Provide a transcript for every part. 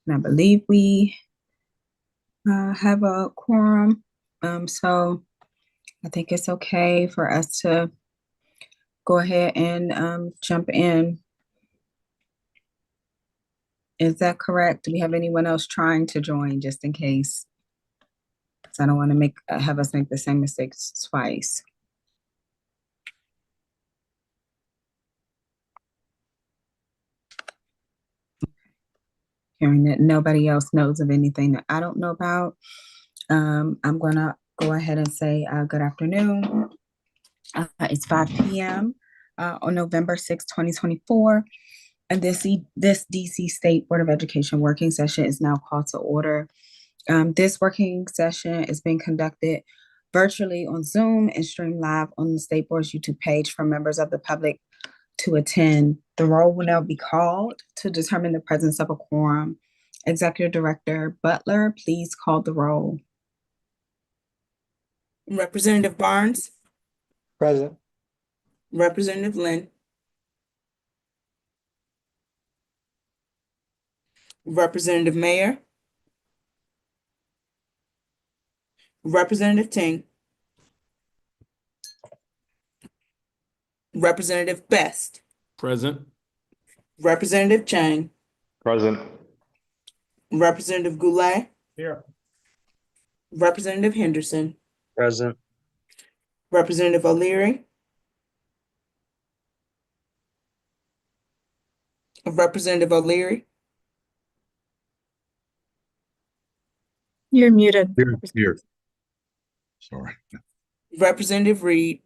And I believe we have a quorum. So I think it's okay for us to go ahead and jump in. Is that correct? Do we have anyone else trying to join just in case? So I don't want to have us make the same mistakes twice. Hearing that nobody else knows of anything that I don't know about, I'm going to go ahead and say good afternoon. It's 5 p.m. On November 6, 2024. And this DC State Board of Education working session is now called to order. This working session is being conducted virtually on Zoom and streamed live on the State Board's YouTube page for members of the public to attend. The roll will now be called to determine the presence of a quorum. Executive Director Butler, please call the roll. Representative Barnes, Present. Representative Lynn, Representative Mayer, Representative Ting, Representative Best, Present. Representative Chang, Present. Representative Goulet, Here. Representative Henderson, Present. Representative O'Leary, Representative O'Leary, You're muted. Here. Sorry. Representative Reed,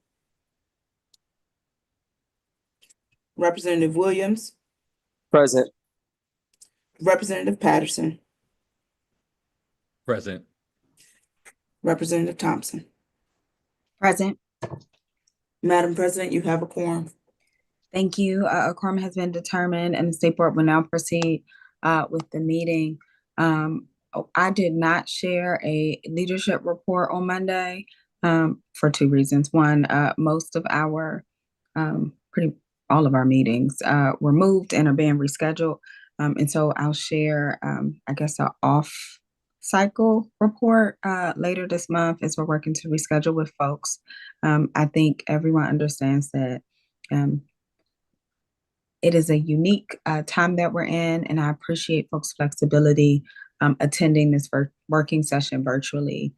Representative Williams, Present. Representative Patterson, Present. Representative Thompson. Present. Madam President, you have a quorum. Thank you. A quorum has been determined and the State Board will now proceed with the meeting. I did not share a leadership report on Monday for two reasons. One, most of our, all of our meetings were moved and are being rescheduled. And so I'll share, I guess, an off-cycle report later this month as we're working to reschedule with folks. I think everyone understands that it is a unique time that we're in, and I appreciate folks' flexibility attending this working session virtually.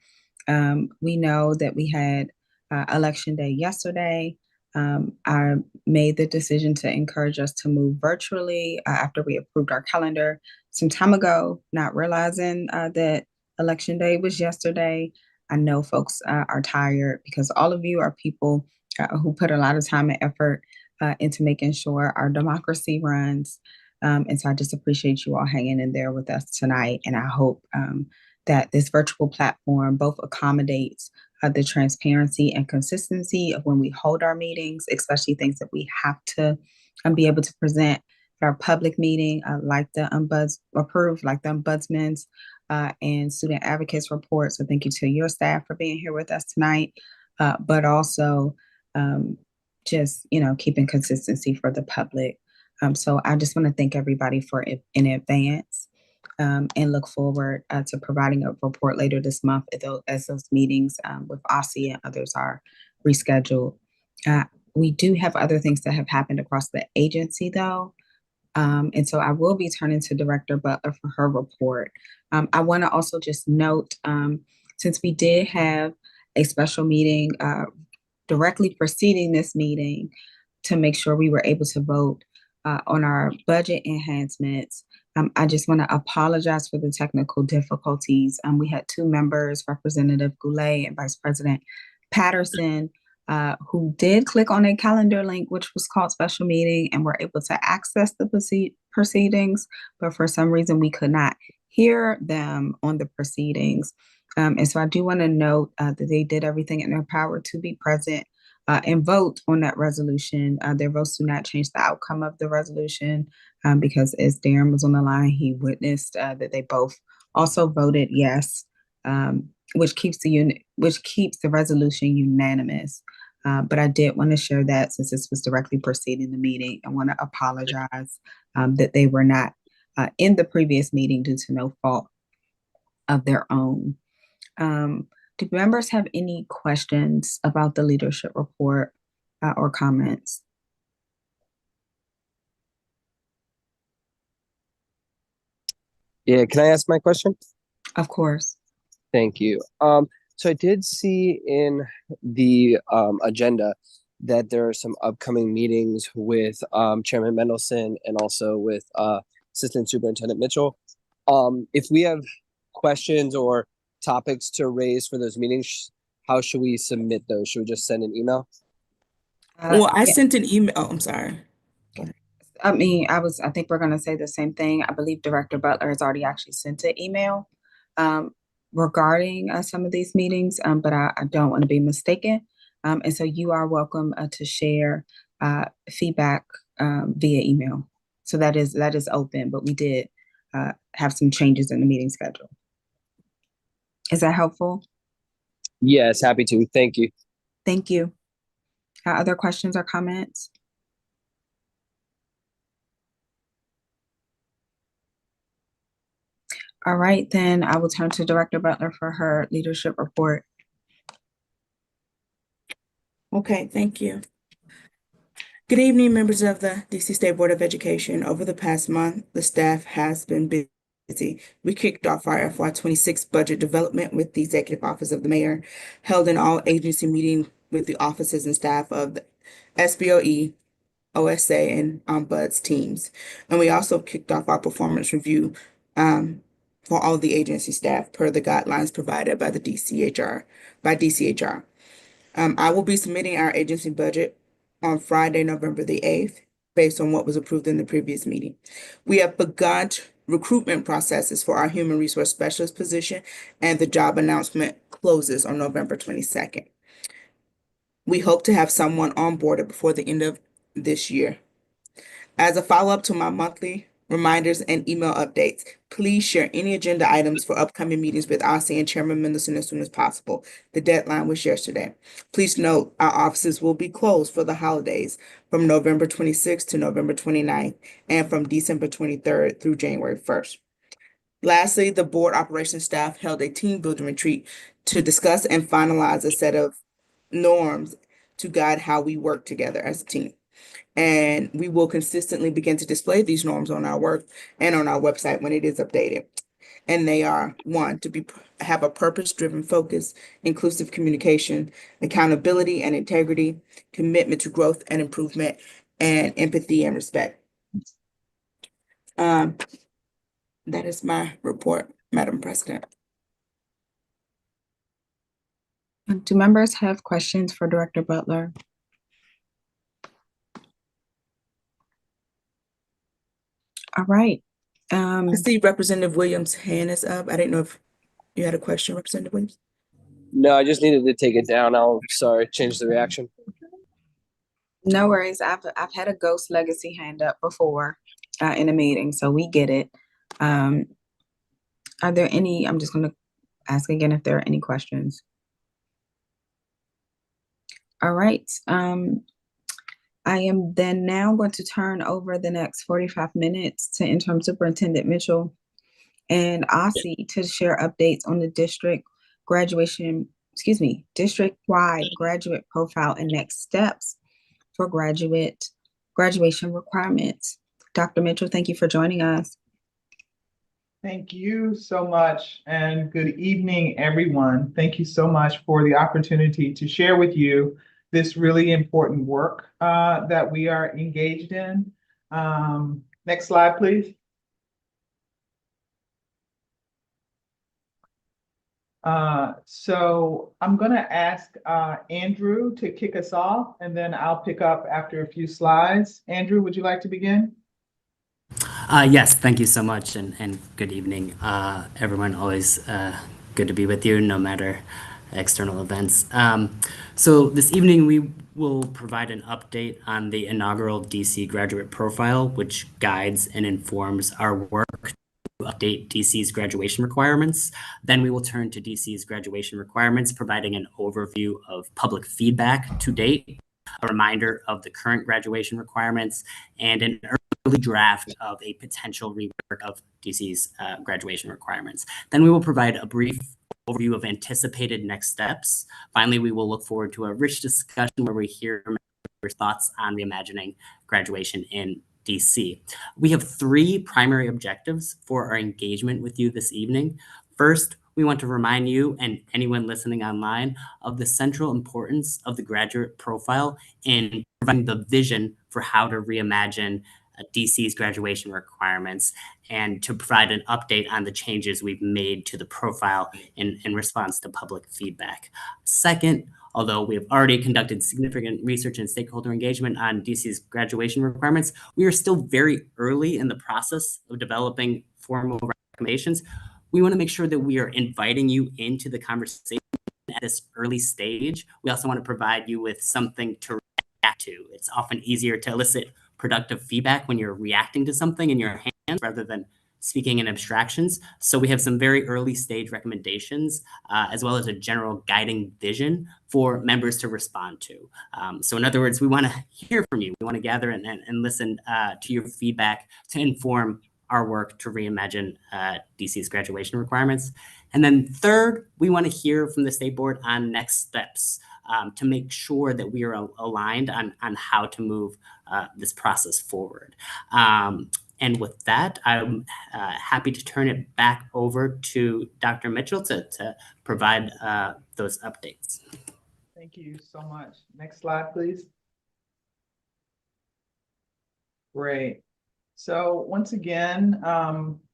We know that we had Election Day yesterday. I made the decision to encourage us to move virtually after we approved our calendar some time ago, not realizing that Election Day was yesterday. I know folks are tired because all of you are people who put a lot of time and effort into making sure our democracy runs. And so I just appreciate you all hanging in there with us tonight. And I hope that this virtual platform both accommodates the transparency and consistency of when we hold our meetings, especially things that we have to be able to present at our public meeting, like the ombudsman's and student advocates report. So thank you to your staff for being here with us tonight, but also just, keeping consistency for the public. So I just want to thank everybody for it in advance and look forward to providing a report later this month as those meetings with OSSI and others are rescheduled. We do have other things that have happened across the agency, though. And so I will be turning to Director Butler for her report. I want to also just note, since we did have a special meeting directly preceding this meeting to make sure we were able to vote on our budget enhancements. I just want to apologize for the technical difficulties. We had two members, Representative Goulet and Vice President Patterson, who did click on a calendar link, which was called special meeting, and were able to access the proceedings, but for some reason we could not hear them on the proceedings. And so I do want to note that they did everything in their power to be present and vote on that resolution. Their votes do not change the outcome of the resolution because as Darren was on the line, he witnessed that they both also voted yes, which keeps the resolution unanimous. But I did want to share that since this was directly preceding the meeting. I want to apologize that they were not in the previous meeting due to no fault of their own. Do members have any questions about the leadership report or comments? Yeah, can I ask my question? Of course. Thank you. So I did see in the agenda that there are some upcoming meetings with Chairman Mendelson and also with Assistant Superintendent Mitchell. If we have questions or topics to raise for those meetings, how should we submit those? Should we just send an email? Well, I Yeah. sent an email. Oh, I'm sorry. I think we're going to say the same thing. I believe Director Butler has already actually sent an email regarding some of these meetings, but I don't want to be mistaken. And so you are welcome to share feedback via email. So that is open, but we did have some changes in the meeting schedule. Is that helpful? Yes, happy to. Thank you. Thank you. Other questions or comments? All right, then I will turn to Director Butler for her leadership report. Okay, thank you. Good evening, members of the DC State Board of Education. Over the past month, the staff has been busy. We kicked off our FY26 budget development with the Executive Office of the Mayor, held an all-agency meeting with the offices and staff of the SBOE, OSA, and Ombuds teams. And we also kicked off our performance review for all the agency staff per the guidelines provided by the DCHR. I will be submitting our agency budget on Friday, November the 8th, based on what was approved in the previous meeting. We have begun recruitment processes for our human resource specialist position, and the job announcement closes on November 22nd. We hope to have someone onboarded before the end of this year. As a follow-up to my monthly reminders and email updates, please share any agenda items for upcoming meetings with OSI and Chairman Mendelson as soon as possible. The deadline was yesterday. Please note, our offices will be closed for the holidays from November 26th to November 29th and from December 23rd through January 1st. Lastly, the board operations staff held a team building retreat to discuss and finalize a set of norms to guide how we work together as a team. And we will consistently begin to display these norms on our work and on our website when it is updated. And they are: one, have a purpose-driven focus, inclusive communication, accountability and integrity, commitment to growth and improvement, and empathy and respect. That is my report, Madam President. Do members have questions for Director Butler? All right. I see Representative Williams' hand is up. I didn't know if you had a question, Representative Williams. No, I just needed to take it down. Change the reaction. No worries. I've had a ghost legacy hand up before in a meeting, so we get it. Are there any? I'm just going to ask again if there are any questions. All right. I am then now going to turn over the next 45 minutes to Interim Superintendent Mitchell and OSI to share updates on the district-wide graduate profile and next steps for graduation requirements. Dr. Mitchell, thank you for joining us. Thank you so much, and good evening, everyone. Thank you so much for the opportunity to share with you this really important work that we are engaged in. Next slide, please. So I'm going to ask Andrew to kick us off, and then I'll pick up after a few slides. Andrew, would you like to begin? Yes, thank you so much, and good evening, everyone. Always good to be with you, no matter external events. So this evening, we will provide an update on the inaugural DC graduate profile, which guides and informs our work to update DC's graduation requirements. Then we will turn to DC's graduation requirements, providing an overview of public feedback to date, a reminder of the current graduation requirements, and an early early draft of a potential rework of DC's graduation requirements. Then we will provide a brief overview of anticipated next steps. Finally, we will look forward to a rich discussion where we hear your thoughts on reimagining graduation in DC. We have three primary objectives for our engagement with you this evening. First, we want to remind you and anyone listening online of the central importance of the graduate profile in providing the vision for how to reimagine DC's graduation requirements and to provide an update on the changes we've made to the profile in response to public feedback. Second, although we have already conducted significant research and stakeholder engagement on DC's graduation requirements, we are still very early in the process of developing formal recommendations. We want to make sure that we are inviting you into the conversation at this early stage. We also want to provide you with something to react to. It's often easier to elicit productive feedback when you're reacting to something in your hands rather than speaking in abstractions. So we have some very early stage recommendations, as well as a general guiding vision for members to respond to. So in other words, we want to hear from you. We want to gather and listen to your feedback to inform our work to reimagine DC's graduation requirements. And then third, we want to hear from the State Board on next steps to make sure that we are aligned on how to move this process forward. And with that, I'm happy to turn it back over to Dr. Mitchell to provide those updates. Thank you so much. Next slide, please. Great. So once again,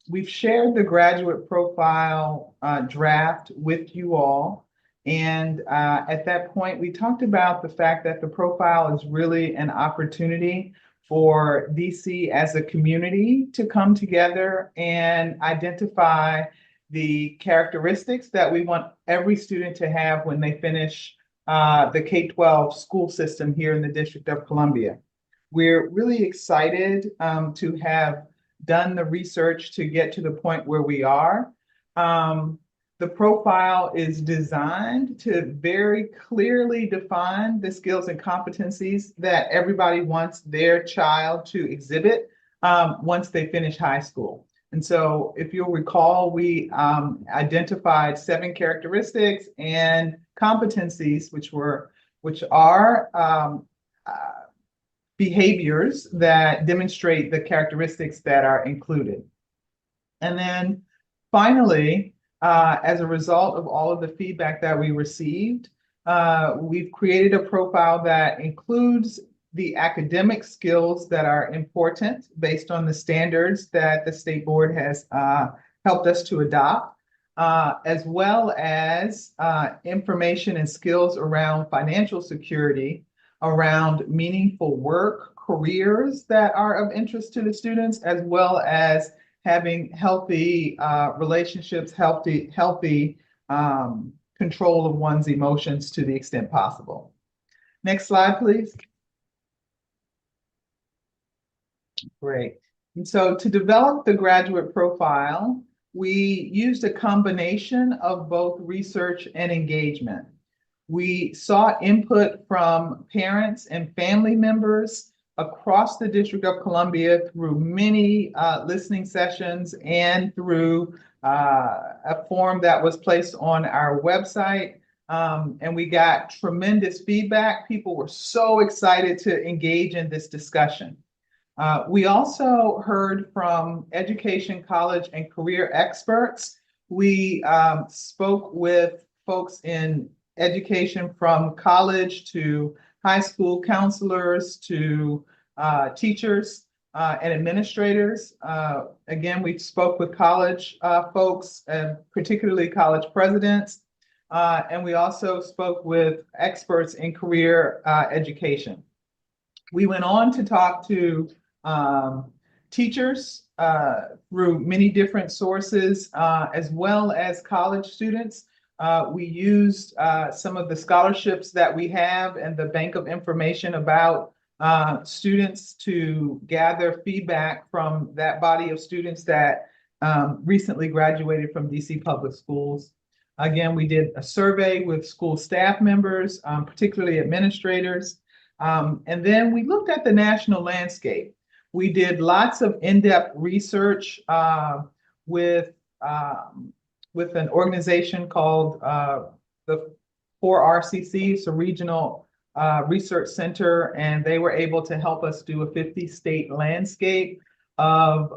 we've shared the graduate profile draft with you all. And at that point, we talked about the fact that the profile is really an opportunity for DC as a community to come together and identify the characteristics that we want every student to have when they finish the K-12 school system here in the District of Columbia. We're really excited to have done the research to get to the point where we are. The profile is designed to very clearly define the skills and competencies that everybody wants their child to exhibit once they finish high school. And so if you'll recall, we identified 7 characteristics and competencies, which are behaviors that demonstrate the characteristics that are included. And then finally, as a result of all of the feedback that we received, we've created a profile that includes the academic skills that are important based on the standards that the State Board has helped us to adopt, as well as information and skills around financial security, around meaningful work, careers that are of interest to the students, as well as having healthy relationships, healthy control of one's emotions to the extent possible. Next slide, please. Great. And so to develop the graduate profile, we used a combination of both research and engagement. We sought input from parents and family members across the District of Columbia through many listening sessions and through a form that was placed on our website. And we got tremendous feedback. People were so excited to engage in this discussion. We also heard from education, college, and career experts. We spoke with folks in education from college to high school counselors to teachers and administrators. Again, we spoke with college folks, and particularly college presidents. And we also spoke with experts in career education. We went on to talk to teachers through many different sources, as well as college students. We used some of the scholarships that we have and the bank of information about students to gather feedback from that body of students that recently graduated from DC Public Schools. Again, we did a survey with school staff members, particularly administrators. And then we looked at the national landscape. We did lots of in-depth research with with an organization called the 4RCC, so Regional Research Center, and they were able to help us do a 50-state landscape of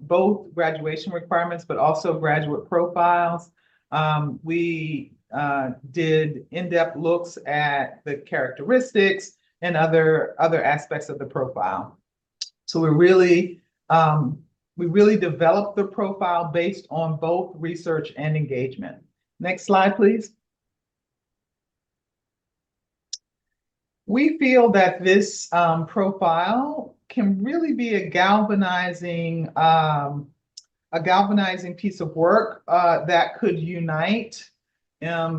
both graduation requirements, but also graduate profiles. We did in-depth looks at the characteristics and other aspects of the profile. So we really developed the profile based on both research and engagement. Next slide, please. We feel that this profile can really be a galvanizing piece of work that could unite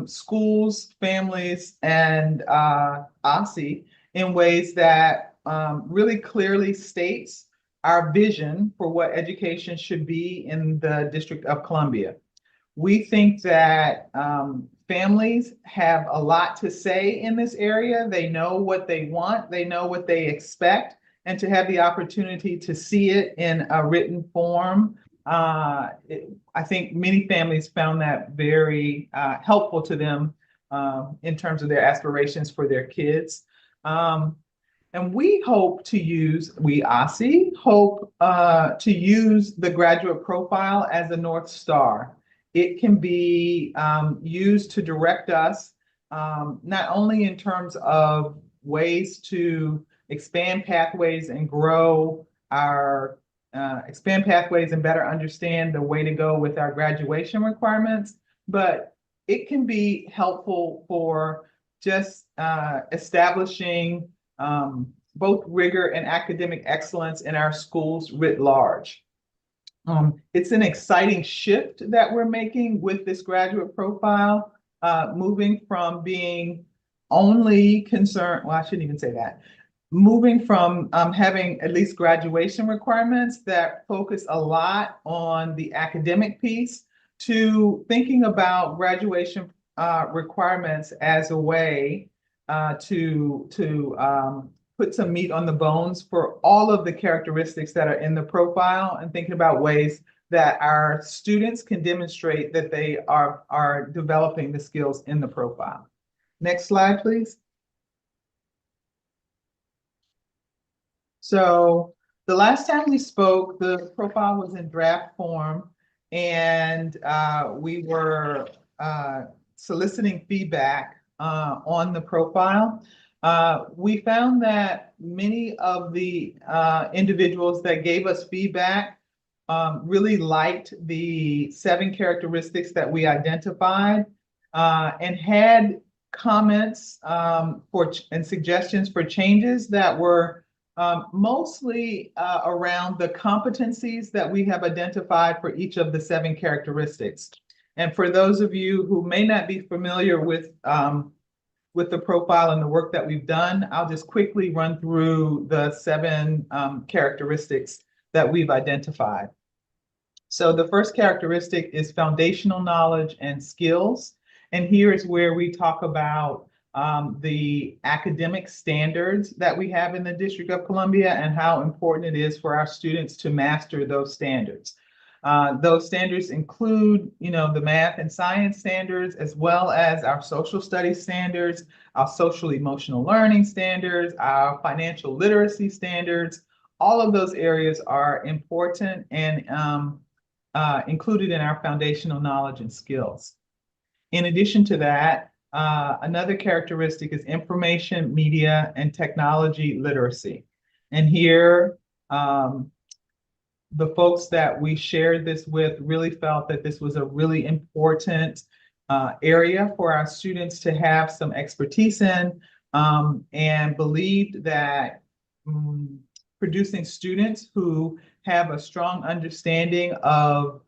schools, families, and OSSE in ways that really clearly states our vision for what education should be in the District of Columbia. We think that families have a lot to say in this area. They know what they want, they know what they expect, and to have the opportunity to see it in a written form, I think many families found that very helpful to them in terms of their aspirations for their kids. And we hope to use, we OSSE hope to use the graduate profile as a North Star. It can be used to direct us, not only in terms of ways to expand pathways and grow our, expand pathways and better understand the way to go with our graduation requirements, but it can be helpful for just establishing both rigor and academic excellence in our schools writ large. It's an exciting shift that we're making with this graduate profile, moving from being only concerned, well, I shouldn't even say that, moving from having at least graduation requirements that focus a lot on the academic piece to thinking about graduation requirements as a way to put some meat on the bones for all of the characteristics that are in the profile, and thinking about ways that our students can demonstrate that they are developing the skills in the profile. Next slide, please. So the last time we spoke, the profile was in draft form, and we were soliciting feedback on the profile. We found that many of the individuals that gave us feedback really liked the 7 characteristics that we identified and had comments and suggestions for changes that were mostly around the competencies that we have identified for each of the 7 characteristics. And for those of you who may not be familiar with the profile and the work that we've done, I'll just quickly run through the 7 characteristics that we've identified. So the first characteristic is foundational knowledge and skills. And here is where we talk about the academic standards that we have in the District of Columbia and how important it is for our students to master those standards. Those standards include, the math and science standards, as well as our social studies standards, our social emotional learning standards, our financial literacy standards. All of those areas are important and included in our foundational knowledge and skills. In addition to that, another characteristic is information, media, and technology literacy. And here, the folks that we shared this with really felt that this was a really important area for our students to have some expertise in, and believed that producing students who have a strong understanding of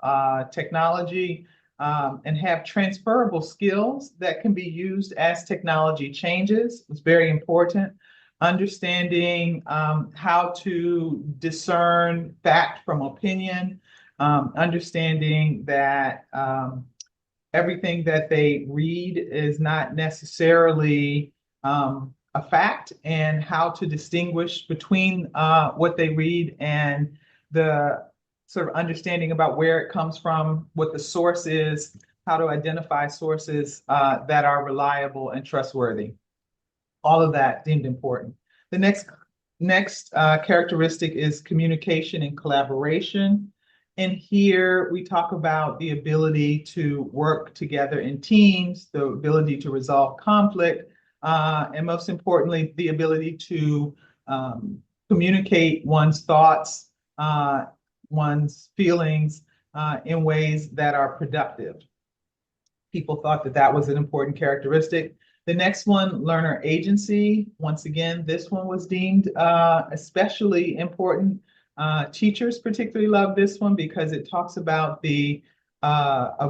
technology and have transferable skills that can be used as technology changes was very important. Understanding how to discern fact from opinion, understanding that everything that they read is not necessarily a fact and how to distinguish between what they read and the sort of understanding about where it comes from, what the source is, how to identify sources that are reliable and trustworthy. All of that deemed important. The next characteristic is communication and collaboration. And here we talk about the ability to work together in teams, the ability to resolve conflict, and most importantly, the ability to communicate one's thoughts, one's feelings in ways that are productive. People thought that that was an important characteristic. The next one, learner agency. Once again, this one was deemed especially important. Teachers particularly love this one because it talks about a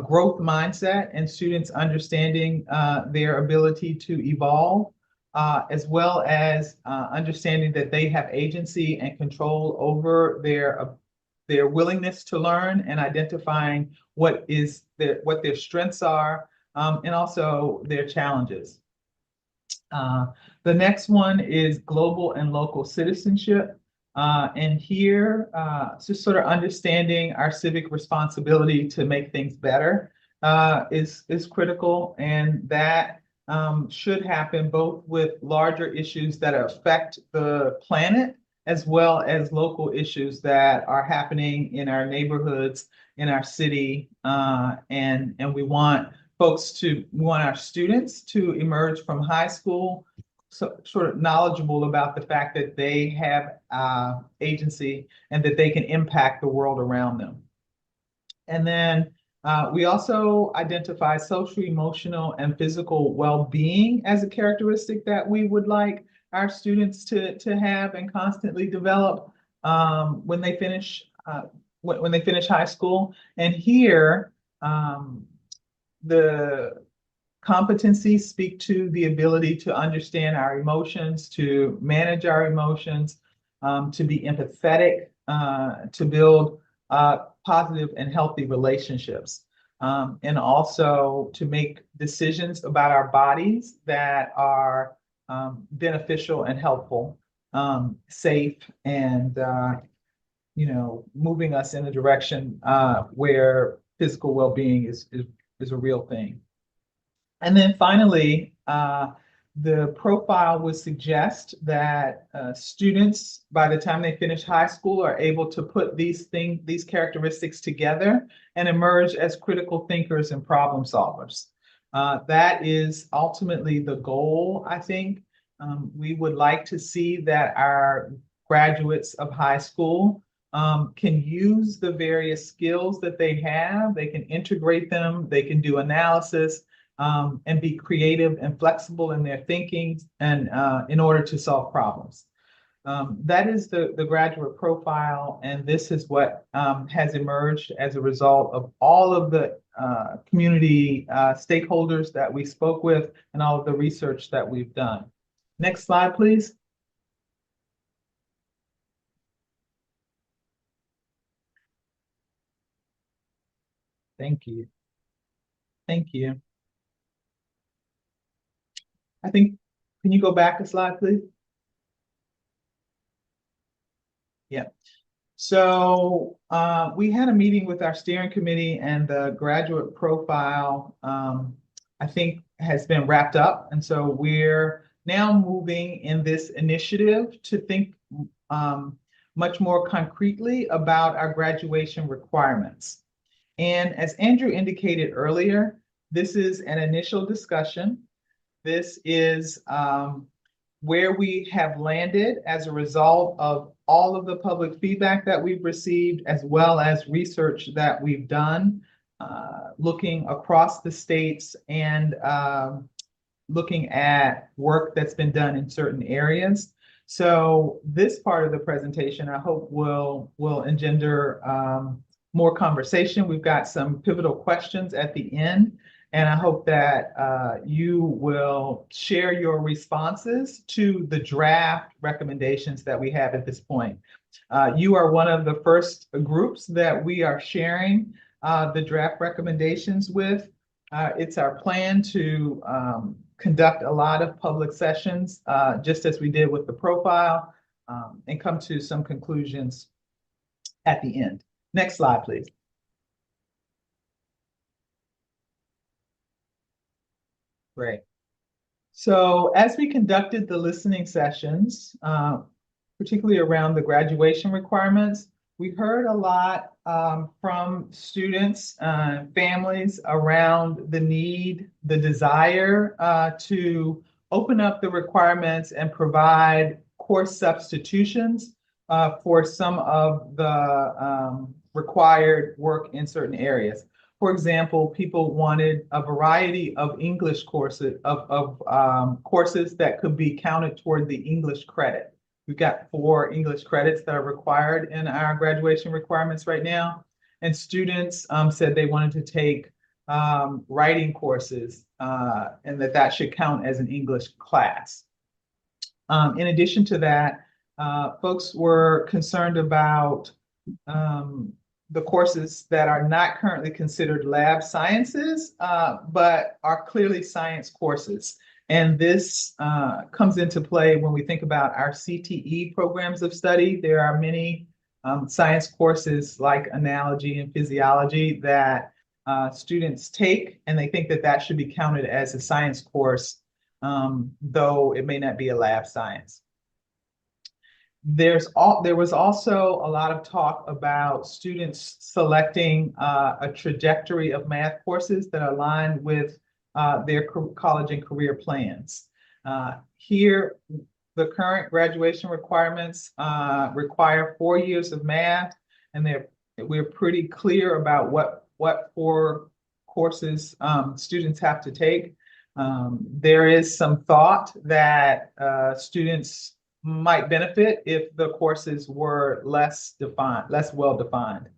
growth mindset and students understanding their ability to evolve, as well as understanding that they have agency and control over their willingness to learn and identifying what their strengths are, and also their challenges. The next one is global and local citizenship. And here, just sort of understanding our civic responsibility to make things better is critical. And that should happen both with larger issues that affect the planet, as well as local issues that are happening in our neighborhoods, in our city. And we want our students to emerge from high school sort of knowledgeable about the fact that they have agency and that they can impact the world around them. And then we also identify social, emotional, and physical well-being as a characteristic that we would like our students to have and constantly develop when they finish high school. And here, the competencies speak to the ability to understand our emotions, to manage our emotions, to be empathetic, to build positive and healthy relationships, and also to make decisions about our bodies that are beneficial and helpful, safe, and moving us in a direction where physical well-being is a real thing. And then finally, the profile would suggest that students, by the time they finish high school, are able to put these characteristics together and emerge as critical thinkers and problem solvers. That is ultimately the goal, I think. We would like to see that our graduates of high school can use the various skills that they have. They can integrate them, they can do analysis, and be creative and flexible in their thinking and in order to solve problems. That is the graduate profile, and this is what has emerged as a result of all of the community stakeholders that we spoke with and all of the research that we've done. Next slide, please. Thank you. Thank you. I think, can you go back a slide, please? Yeah. So we had a meeting with our steering committee, and the graduate profile, I think, has been wrapped up. And so we're now moving in this initiative to think much more concretely about our graduation requirements. And as Andrew indicated earlier, this is an initial discussion. This is where we have landed as a result of all of the public feedback that we've received, as well as research that we've done, looking across the states and looking at work that's been done in certain areas. So this part of the presentation, I hope will engender more conversation. We've got some pivotal questions at the end, and I hope that you will share your responses to the draft recommendations that we have at this point. You are one of the first groups that we are sharing the draft recommendations with. It's our plan to conduct a lot of public sessions, just as we did with the profile, and come to some conclusions at the end. Next slide, please. Great. So as we conducted the listening sessions, particularly around the graduation requirements, we heard a lot from students and families around the need, the desire to open up the requirements and provide course substitutions for some of the required work in certain areas. For example, people wanted a variety of English courses, courses that could be counted toward the English credit. We've got 4 English credits that are required in our graduation requirements right now. And students said they wanted to take writing courses and that should count as an English class. In addition to that, folks were concerned about the courses that are not currently considered lab sciences, but are clearly science courses. And this comes into play when we think about our CTE programs of study. There are many science courses like analogy and physiology that students take, and they think that that should be counted as a science course, though it may not be a lab science. There was also a lot of talk about students selecting a trajectory of math courses that align with their college and career plans. Here, the current graduation requirements require 4 years of math, and we're pretty clear about what 4 courses students have to take. There is some thought that students might benefit if the courses were less well defined.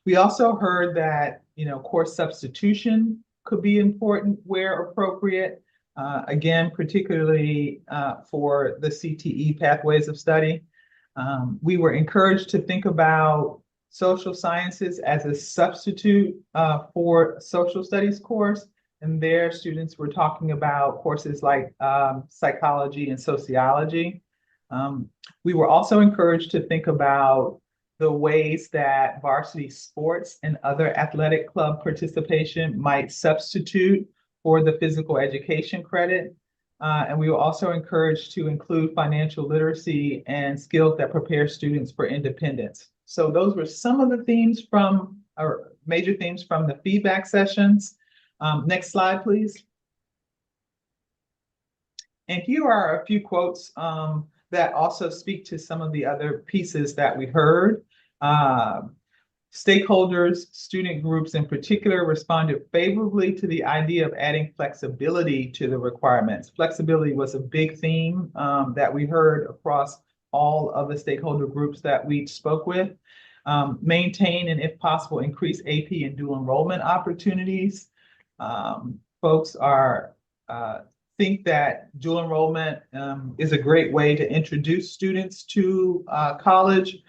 We also heard that, course substitution could be important where appropriate, again, particularly for the CTE pathways of study. We were encouraged to think about social sciences as a substitute for social studies course. And there, students were talking about courses like psychology and sociology. We were also encouraged to think about the ways that varsity sports and other athletic club participation might substitute for the physical education credit. And we were also encouraged to include financial literacy and skills that prepare students for independence. So those were some of the themes or major themes from the feedback sessions. Next slide, please. And here are a few quotes that also speak to some of the other pieces that we heard. Stakeholders, student groups in particular, responded favorably to the idea of adding flexibility to the requirements. Flexibility was a big theme that we heard across all of the stakeholder groups that we spoke with. Maintain and, if possible, increase AP and dual enrollment opportunities. Folks think that dual enrollment is a great way to introduce students to college,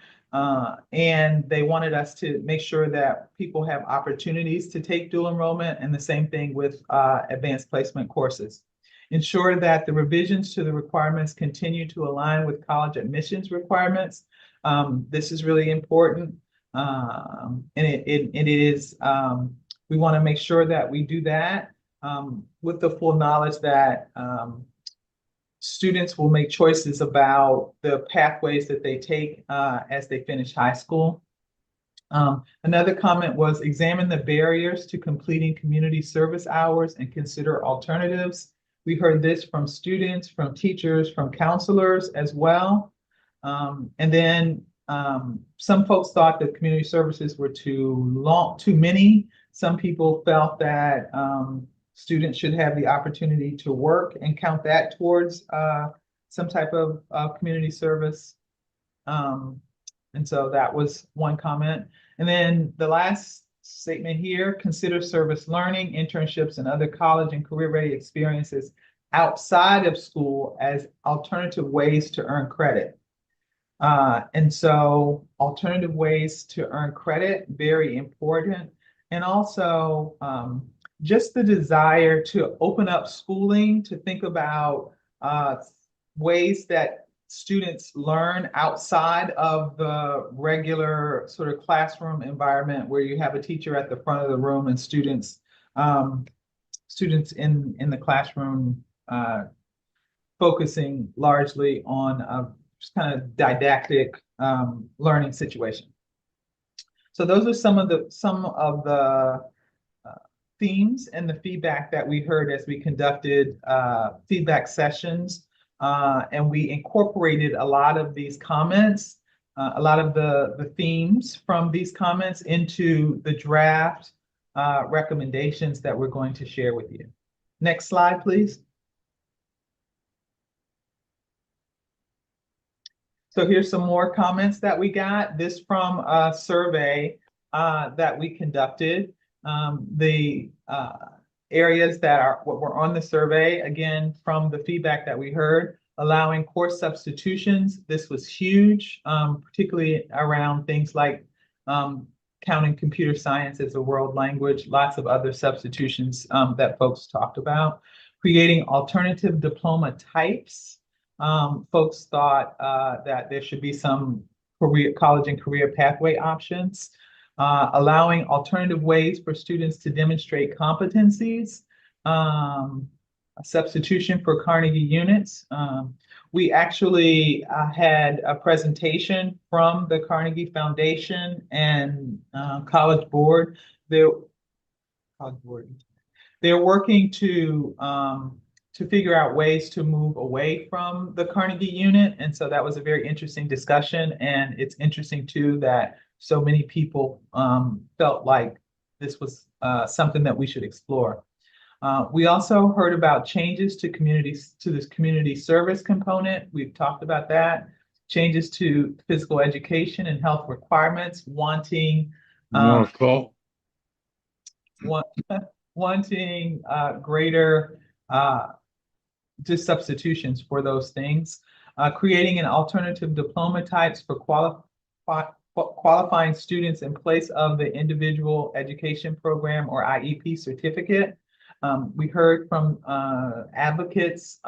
and they wanted us to make sure that people have opportunities to take dual enrollment, and the same thing with advanced placement courses. Ensure that the revisions to the requirements continue to align with college admissions requirements. This is really important, and it is. We want to make sure that we do that with the full knowledge that students will make choices about the pathways that they take as they finish high school. Another comment was examine the barriers to completing community service hours and consider alternatives. We heard this from students, from teachers, from counselors as well. And then some folks thought that community services were too many. Some people felt that students should have the opportunity to work and count that towards some type of community service. And so that was one comment. And then the last statement here, consider service learning, internships, and other college and career-ready experiences outside of school as alternative ways to earn credit. And so alternative ways to earn credit, very important. And also just the desire to open up schooling, to think about ways that students learn outside of the regular sort of classroom environment where you have a teacher at the front of the room and students in the classroom focusing largely on just kind of didactic learning situation. So those are some of the themes and the feedback that we heard as we conducted feedback sessions. And we incorporated a lot of these comments, a lot of the themes from these comments into the draft recommendations that we're going to share with you. Next slide, please. So here's some more comments that we got. This from a survey that we conducted. The areas that are what were on the survey, again, from the feedback that we heard, allowing course substitutions. This was huge, particularly around things like counting computer science as a world language, lots of other substitutions that folks talked about. Creating alternative diploma types. Folks thought that there should be some college and career pathway options. Allowing alternative ways for students to demonstrate competencies, a substitution for Carnegie units. We actually had a presentation from the Carnegie Foundation and College Board. They're working to figure out ways to move away from the Carnegie unit. And so that was a very interesting discussion. And it's interesting too that so many people felt like this was something that we should explore. We also heard about changes to this community service component. We've talked about that. Changes to physical education and health requirements, wanting greater just substitutions for those things. Creating an alternative diploma types for qualifying students in place of the individual education program or IEP certificate. We heard from advocates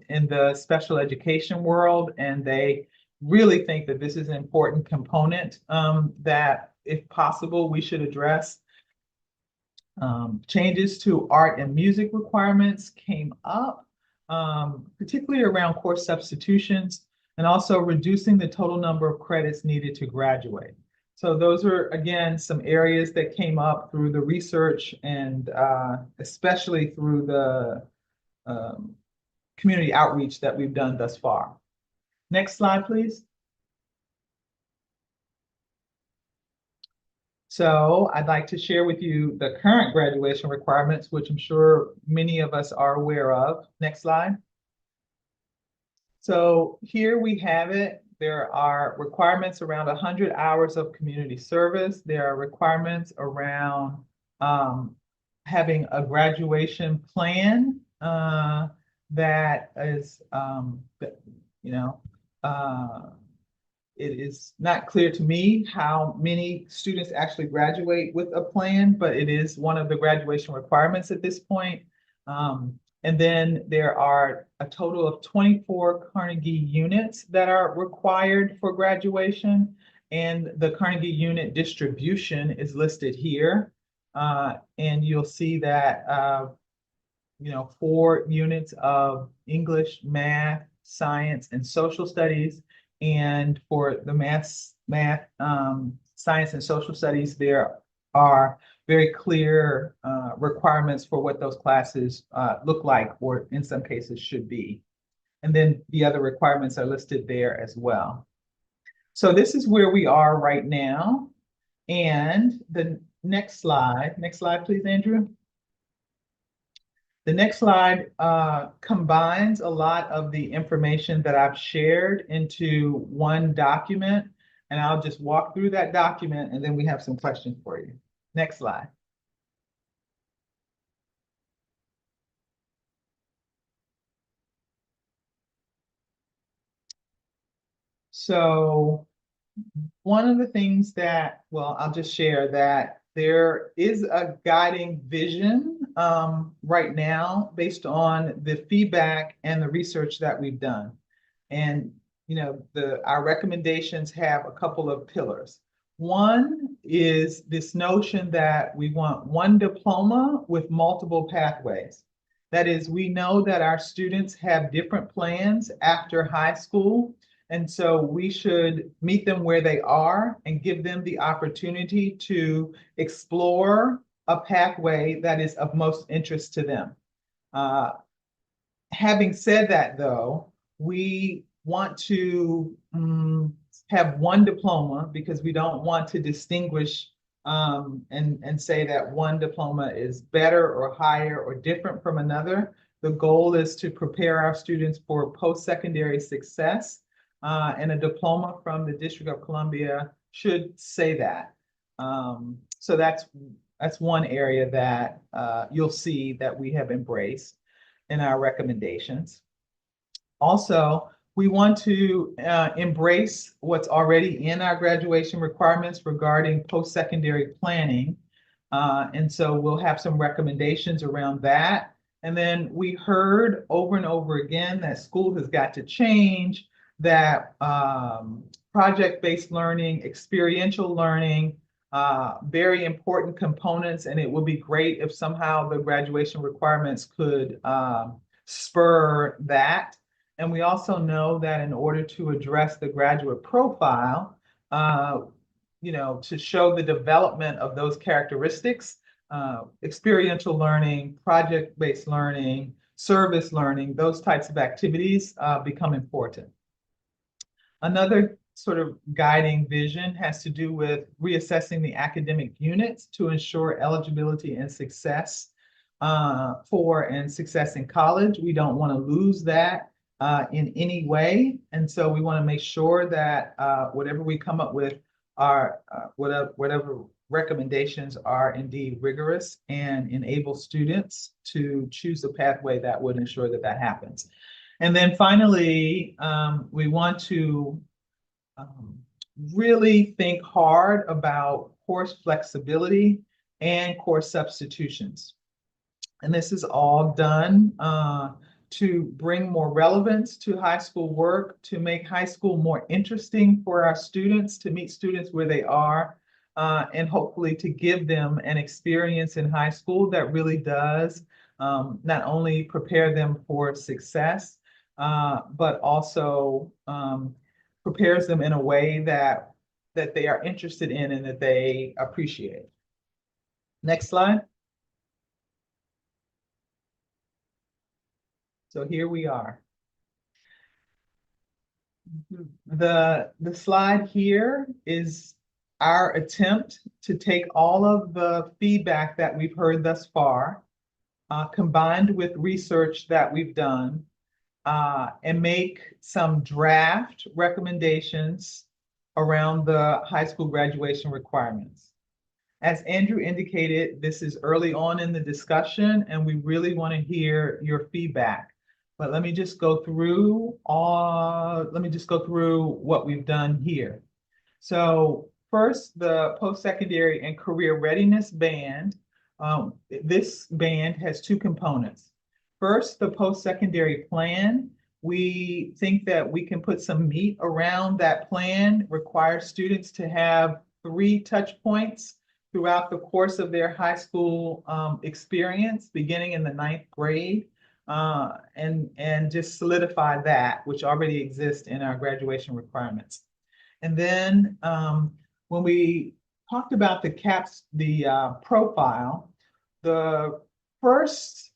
in the special education world, and they really think that this is an important component that, if possible, we should address. Changes to art and music requirements came up, particularly around course substitutions, and also reducing the total number of credits needed to graduate. So those are, again, some areas that came up through the research and especially through the community outreach that we've done thus far. Next slide, please. So I'd like to share with you the current graduation requirements, which I'm sure many of us are aware of. Next slide. So here we have it. There are requirements around 100 hours of community service. There are requirements around having a graduation plan that is, it is not clear to me how many students actually graduate with a plan, but it is one of the graduation requirements at this point. And then there are a total of 24 Carnegie units that are required for graduation. And the Carnegie unit distribution is listed here. And you'll see that, 4 units of English, math, science, and social studies. And for the math, science, and social studies, there are very clear requirements for what those classes look like, or in some cases should be. And then the other requirements are listed there as well. So this is where we are right now. And the next slide, please, Andrew. The next slide combines a lot of the information that I've shared into one document, and I'll just walk through that document and then we have some questions for you. Next slide. So one of the things that, well, I'll just share that there is a guiding vision right now based on the feedback and the research that we've done. And, you know, our recommendations have a couple of pillars. One is this notion that we want one diploma with multiple pathways. That is, we know that our students have different plans after high school. And so we should meet them where they are and give them the opportunity to explore a pathway that is of most interest to them. Having said that, though, we want to have one diploma because we don't want to distinguish and say that one diploma is better or higher or different from another. The goal is to prepare our students for post-secondary success, and a diploma from the District of Columbia should say that. So that's one area that you'll see that we have embraced in our recommendations. Also, we want to embrace what's already in our graduation requirements regarding post-secondary planning. And so we'll have some recommendations around that. And then we heard over and over again that school has got to change, that project-based learning, experiential learning, very important components, and it would be great if somehow the graduation requirements could spur that. And we also know that in order to address the graduate profile, you know, to show the development of those characteristics, experiential learning, project-based learning, service learning, those types of activities become important. Another sort of guiding vision has to do with reassessing the academic units to ensure eligibility and success success in college. We don't want to lose that in any way. And so we want to make sure that whatever we come up with are whatever recommendations are indeed rigorous and enable students to choose a pathway that would ensure that that happens. And then finally, we want to really think hard about course flexibility and course substitutions. And this is all done to bring more relevance to high school work, to make high school more interesting for our students, to meet students where they are, and hopefully to give them an experience in high school that really does not only prepare them for success, but also prepares them in a way that they are interested in and that they appreciate. Next slide. So here we are. The slide here is our attempt to take all of the feedback that we've heard thus far, combined with research that we've done, and make some draft recommendations around the high school graduation requirements. As Andrew indicated, this is early on in the discussion, and we really want to hear your feedback. But let me just go through what we've done here. So first, the post-secondary and career readiness band. This band has two components. First, the post-secondary plan. We think that we can put some meat around that plan, require students to have 3 touch points throughout the course of their high school experience, beginning in the 9th grade, and just solidify that, which already exists in our graduation requirements. And then when we talked about the profile, the first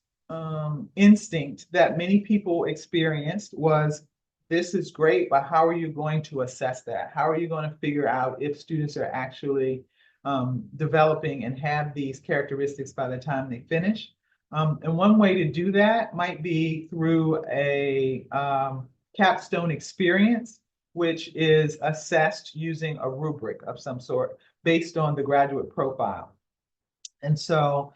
instinct that many people experienced was, this is great, but how are you going to assess that? How are you going to figure out if students are actually developing and have these characteristics by the time they finish? And one way to do that might be through a capstone experience, which is assessed using a rubric of some sort based on the graduate profile. And so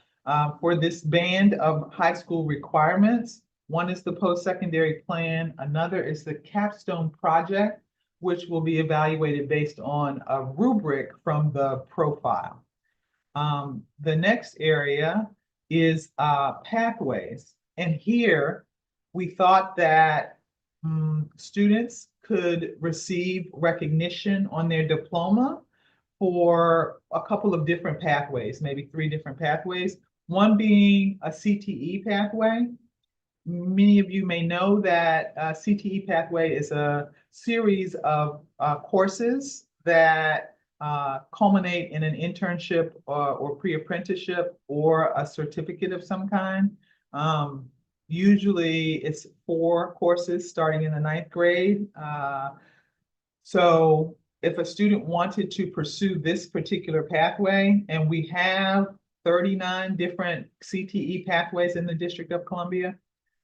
for this band of high school requirements, one is the post-secondary plan, another is the capstone project, which will be evaluated based on a rubric from the profile. The next area is pathways. And here we thought that students could receive recognition on their diploma for a couple of different pathways, maybe 3 different pathways. One being a CTE pathway. Many of you may know that CTE pathway is a series of courses that culminate in an internship or pre-apprenticeship or a certificate of some kind. Usually it's 4 courses starting in the 9th grade. So if a student wanted to pursue this particular pathway, and we have 39 different CTE pathways in the District of Columbia,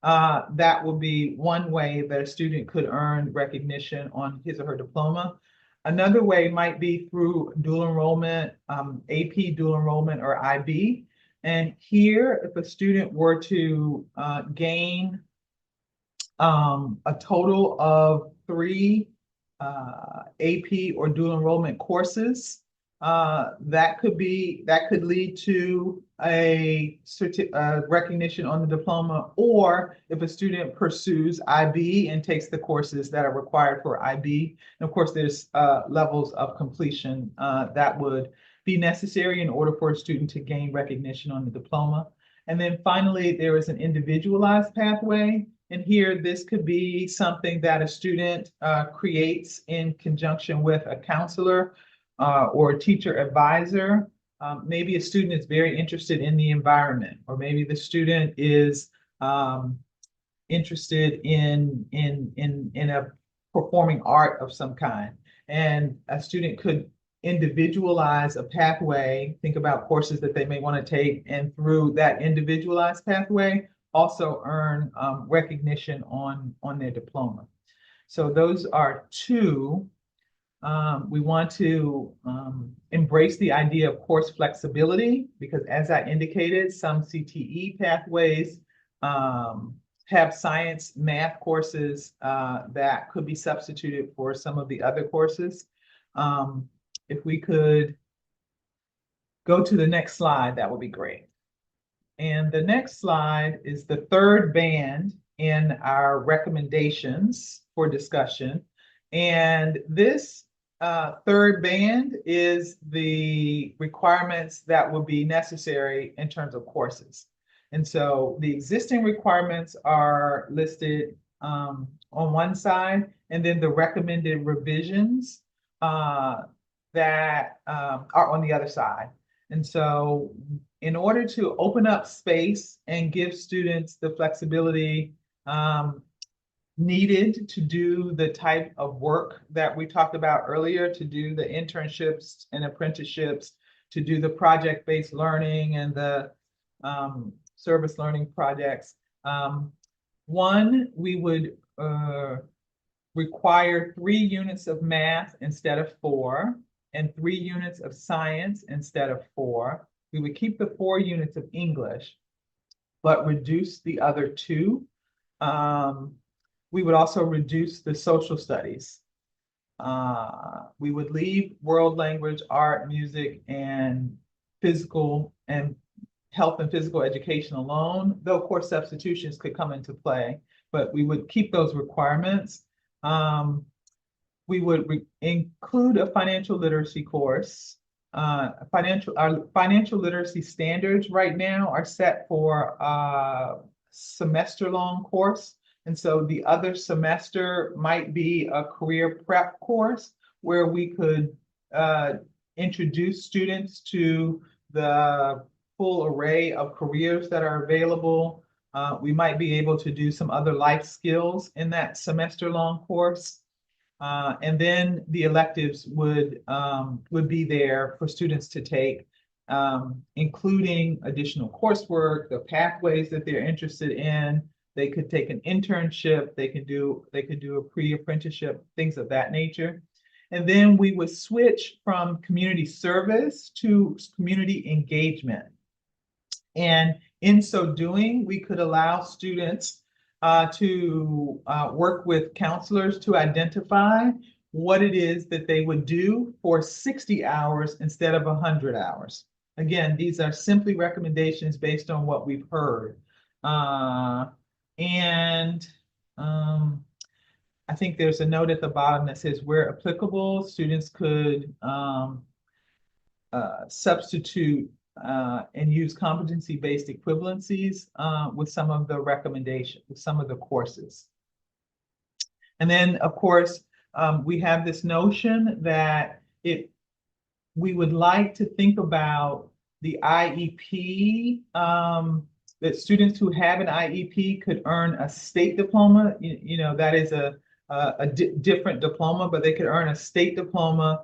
that will be one way that a student could earn recognition on his or her diploma. Another way might be through dual enrollment, AP dual enrollment or IB. And here, if a student were to gain a total of 3 AP or dual enrollment courses, that could lead to a recognition on the diploma, or if a student pursues IB and takes the courses that are required for IB. And of course, there's levels of completion that would be necessary in order for a student to gain recognition on the diploma. And then finally, there is an individualized pathway. And here, this could be something that a student creates in conjunction with a counselor or a teacher advisor. Maybe a student is very interested in the environment, or maybe the student is interested in a performing art of some kind. And a student could individualize a pathway, think about courses that they may want to take, and through that individualized pathway, also earn recognition on their diploma. So those are 2. We want to embrace the idea of course flexibility, because as I indicated, some CTE pathways have science, math courses that could be substituted for some of the other courses. If we could go to the next slide, that would be great. And the next slide is the 3rd band in our recommendations for discussion. And this 3rd band is the requirements that will be necessary in terms of courses. And so the existing requirements are listed on one side, and then the recommended revisions that are on the other side. And so in order to open up space and give students the flexibility needed to do the type of work that we talked about earlier, to do the internships and apprenticeships, to do the project-based learning and the service learning projects. One, we would require 3 units of math instead of 4, and 3 units of science instead of 4. We would keep the 4 units of English, but reduce the other 2. We would also reduce the social studies. We would leave world language, art, music, and physical and health and physical education alone, though of course substitutions could come into play, but we would keep those requirements. We would include a financial literacy course. Our financial literacy standards right now are set for a semester-long course. And so the other semester might be a career prep course where we could introduce students to the full array of careers that are available. We might be able to do some other life skills in that semester-long course. And then the electives would be there for students to take, including additional coursework, the pathways that they're interested in. They could take an internship, they could do a pre-apprenticeship, things of that nature. And then we would switch from community service to community engagement. And in so doing, we could allow students to work with counselors to identify what it is that they would do for 60 hours instead of 100 hours. Again, these are simply recommendations based on what we've heard. And I think there's a note at the bottom that says where applicable, students could substitute and use competency-based equivalencies with some of the recommendations, with some of the courses. And then, of course, we have this notion that we would like to think about the IEP, that students who have an IEP could earn a state diploma. You know, that is a different diploma, but they could earn a state diploma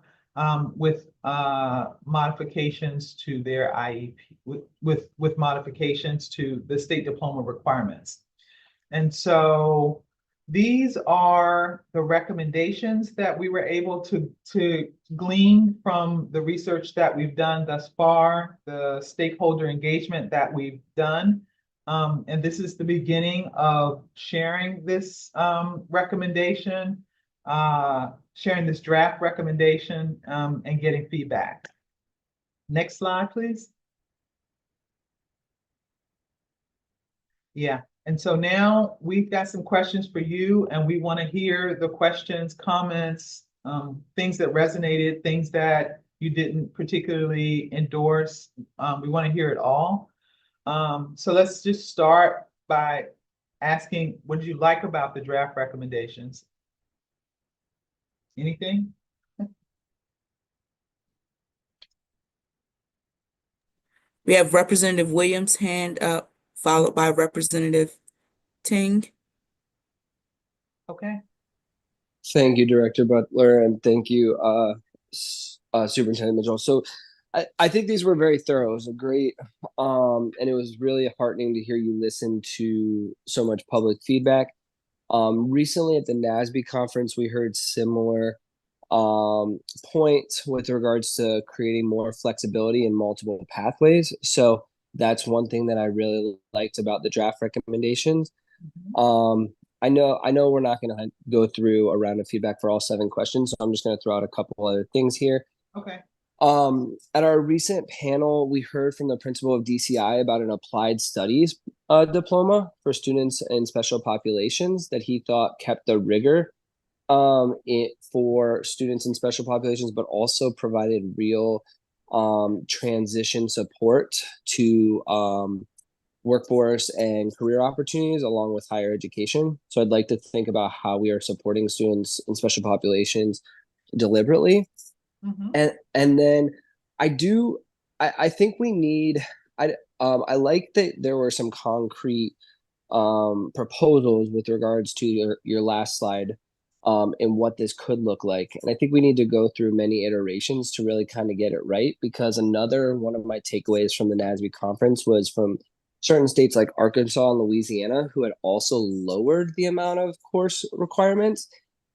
with modifications to their IEP, with modifications to the state diploma requirements. And so these are the recommendations that we were able to glean from the research that we've done thus far, the stakeholder engagement that we've done. And this is the beginning of sharing this recommendation, sharing this draft recommendation, and getting feedback. Next slide, please. Yeah. And so now we've got some questions for you, and we want to hear the questions, comments, things that resonated, things that you didn't particularly endorse. We want to hear it all. So let's just start by asking, what did you like about the draft recommendations? Anything? We have Representative Williams' hand up, followed by Representative Ting. Okay. Thank you, Director Butler, and thank you, Superintendent Mitchell. So I think these were very thorough. It was a great, and it was really heartening to hear you listen to so much public feedback. Recently at the NASB conference, we heard similar points with regards to creating more flexibility in multiple pathways. So that's one thing that I really liked about the draft recommendations. I know we're not going to go through a round of feedback for all 7 questions, so I'm just going to throw out a couple other things here. Okay. At our recent panel, we heard from the principal of DCI about an applied studies diploma for students in special populations that he thought kept the rigor for students in special populations, but also provided real transition support to workforce and career opportunities along with higher education. So I'd like to think about how we are supporting students in special populations deliberately. Mm-hmm. And then I think we need I like that there were some concrete proposals with regards to your last slide and what this could look like. And I think we need to go through many iterations to really kind of get it right, because another one of my takeaways from the NASB conference was from certain states like Arkansas and Louisiana, who had also lowered the amount of course requirements.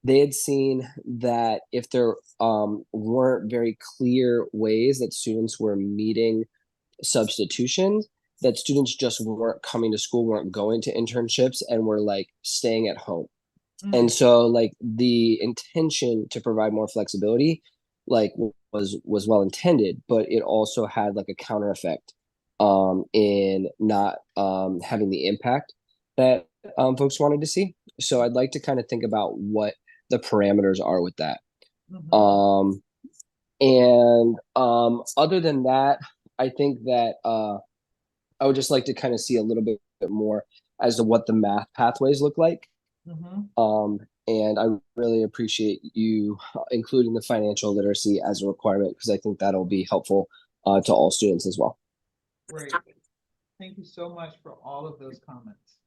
They had seen that if there weren't very clear ways that students were meeting substitutions, that students just weren't coming to school, weren't going to internships, and were like staying at home. Mm-hmm. And so like the intention to provide more flexibility like was well intended, but it also had like a counter effect in not having the impact that folks wanted to see. So I'd like to kind of think about what the parameters are with that. Mm-hmm. Other than that, I think that I would just like to kind of see a little bit more as to what the math pathways look like. Mm-hmm. And I really appreciate you including the financial literacy as a requirement, because I think that'll be helpful to all students as well. Great. Thank you so much for all of those comments.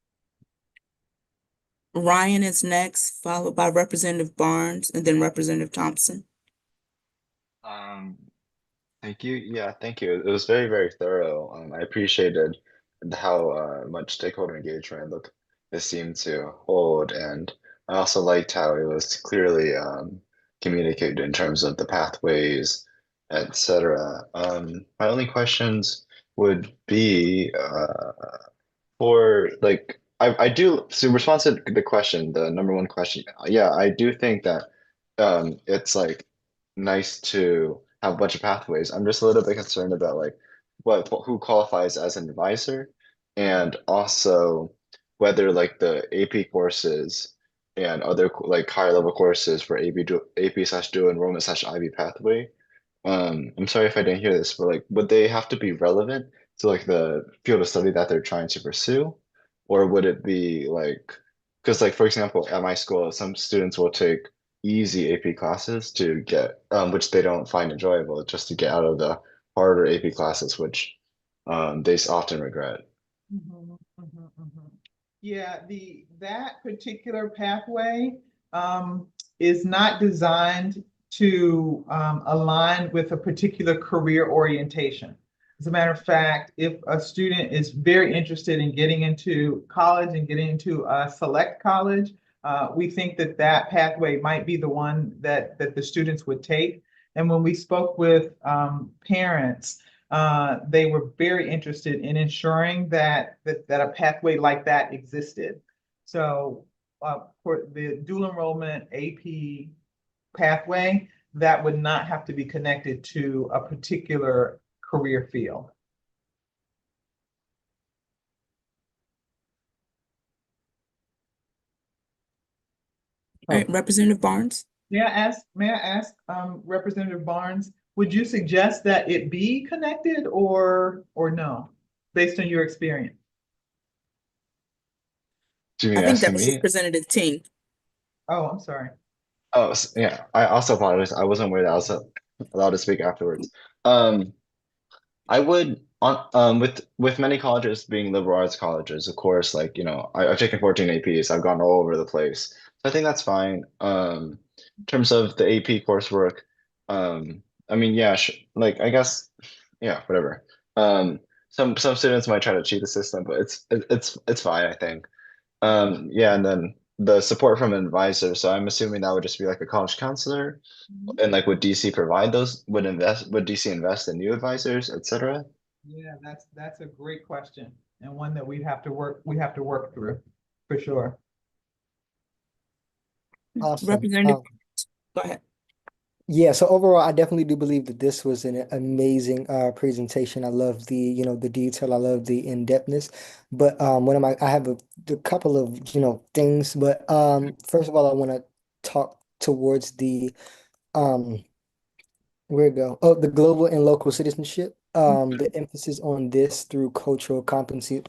Ryan is next, followed by Representative Barnes, and then Representative Thompson. Thank you. Yeah, thank you. It was very, very thorough. I appreciated how much stakeholder engagement it seemed to hold, and I also liked how it was clearly communicated in terms of the pathways, etc. My only questions would be for like I do so response to the question, the number one question. Yeah, I do think that it's like nice to have a bunch of pathways. I'm just a little bit concerned about like who qualifies as an advisor, and also whether like the AP courses and other like higher level courses for AP slash dual enrollment slash IB pathway. I'm sorry if I didn't hear this, but like, would they have to be relevant to like the field of study that they're trying to pursue? Or would it be like, because like, for example, at my school, some students will take easy AP classes to get, which they don't find enjoyable, just to get out of the harder AP classes, which often regret. Mhm, mhm, mhm. Yeah, that particular pathway is not designed to align with a particular career orientation. As a matter of fact, if a student is very interested in getting into college and getting into a select college, we think that that pathway might be the one that the students would take. And when we spoke with parents, they were very interested in ensuring that a pathway like that existed. So for the dual enrollment AP pathway, that would not have to be connected to a particular career field. All right, Representative Barnes? May I ask, Representative Barnes, would you suggest that it be connected or no, based on your experience? Do you I mean think that asking was me? Representative Ting. Oh, I'm sorry. Oh, yeah. I also apologize. I wasn't aware that I was allowed to speak afterwards. Um, I would on with many colleges being liberal arts colleges, of course, like, I've taken 14 APs, I've gone all over the place. So I think that's fine. In terms of the AP coursework, I mean, yeah, like I guess, yeah, whatever. Some students might try to cheat the system, but it's fine, I think. Yeah, and then the support from an advisor. So I'm assuming that would just be like a college counselor. And like, would DC provide those? Would DC invest in new advisors, etc.? Yeah, that's a great question and one that we have to work through for sure. Awesome. Representative, go ahead. Yeah, so overall, I definitely do believe that this was an amazing presentation. I love the detail. I love the in-depthness. But I have a couple of, things. But first of all, I want to talk towards the um where it go? Oh, the global and local citizenship. The emphasis on this through cultural competency.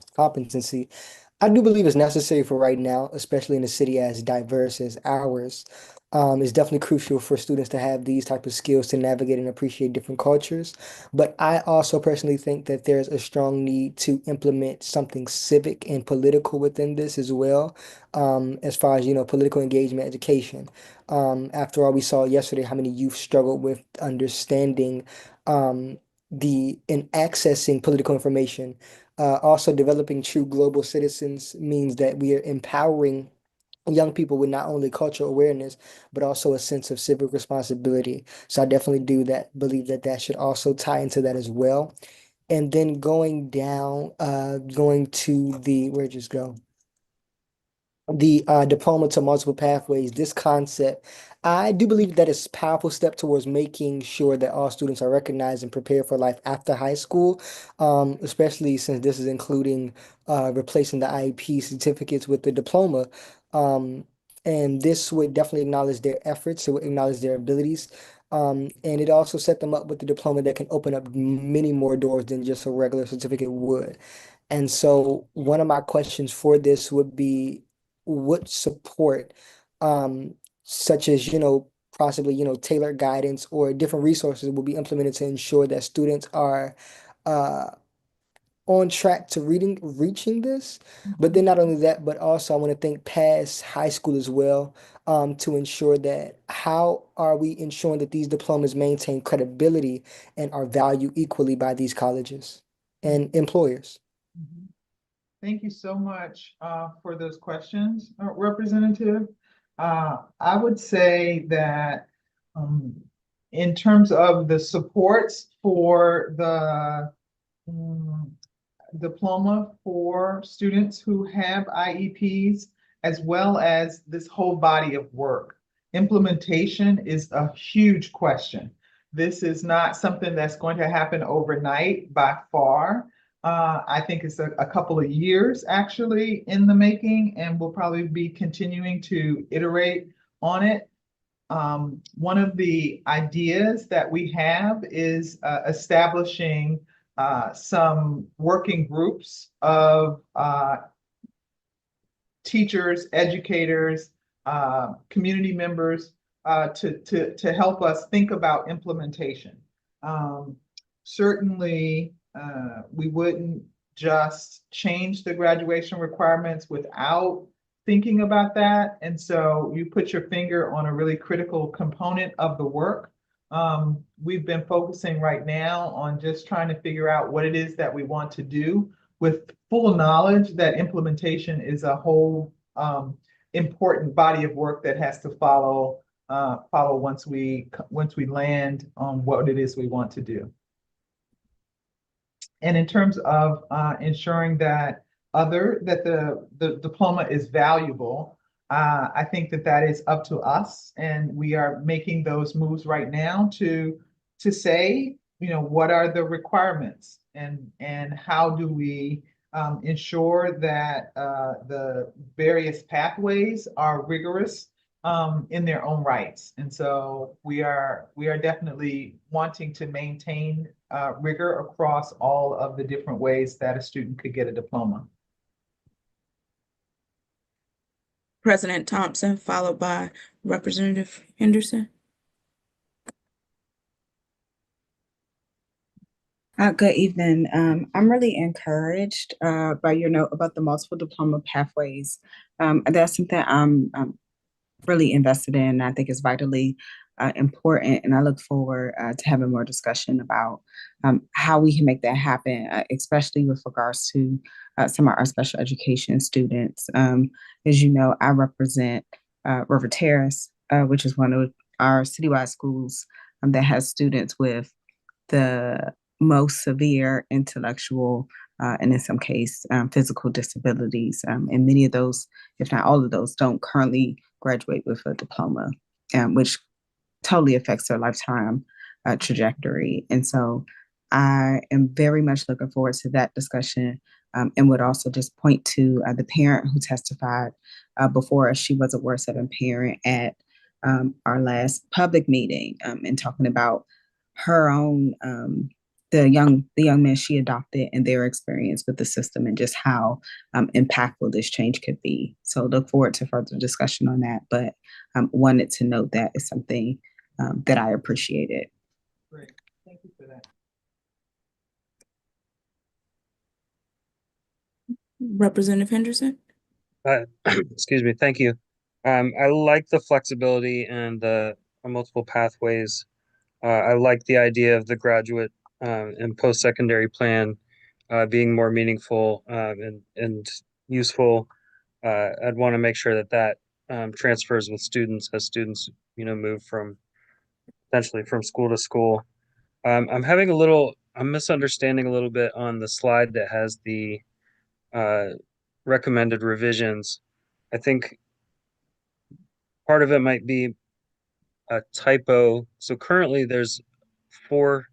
I do believe it's necessary for right now, especially in a city as diverse as ours. It's definitely crucial for students to have these type of skills to navigate and appreciate different cultures. But I also personally think that there's a strong need to implement something civic and political within this as well, as far as, political engagement education. After all, we saw yesterday how many youth struggled with understanding the in accessing political information. Also, developing true global citizens means that we are empowering young people with not only cultural awareness, but also a sense of civic responsibility. So I definitely do believe that that should also tie into that as well. And then going to where'd you just go? The diploma to multiple pathways, this concept, I do believe that it's a powerful step towards making sure that all students are recognized and prepared for life after high school, especially since this is including replacing the IEP certificates with the diploma. Um, and this would definitely acknowledge their efforts, it would acknowledge their abilities. And it also set them up with the diploma that can open up many more doors than just a regular certificate would. And so one of my questions for this would be what support, um, such as, possibly, tailored guidance or different resources will be implemented to ensure that students are uh, on track to reaching this. But then not only that, but also I want to think past high school as well, to ensure that how are we ensuring that these diplomas maintain credibility and are valued equally by these colleges and employers. Mhm. Thank you so much for those questions, Representative. I would say that um, in terms of the supports for the mm, diploma for students who have IEPs, as well as this whole body of work, implementation is a huge question. This is not something that's going to happen overnight by far. I think it's a couple of years actually in the making, and we'll probably be continuing to iterate on it. One of the ideas that we have is establishing some working groups of teachers, educators, community members to help us think about implementation. Certainly, we wouldn't just change the graduation requirements without thinking about that. And so you put your finger on a really critical component of the work. We've been focusing right now on just trying to figure out what it is that we want to do with full knowledge that implementation is a whole important body of work that has to follow once we land on what it is we want to do. And in terms of ensuring that the diploma is valuable, I think that is up to us, and we are making those moves right now to say, what are the requirements and how do we ensure that the various pathways are rigorous in their own rights. And so we are definitely wanting to maintain rigor across all of the different ways that a student could get a diploma. President Thompson, followed by Representative Henderson. Good evening. I'm really encouraged by your note about the multiple diploma pathways. That's something I'm really invested in. I think is vitally important, and I look forward to having more discussion about how we can make that happen, especially with regards to some of our special education students. As you know, I represent River Terrace, which is one of our citywide schools that has students with the most severe intellectual and in some case physical disabilities. And many of those, if not all of those, don't currently graduate with a diploma, which totally affects their lifetime trajectory. And so I am very much looking forward to that discussion, and would also just point to the parent who testified before us. She was a Ward 7 parent at our last public meeting, and talking about her own the young men she adopted and their experience with the system and just how impactful this change could be. So look forward to further discussion on that, but wanted to note that is something that I appreciated. Great, thank you for that. Representative Henderson. Excuse me. Thank you. I like the flexibility and the multiple pathways. I like the idea of the graduate and post-secondary plan being more meaningful and useful. I'd want to make sure that transfers with students as students, move from potentially from school to school. I'm misunderstanding a little bit on the slide that has the recommended revisions. I think part of it might be a typo. So currently there's four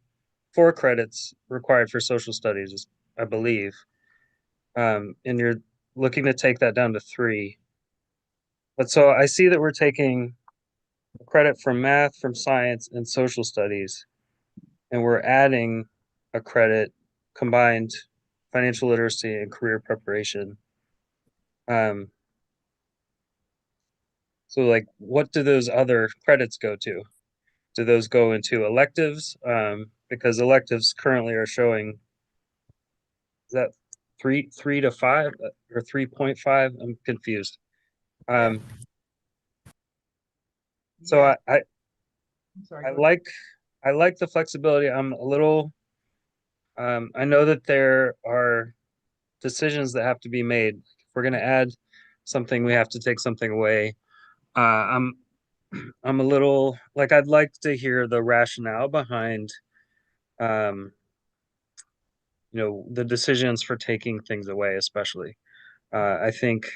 credits required for social studies, I believe. And you're looking to take that down to 3. But so I see that we're taking credit from math, from science, and social studies, and we're adding a credit combined financial literacy and career preparation. So like, what do those other credits go to? Do those go into electives? Because electives currently are showing, is that 3 to 5 or 3.5? I'm confused. So Yeah, I I'm sorry, go ahead. I like the flexibility. I'm a little I know that there are decisions that have to be made. If we're going to add something, we have to take something away. I'm I'm a little like, I'd like to hear the rationale behind um the decisions for taking things away, especially. I think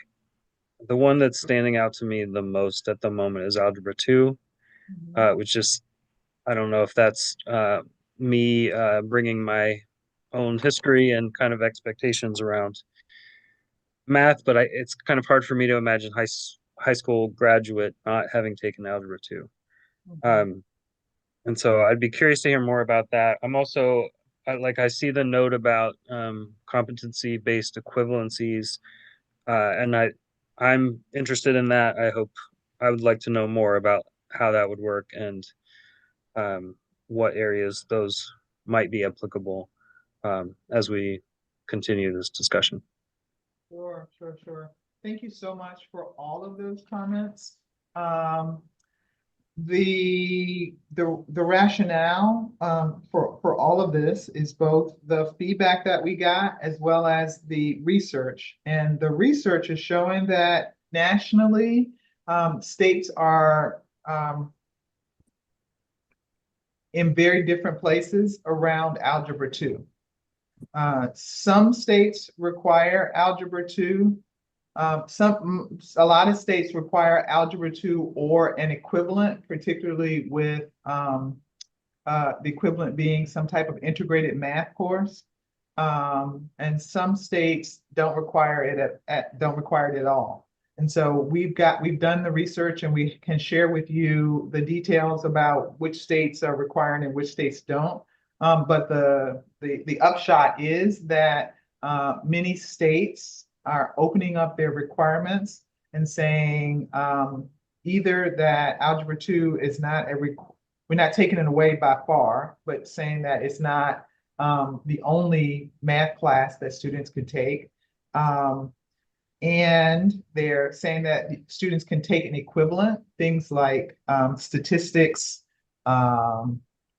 the one that's standing out to me the most at the moment is Algebra 2, Mhm. which just I don't know if that's me bringing my own history and kind of expectations around math, but it's kind of hard for me to imagine high school graduate not having taken Algebra 2. And so I'd be curious to hear more about that. I'm also I see the note about competency-based equivalencies, and I'm interested in that. I would like to know more about how that would work and what areas those might be applicable as we continue this discussion. Sure, sure, sure. Thank you so much for all of those comments. The rationale for all of this is both the feedback that we got as well as the research. And the research is showing that nationally, states are in very different places around Algebra 2. Some states require Algebra 2. A lot of states require Algebra 2 or an equivalent, particularly with the equivalent being some type of integrated math course. And some states don't require it at all. And so we've done the research, and we can share with you the details about which states are requiring and which states don't. But the upshot is that many states are opening up their requirements and saying either that Algebra 2 is not we're not taking it away by far, but saying that it's not the only math class that students could take. And they're saying that students can take an equivalent, things like statistics,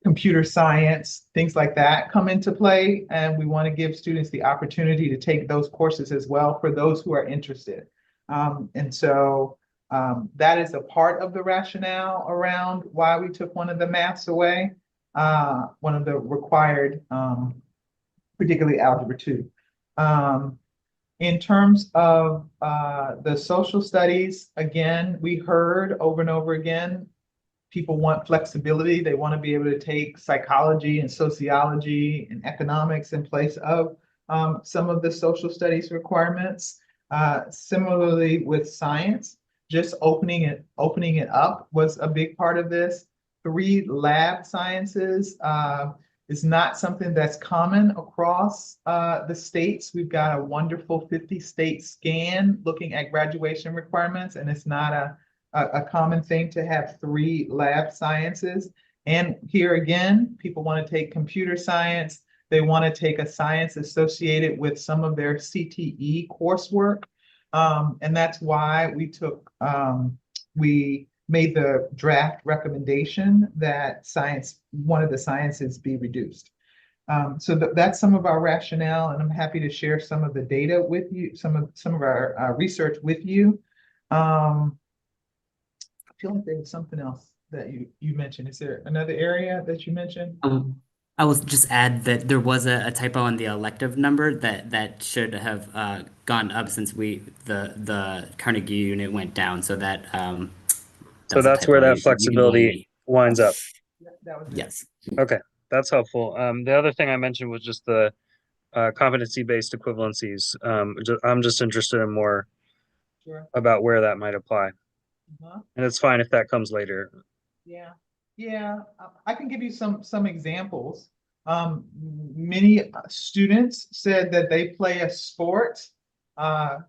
computer science, things like that come into play. And we want to give students the opportunity to take those courses as well for those who are interested. And so that is a part of the rationale around why we took one of the maths away, one of the required, particularly Algebra 2. In terms of the social studies, again, we heard over and over again, people want flexibility. They want to be able to take psychology and sociology and economics in place of some of the social studies requirements. Similarly with science, just opening it up was a big part of this. 3 lab sciences is not something that's common across the states. We've got a wonderful 50-state scan looking at graduation requirements, and it's not a common thing to have 3 lab sciences. And here again, people want to take computer science. They want to take a science associated with some of their CTE coursework. And that's why we made the draft recommendation that one of the sciences be reduced. So that's some of our rationale, and I'm happy to share some of the data with you, some of our research with you. I feel like there was something else that you mentioned. Is there another area that you mentioned? I will just add that there was a typo on the elective number that should have gone up since the Carnegie unit went down. So that So was a that's where typo. that You can blame flexibility me. winds up. That was it. Yes. Okay, that's helpful. The other thing I mentioned was just the competency-based equivalencies. I'm just interested in more Sure. about where that might apply. Uh-huh. And it's fine if that comes later. Yeah, yeah, I can give you some examples. Many students said that they play a sport.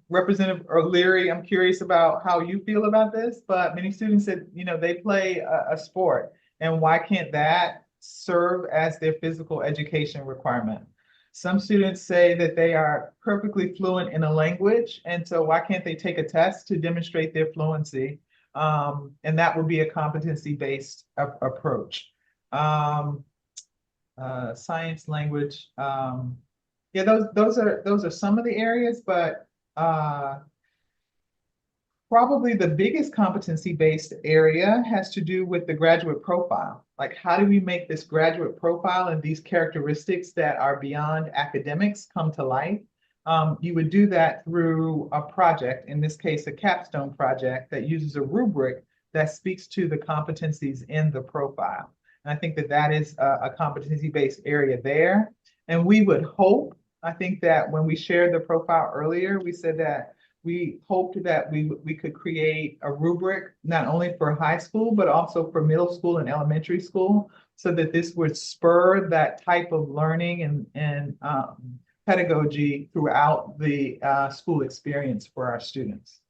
Representative O'Leary, I'm curious about how you feel about this, but many students said, they play a sport, and why can't that serve as their physical education requirement? Some students say that they are perfectly fluent in a language, and so why can't they take a test to demonstrate their fluency? And that would be a competency-based approach. Science, language. Yeah, those are some of the areas, but probably the biggest competency-based area has to do with the graduate profile. Like, how do we make this graduate profile and these characteristics that are beyond academics come to life? You would do that through a project, in this case, a capstone project that uses a rubric that speaks to the competencies in the profile. And I think that that is a competency-based area there. And we would hope, I think that when we shared the profile earlier, we said that we hoped that we could create a rubric not only for high school, but also for middle school and elementary school, so that this would spur that type of learning and pedagogy throughout the school experience for our students.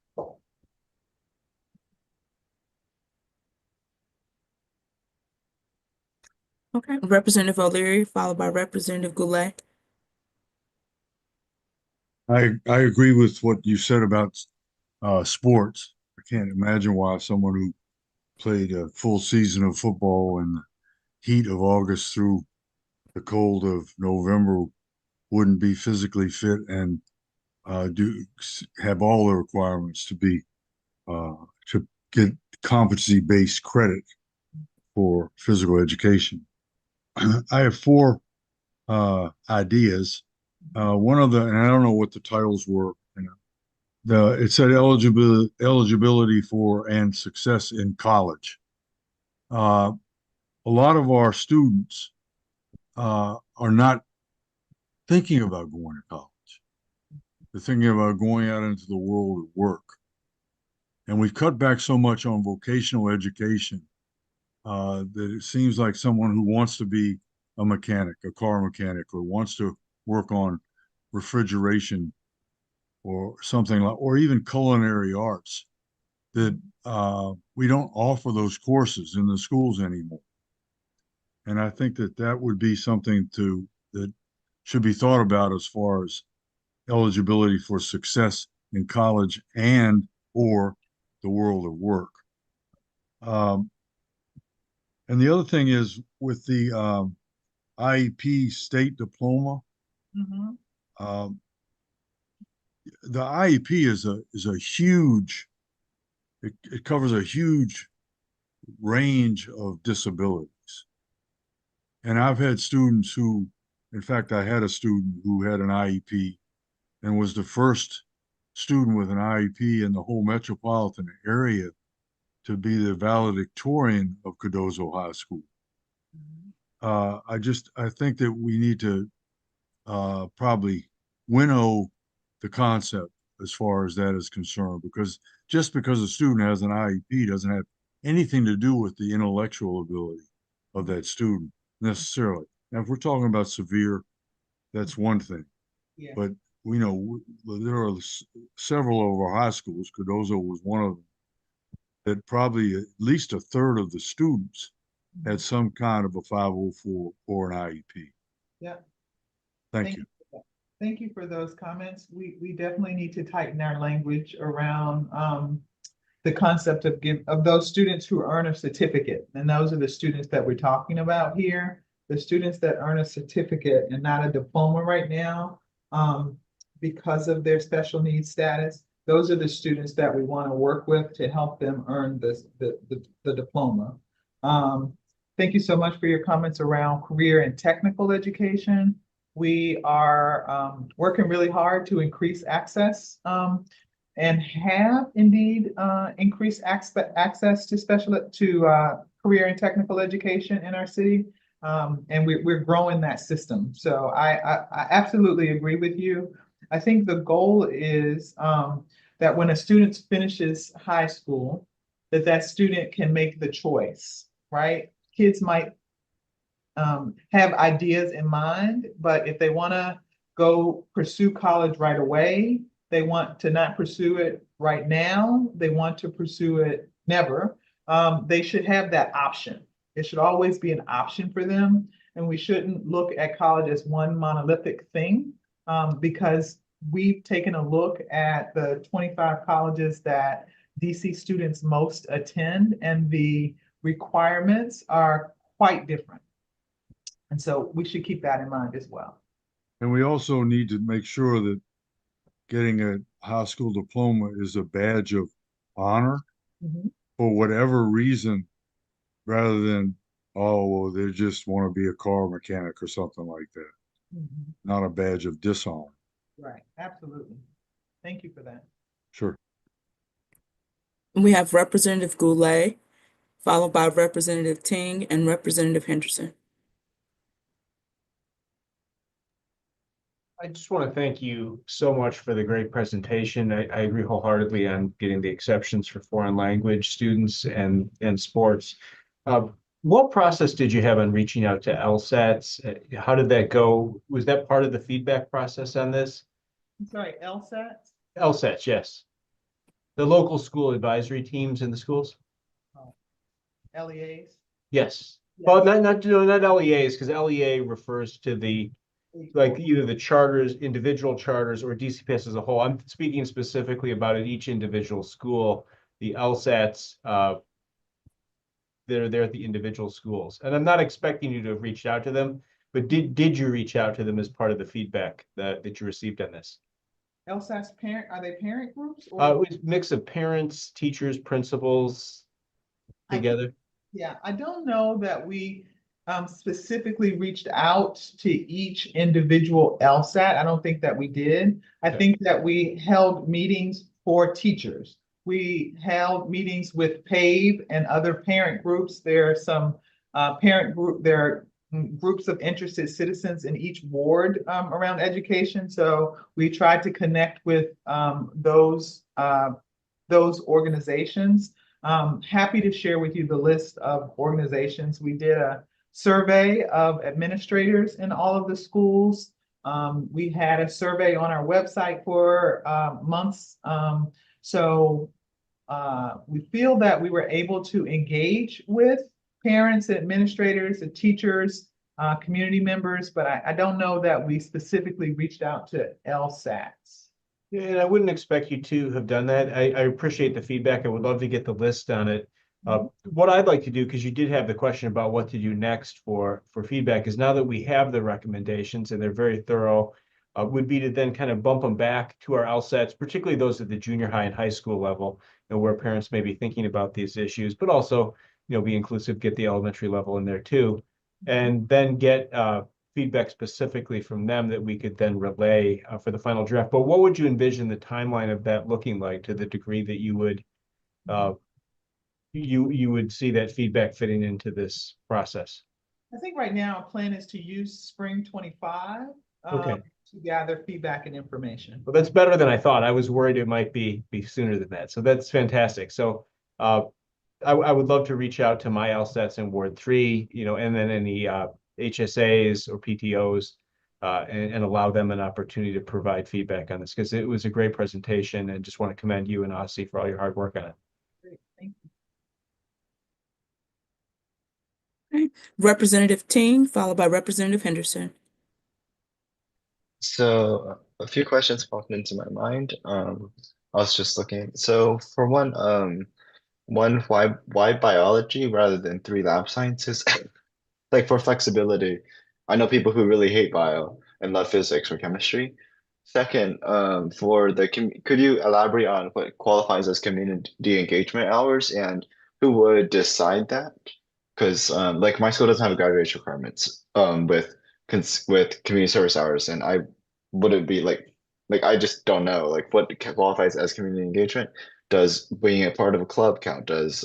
Okay, Representative O'Leary, followed by Representative Goulet. I agree with what you said about sports. I can't imagine why someone who played a full season of football in the heat of August through the cold of November wouldn't be physically fit and do have all the requirements to be to get competency-based credit for physical education. I have four ideas. One of the, and I don't know what the titles were. It said eligibility for and success in college. A lot of our students are not thinking about going to college. They're thinking about going out into the world of work. And we've cut back so much on vocational education that it seems like someone who wants to be a mechanic, a car mechanic, or wants to work on refrigeration or something like, or even culinary arts, that we don't offer those courses in the schools anymore. And I think that that would be something that should be thought about as far as eligibility for success in college and or the world of work. And the other thing is with the IEP state diploma, the IEP is a huge, it covers a huge range of disabilities. And I've had students who, in fact, I had a student who had an IEP and was the first student with an IEP in the whole metropolitan area to be the valedictorian of Cardozo High School. I think that we need to probably winnow the concept as far as that is concerned, because just because a student has an IEP doesn't have anything to do with the intellectual ability of that student necessarily. Now, if we're talking about severe, that's one thing. Yeah. But we know there are several of our high schools, Cardozo was one of them, that probably at least a third of the students had some kind of a 504 or an IEP. Yeah. Thank you. Thank you for those comments. We definitely need to tighten our language around the concept of those students who earn a certificate. And those are the students that we're talking about here. The students that earn a certificate and not a diploma right now, because of their special needs status, those are the students that we want to work with to help them earn the diploma. Thank you so much for your comments around career and technical education. We are working really hard to increase access and have indeed increased access to career and technical education in our city. And we're growing that system. So I absolutely agree with you. I think the goal is that when a student finishes high school, that student can make the choice, right? Kids might have ideas in mind, but if they want to go pursue college right away, they want to not pursue it right now, they want to pursue it never, they should have that option. It should always be an option for them. And we shouldn't look at college as one monolithic thing, because we've taken a look at the 25 colleges that DC students most attend, and the requirements are quite different. And so we should keep that in mind as well. And we also need to make sure that getting a high school diploma is a badge of honor for whatever reason, rather than, oh, well, they just want to be a car mechanic or something like that. Not a badge of dishonor. Right, absolutely. Thank you for that. Sure. We have Representative Goulet, followed by Representative Ting and Representative Henderson. I just want to thank you so much for the great presentation. I agree wholeheartedly on getting the exceptions for foreign language students and sports. What process did you have on reaching out to LSATs? How did that go? Was that part of the feedback process on this? I'm sorry, LSAT? LSATs, yes. The local school advisory teams in the schools? LEAs? Yes. Yes. Well, not LEAs, because LEA refers to the like either the charters, individual charters, or DCPS as a whole. I'm speaking specifically about at each individual school, the LSATs that are there at the individual schools. And I'm not expecting you to have reached out to them, but did you reach out to them as part of the feedback that you received on this? LSAT's parent, are they parent groups? It Or was a mix of parents, teachers, principals together. yeah, I don't know that we specifically reached out to each individual LSAT. I don't think that we did. I Okay. think that we held meetings for teachers. We held meetings with PAVE and other parent groups. There are some there are groups of interested citizens in each ward around education. So we tried to connect with those organizations. Happy to share with you the list of organizations. We did a survey of administrators in all of the schools. We had a survey on our website for months. We feel that we were able to engage with parents, administrators, and teachers, community members, but I don't know that we specifically reached out to LSATs. Yeah, and I wouldn't expect you to have done that. I appreciate the feedback. I would love to get the list on it. What I'd like to do, because you did have the question about what to do next for feedback, is now that we have the recommendations and they're very thorough, would be to then kind of bump them back to our LSATs, particularly those at the junior high and high school level, where parents may be thinking about these issues, but also, be inclusive, get the elementary level in there too, and then get feedback specifically from them that we could then relay for the final draft. But what would you envision the timeline of that looking like, to the degree that you would you would see that feedback fitting into this process? I think right now our plan is to use spring 25 Okay. to gather feedback and information. Well, that's better than I thought. I was worried it might be sooner than that. So that's fantastic. So I would love to reach out to my LSATs in Ward 3, and then any HSAs or PTOs, and allow them an opportunity to provide feedback on this, because it was a great presentation, and just want to commend you and Aussie for all your hard work on it. Great, thank you. Representative Ting, followed by Representative Henderson. So a few questions popped into my mind. I was just looking. So for one, why biology rather than three lab sciences? Like for flexibility. I know people who really hate bio and love physics or chemistry. Second, could you elaborate on what qualifies as community engagement hours and who would decide that? Because like my school doesn't have graduation requirements with community service hours, and I wouldn't be like I just don't know like what qualifies as community engagement. Does being a part of a club count? Does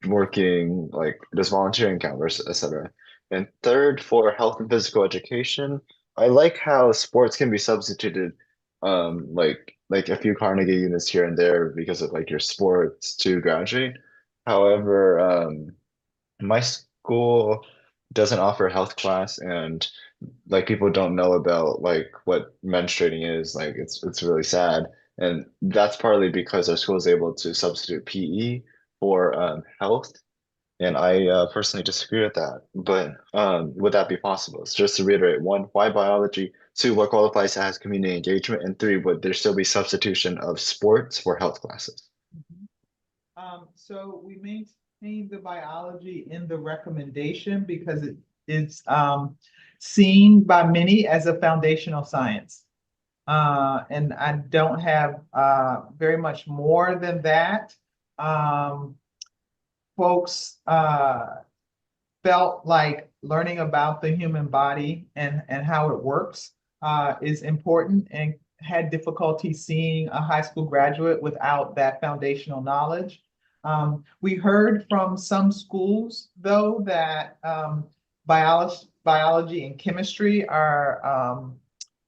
does volunteering count, versus etc. And third, for health and physical education, I like how sports can be substituted, like a few Carnegie units here and there because of like your sports to graduate. However, my school doesn't offer a health class, and like people don't know about like what menstruating is. Like it's really sad, and that's partly because our school is able to substitute PE for health, and I personally disagree with that. But would that be possible? So just to reiterate, one, why biology? Two, what qualifies as community engagement? And three, would there still be substitution of sports for health classes? So we maintain the biology in the recommendation because it's seen by many as a foundational science. And I don't have very much more than that. Folks felt like learning about the human body and how it works is important, and had difficulty seeing a high school graduate without that foundational knowledge. We heard from some schools, though, that biology and chemistry are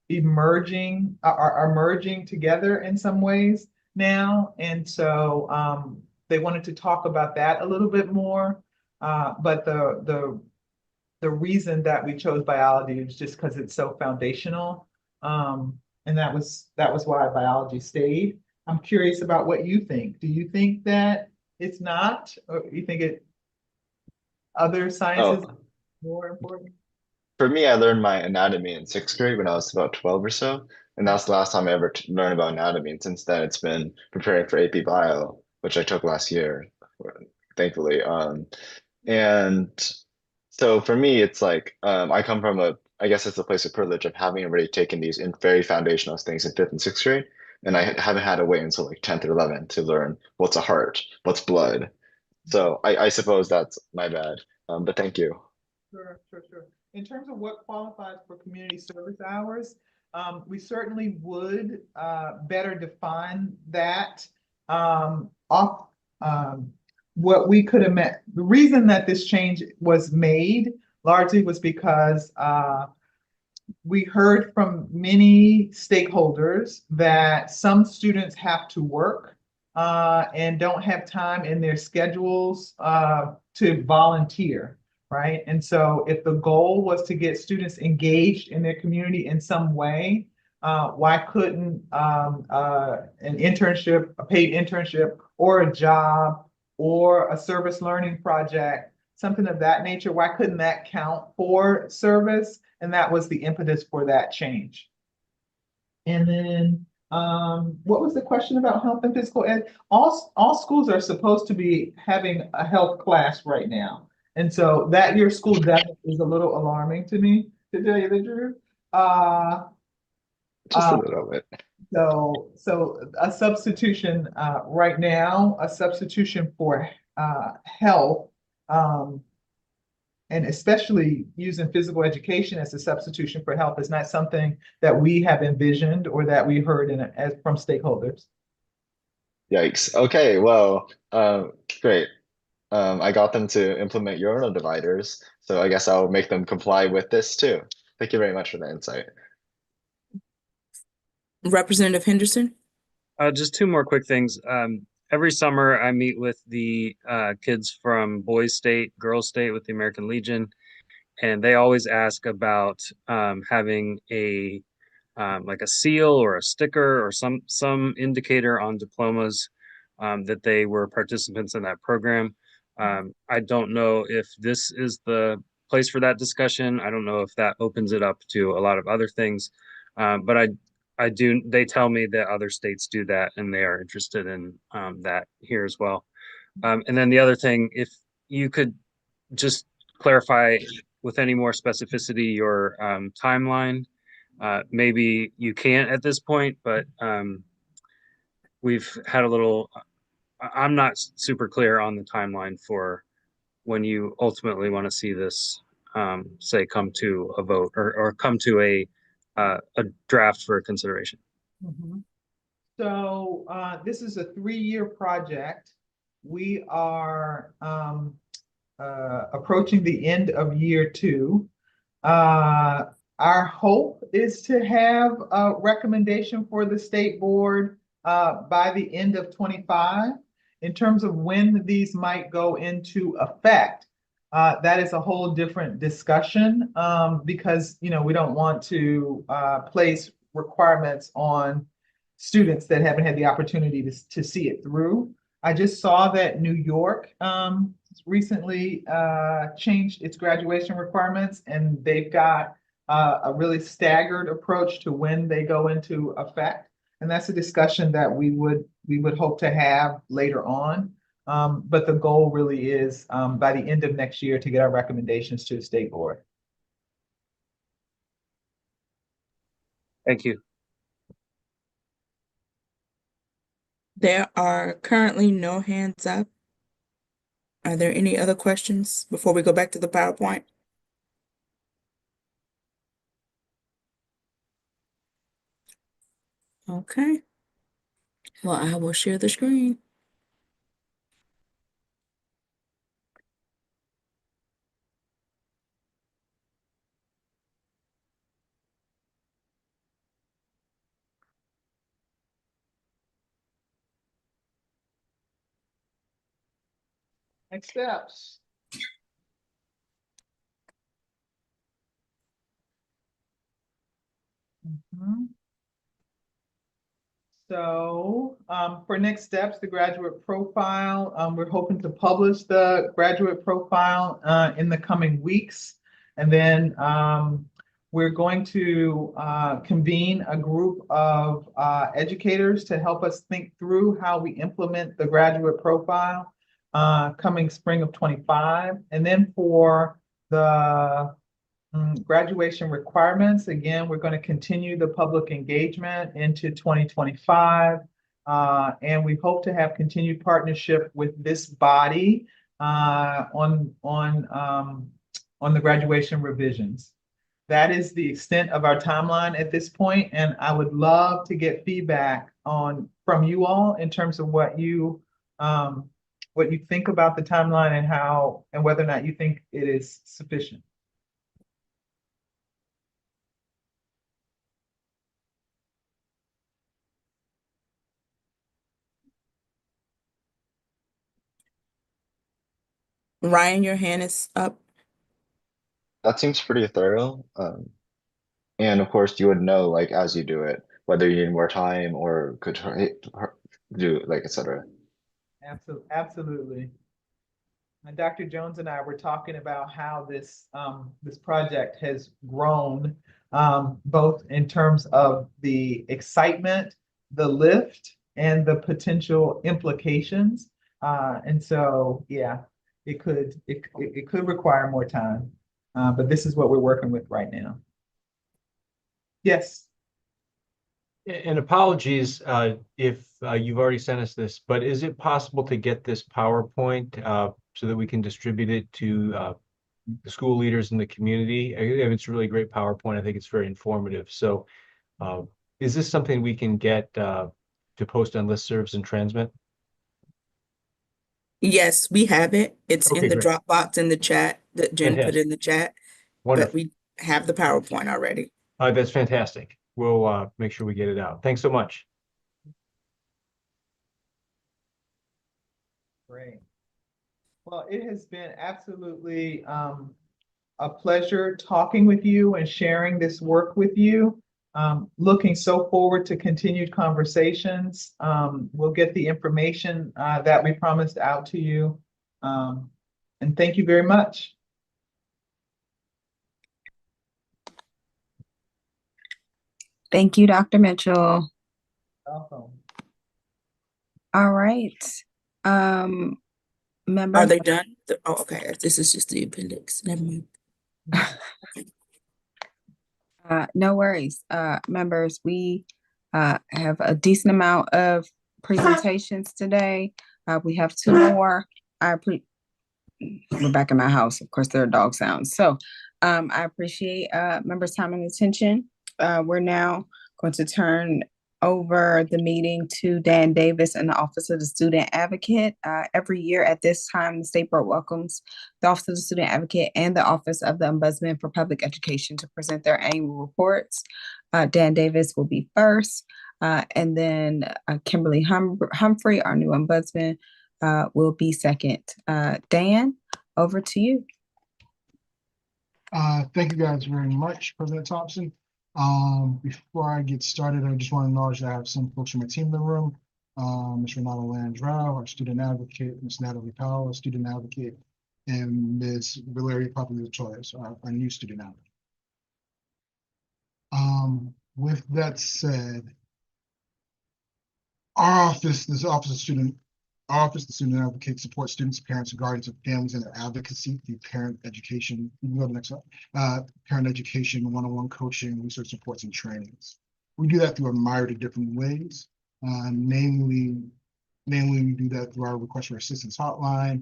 merging together in some ways now. And so they wanted to talk about that a little bit more. But the reason that we chose biology is just because it's so foundational. And that was why biology stayed. I'm curious about what you think. Do you think that it's not, or you think other sciences Oh, more important? for me, I learned my anatomy in sixth grade when I was about 12 or so. And that's the last time I ever learned about anatomy. And since then, it's been preparing for AP Bio, which I took last year, thankfully. And so for me, it's like I come from I guess it's a place of privilege of having already taken these very foundational things in fifth and sixth grade. And I haven't had to wait until like 10th or 11th to learn what's a heart, what's blood. So I suppose that's my bad. But thank you. Sure, sure, sure. In terms of what qualifies for community service hours, we certainly would better define that. Off, what we could have met, the reason that this change was made largely was because we heard from many stakeholders that some students have to work and don't have time in their schedules to volunteer, right? And so if the goal was to get students engaged in their community in some way, why couldn't an internship, a paid internship, or a job, or a service learning project, something of that nature, why couldn't that count for service? And that was the impetus for that change. And then what was the question about health and physical ed? All schools are supposed to be having a health class right now. And so that your school doesn't is a little alarming to me, to tell you the truth. Uh, Just a uh, little bit. so a substitution right now, a substitution for health, um, and especially using physical education as a substitution for health is not something that we have envisioned or that we heard as from stakeholders. Yikes. Okay, well, great. I got them to implement urinal dividers, so I guess I'll make them comply with this too. Thank you very much for the insight. Representative Henderson? Just two more quick things. Every summer I meet with the kids from Boys State, Girls State with the American Legion, and they always ask about having a like a seal or a sticker or some indicator on diplomas that they were participants in that program. I don't know if this is the place for that discussion. I don't know if that opens it up to a lot of other things, but I do. They tell me that other states do that, and they are interested in that here as well. And then the other thing, if you could just clarify with any more specificity your timeline. Maybe you can't at this point, but we've had a little. I'm not super clear on the timeline for when you ultimately want to see this, say, come to a vote or come to a draft for consideration. Mhm. So this is a 3-year project. We are approaching the end of year 2. Our hope is to have a recommendation for the state board by the end of 25. In terms of when these might go into effect, that is a whole different discussion because we don't want to place requirements on students that haven't had the opportunity to see it through. I just saw that New York recently changed its graduation requirements, and they've got a really staggered approach to when they go into effect. And that's a discussion that we would hope to have later on. But the goal really is by the end of next year to get our recommendations to the state board. Thank you. There are currently no hands up. Are there any other questions before we go back to the PowerPoint? Okay. Well, I will share the screen. Next steps. Mhm. So for next steps, the graduate profile, we're hoping to publish the graduate profile in the coming weeks. And then we're going to convene a group of educators to help us think through how we implement the graduate profile coming spring of 25. And then for the graduation requirements, again, we're going to continue the public engagement into 2025. And we hope to have continued partnership with this body on the graduation revisions. That is the extent of our timeline at this point, and I would love to get feedback from you all in terms of what you think about the timeline and whether or not you think it is sufficient. Ryan, your hand is up. That seems pretty thorough. And of course, you would know like as you do it whether you need more time or could do like etc. Absolutely. And Dr. Jones and I were talking about how this project has grown, both in terms of the excitement, the lift, and the potential implications. And so, yeah, it could require more time, but this is what we're working with right now. Yes. And apologies if you've already sent us this, but is it possible to get this PowerPoint so that we can distribute it to the school leaders in the community? It's a really great PowerPoint. I think it's very informative. So is this something we can get to post on listservs and transmit? Yes, we have it. It's in Okay, the great. Dropbox in the chat that Jen put Fantastic. in the chat, but Wonderful. we have the PowerPoint already. That's fantastic. We'll make sure we get it out. Thanks so much. Great. Well, it has been absolutely a pleasure talking with you and sharing this work with you. Looking so forward to continued conversations. We'll get the information that we promised out to you. And thank you very much. Thank you, Dr. Mitchell. Welcome. All right. Are Members, they done? Oh, okay. This is just the appendix. Never mind. no worries. Members, we have a decent amount of presentations today. We have two more. We're back in my house. Of course, there are dog sounds. So I appreciate members' time and attention. We're now going to turn over the meeting to Dan Davis in the Office of the Student Advocate. Every year at this time, the State Board welcomes the Office of the Student Advocate and the Office of the Ombudsman for Public Education to present their annual reports. Dan Davis will be first, and then Kimberly Humphrey, our new Ombudsman, will be second. Dan, over to you. Thank you guys very much, President Thompson. Before I get started, I just want to acknowledge that I have some folks from my team in the room. Ms. Renata Landrau, our student advocate, Ms. Natalie Powell, our student advocate, and Ms. Valeria Papalitoyes, our new student advocate. With that said, our office, the student advocate, supports students, parents, and guardians of families in their advocacy through parent education. You can go to the next slide. Parent education, one-on-one coaching, research supports, and trainings. We do that through a myriad of different ways. Namely, we do that through our request for assistance hotline,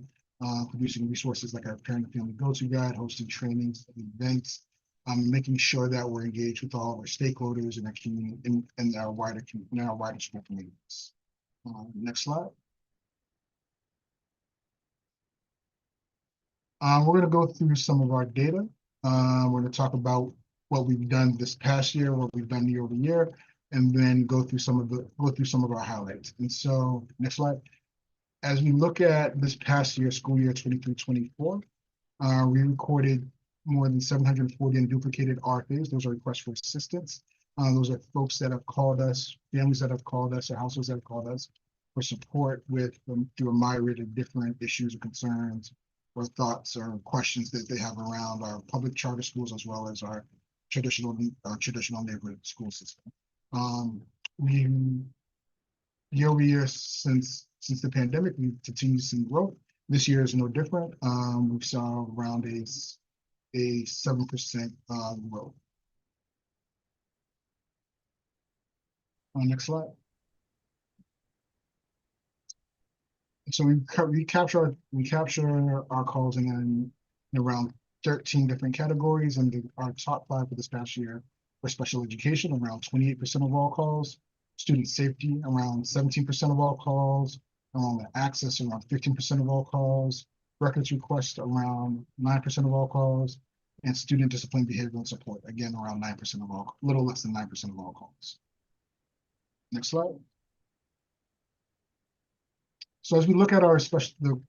producing resources like our parent and family go-to guide, hosting trainings, events, making sure that we're engaged with all of our stakeholders in our community, in our wider school communities. Next slide. We're going to go through some of our data. We're going to talk about what we've done this past year, what we've done year over year, and then go through some of our highlights. And so, next slide. As we look at this past year, school year 23-24, we recorded more than 740 unduplicated RFAs. Those are requests for assistance. Those are folks that have called us, families that have called us, or households that have called us for support with through a myriad of different issues or concerns or thoughts or questions that they have around our public charter schools as well as our traditional neighborhood school system. We year over year since the pandemic, we've continued to see growth. This year is no different. We saw around a 7% growth. Next slide. So we capture our calls in around 13 different categories, and our top 5 for this past year were special education, around 28% of all calls, student safety, around 17% of all calls, access, around 15% of all calls, records requests, around 9% of all calls, and student discipline, behavioral and support, again, around 9% of all, little less than 9% of all calls. Next slide. So as we look at our the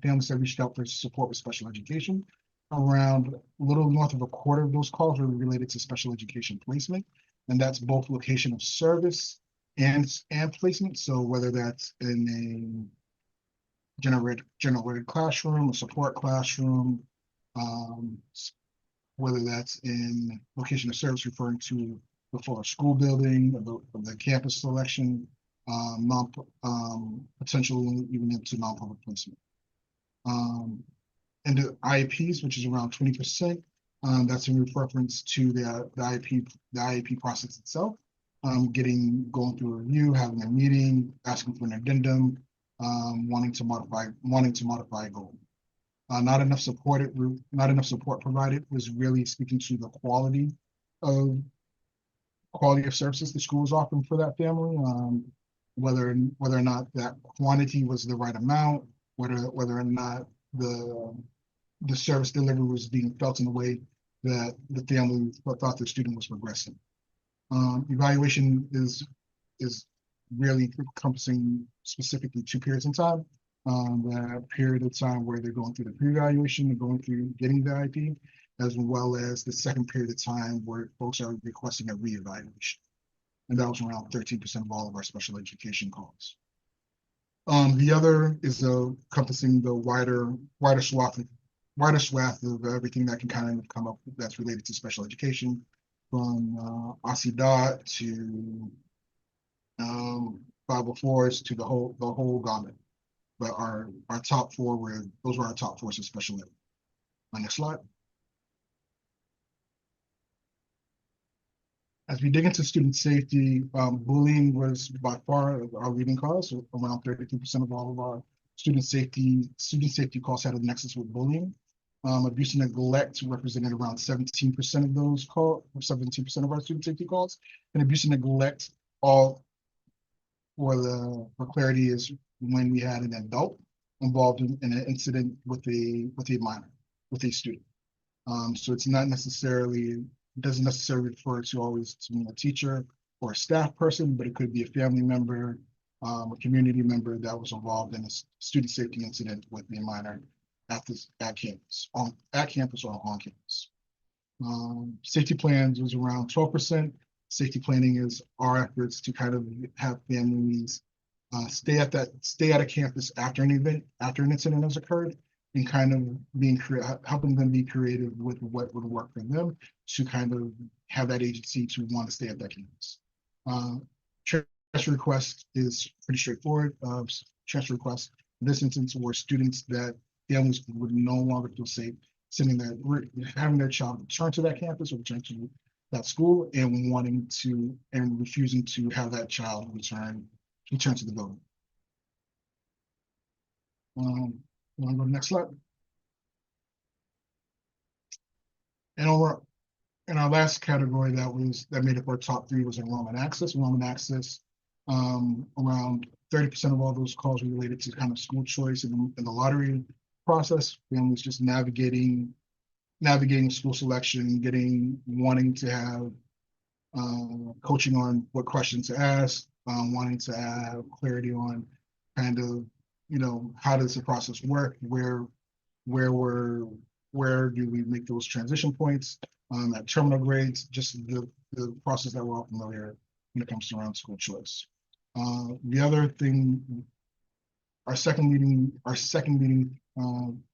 families that reached out for support with special education, around a little north of a quarter of those calls were related to special education placement, and that's both location of service and placement. So whether that's in a general ed classroom, a support classroom, whether that's in location of service referring to the full school building, or the campus selection, potentially even into non-public placement. And the IEPs, which is around 20%, that's in reference to the IEP process itself, going through a review, having a meeting, asking for an addendum, wanting to modify a goal. Not enough support provided was really speaking to the quality of services the school is offering for that family, whether or not that quantity was the right amount, whether or not the service delivery was being felt in a way that the family thought the student was progressing. Evaluation is really encompassing specifically 2 periods in time. That period of time where they're going through the pre-evaluation and going through getting the IP, as well as the second period of time where folks are requesting a reevaluation. And that was around 13% of all of our special education calls. The other is encompassing the wider swath of everything that can kind of come up that's related to special education, from OSI to 504s to the whole gamut. But our top 4 were our top 4 for special ed. Next slide. As we dig into student safety, bullying was by far our leading cause. Around 32% of all of our student safety calls had a nexus with bullying. Abuse and neglect represented around 17% of those calls, 17% of our student safety calls. And abuse and neglect, for clarity, is when we had an adult involved in an incident with a minor, with a student. So it's not necessarily, doesn't necessarily refer to always to a teacher or a staff person, but it could be a family member, a community member that was involved in a student safety incident with a minor at campus or on campus. Safety plans was around 12%. Safety planning is our efforts to kind of have families stay at a campus after an incident has occurred, and kind of helping them be creative with what would work for them to kind of have that agency to want to stay at that campus. Transfer request is pretty straightforward. Transfer request in this instance were students that families would no longer feel safe having their child return to that campus or return to that school, and refusing to have that child return to the building. Want to go to the next slide? And our last category that made up our top 3 was enrollment access. Enrollment access, around 30% of all those calls were related to kind of school choice in the lottery process. Families just navigating school selection, wanting to have coaching on what questions to ask, wanting to have clarity on kind of how does the process work? Where we're, where do we make those transition points at terminal grades? Just the process that we're all familiar when it comes to around school choice. The other thing, our second meeting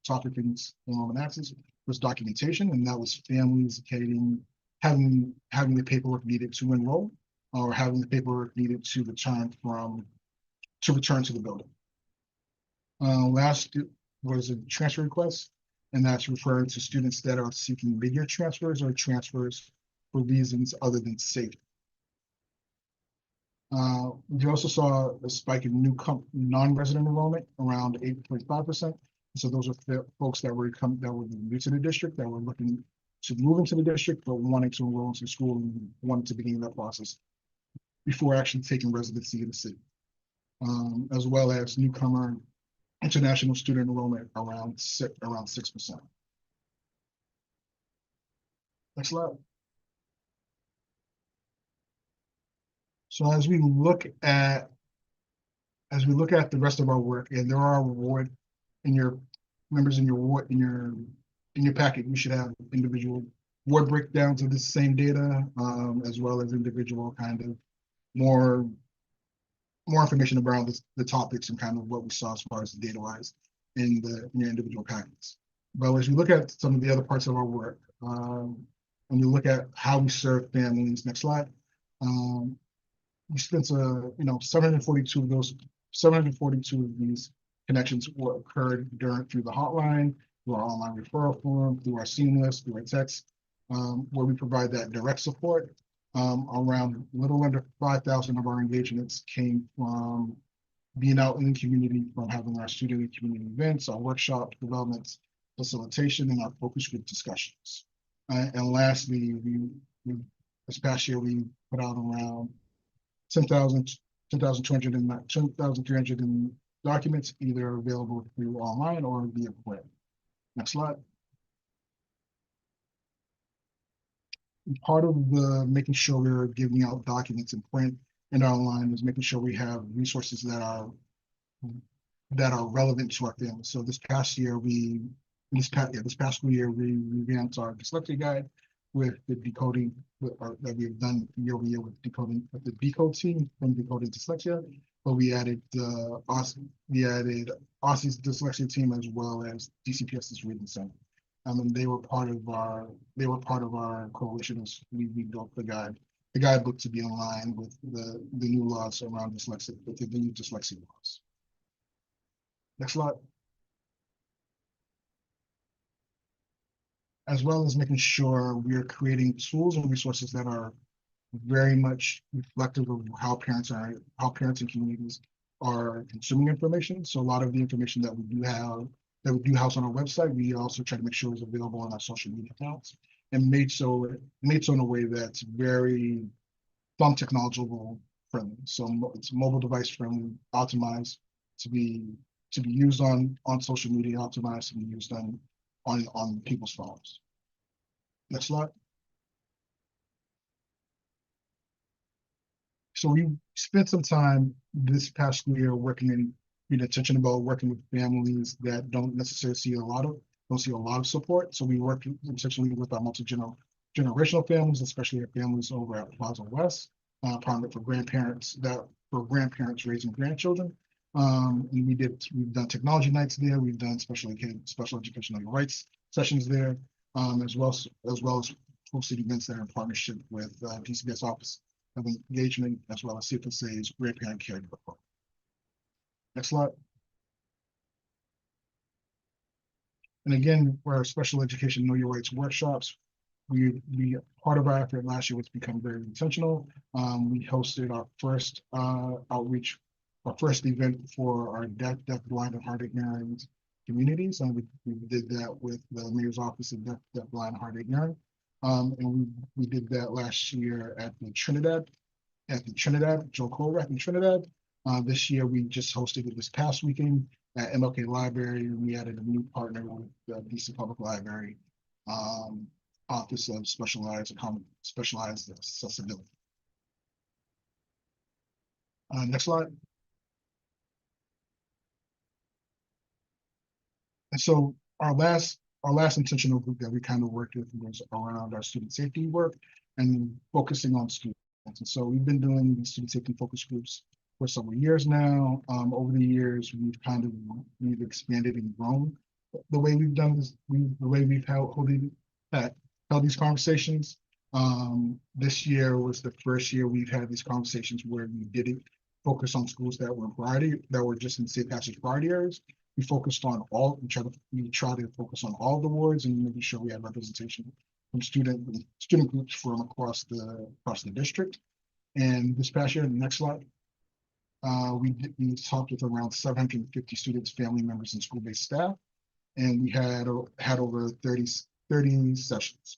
topic in enrollment access was documentation, and that was families having the paperwork needed to enroll or having the paperwork needed to return to the building. Last was a transfer request, and that's referring to students that are seeking mid-year transfers or transfers for reasons other than safety. We also saw a spike in new non-resident enrollment around 8.5%. So those are folks that were new to the district, that were looking to move into the district, but wanting to enroll into school and wanted to begin that process before actually taking residency in the city. As well as newcomer international student enrollment around 6%. Next slide. So as we look at the rest of our work, and there are award in your members in your ward in your packet, you should have individual ward breakdowns of the same data, as well as individual kind of more information around the topics and kind of what we saw as far as the data wise in your individual packets. But as we look at some of the other parts of our work, when you look at how we serve families, next slide, we spent 742 of those 742 of these connections occurred through the hotline, through our online referral form, through our seamless, through our text, where we provide that direct support. Around a little under 5,000 of our engagements came from being out in the community, from having our student and community events, our workshop developments, facilitation, and our focus group discussions. And lastly, this past year, we put out around 10,300 documents, either available through online or via web. Next slide. Part of the making sure we're giving out documents in print and online is making sure we have resources that are relevant to our families. So this past school year, we revamped our dyslexia guide with the decoding that we have done year over year with decoding with the decode team from Decoding Dyslexia, but we added Aussie's dyslexia team as well as DCPS's reading center. And they were part of our coalition as we built the guidebook to be in line with the new laws around dyslexia, with the new dyslexia laws. Next slide. As well as making sure we are creating tools and resources that are very much reflective of how parents and communities are consuming information. So a lot of the information that we do house on our website, we also try to make sure is available on our social media accounts, and made so in a way that's very thumb technological friendly. So it's mobile device friendly, optimized to be used on social media, optimized to be used on people's phones. Next slide. So we spent some time this past school year being intentional about working with families that don't necessarily see a lot of support. So we worked intentionally with our multi-generational families, especially our families over at Plaza West, primarily for grandparents raising grandchildren. And we've done technology nights there. We've done special educational rights sessions there, as well as hosted events that are in partnership with DCBS Office of Engagement, as well as CFSA's grandparent caregiver program. Next slide. And again, for our special education Know Your Rights workshops, we part of our effort last year was to become very intentional. We hosted our first outreach, our first event for our deaf, blind, and hard of hearing communities, and we did that with the Mayor's Office of Deaf, Blind, and Hard of Hearing. And we did that last year at the Trinidad, Joe Colrack in Trinidad. This year, we just hosted it this past weekend at MLK Library. We added a new partner with the DC Public Library Office of Specialized Accessibility. Next slide. So our last intentional group that we kind of worked with was around our student safety work and focusing on students. And so we've been doing these student safety focus groups for several years now. Over the years, we've expanded and grown the way we've done this, the way we've held these conversations. This year was the first year we've had these conversations where we didn't focus on schools that were just in safe passage priority areas. We focused on all, we try to focus on all the wards and making sure we have representation from student groups from across the district. And this past year, the next slide, we talked with around 750 students, family members, and school-based staff, and we had over 30 sessions.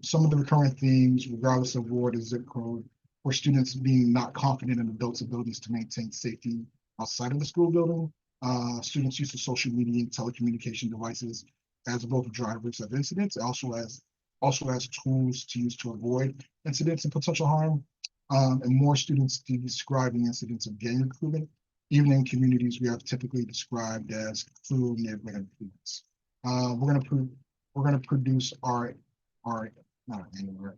Some of the recurrent themes, regardless of ward or zip code, were students being not confident in adults' abilities to maintain safety outside of the school building. Students' use of social media and telecommunication devices as both drivers of incidents, also as tools to use to avoid incidents and potential harm. And more students describing incidents of gang recruitment, even in communities we have typically described as cruel neighborhood improvements. We're gonna produce our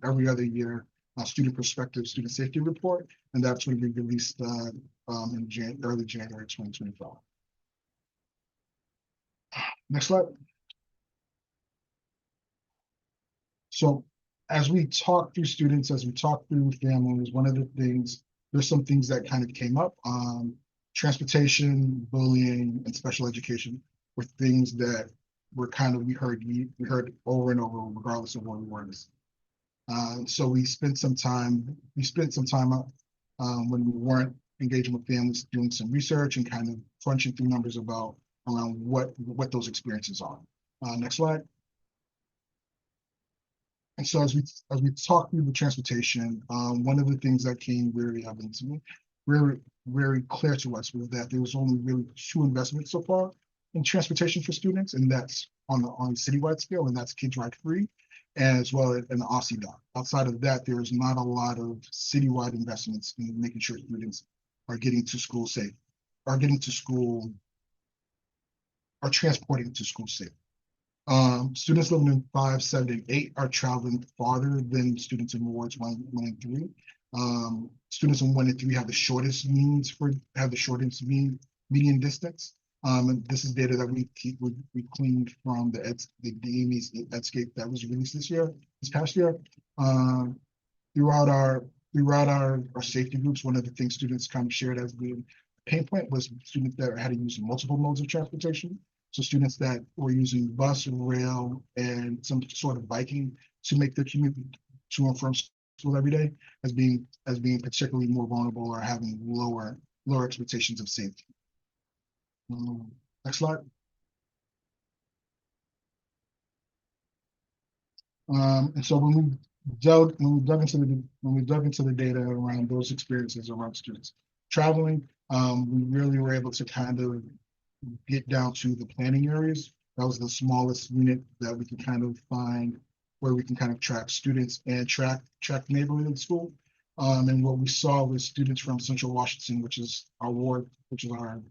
every other year student perspective student safety report, and that's going to be released in early January 2025. Next slide. So as we talk through students, as we talk through families, there's some things that kind of came up. Transportation, bullying, and special education were things that were we heard over and over, regardless of where we were. So we spent some time when we weren't engaging with families, doing some research and kind of crunching through numbers around what those experiences are. Next slide. And so as we talk through the transportation, one of the things that came very evident to me, very clear to us, was that there was only really 2 investments so far in transportation for students, and that's on a citywide scale, and that's Kids Ride Free, as well as an Aussie Dock. Outside of that, there is not a lot of citywide investments in making sure students are getting to school safe, are transporting to school safe. Students living in 5, 7, and 8 are traveling farther than students in wards 1 and 3. Students in 1 and 3 have the shortest median distance. And this is data that we cleaned from the AME's Edscape that was released this past year. Throughout our safety groups, one of the things students kind of shared as the pain point was students that had to use multiple modes of transportation. So students that were using bus, rail, and some sort of biking to make their commute to and from school every day as being particularly more vulnerable or having lower expectations of safety. Next slide. And so when we dug into the data around those experiences around students traveling, we really were able to kind of get down to the planning areas. That was the smallest unit that we can kind of find where we can kind of track students and track the neighborhood of the school. And what we saw was students from Central Washington, which is our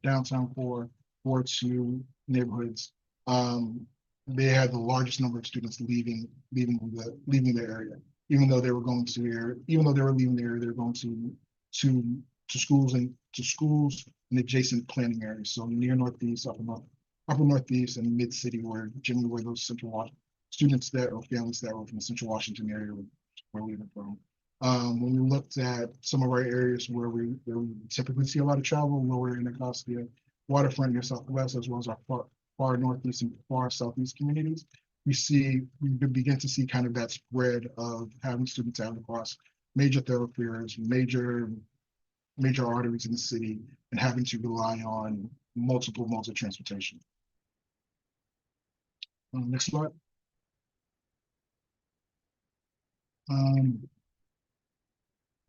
downtown core Ward 2 neighborhoods. They had the largest number of students leaving the area, even though they were leaving the area, they were going to schools in adjacent planning areas. So near Northeast, upper Northeast, and mid city, where generally where those Central Washington students or families that were from the Central Washington area were leaving from. When we looked at some of our areas where we typically see a lot of travel, lower Anacostia, waterfront near Southwest, as well as our far Northeast and far Southeast communities, we begin to see kind of that spread of having students out across major thoroughfares, major arteries in the city, and having to rely on multiple modes of transportation. Next slide.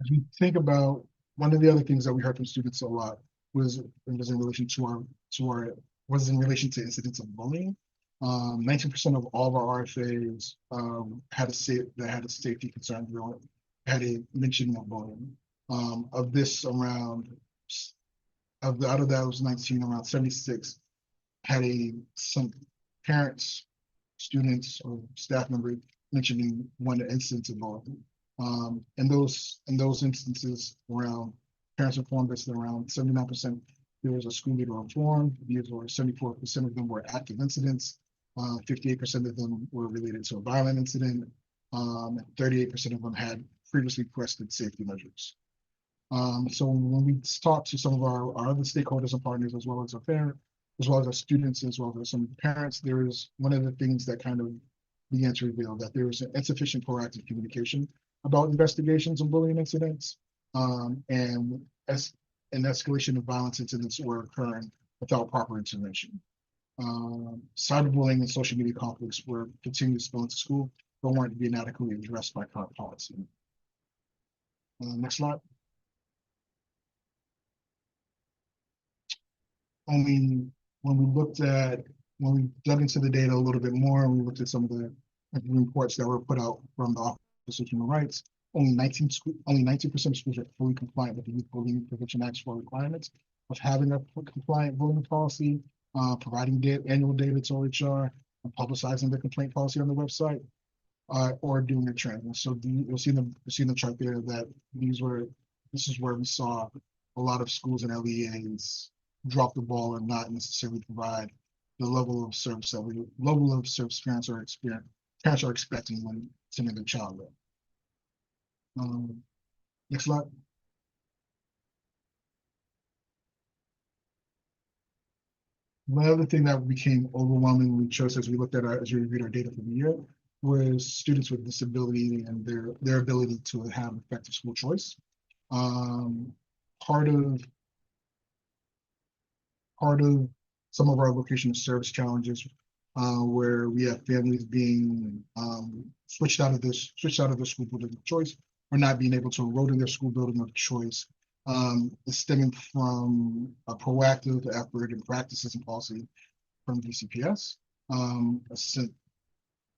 As we think about, one of the other things that we heard from students a lot was in relation to incidents of bullying. 19% of all of our RFAs had a safety concern, had a mention of bullying. Out of that was 19, around 76 had some parents, students, or staff members mentioning one instance involved. In those instances around parents informed us that around 79% there was a school leader informed. These were 74% of them were active incidents. 58% of them were related to a violent incident. 38% of them had previously requested safety measures. So when we talk to some of our other stakeholders and partners, as well as our parents, as well as our students, as well as some parents, there is one of the things that kind of began to reveal that there is insufficient proactive communication about investigations of bullying incidents, and as an escalation of violence incidents were occurring without proper intervention. Cyberbullying and social media conflicts were continuing to spill into school, but weren't being adequately addressed by current policy. Next slide. Only when we dug into the data a little bit more, and we looked at some of the reports that were put out from the Office of Human Rights, only 19% of schools are fully compliant with the Youth Bullying Prevention Act's for requirements of having a compliant bullying policy, providing annual data to HR, and publicizing the complaint policy on the website, or doing a training. So you'll see the chart there that this is where we saw a lot of schools and LEAs drop the ball and not necessarily provide the level of service parents are expecting when sending their child there. Next slide. One other thing that became overwhelmingly chose as we reviewed our data for the year was students with disability and their ability to have effective school choice. Part of some of our location of service challenges, where we have families being switched out of their school building of choice, or not being able to enroll in their school building of choice, is stemming from a proactive effort and practices and policy from DCPS,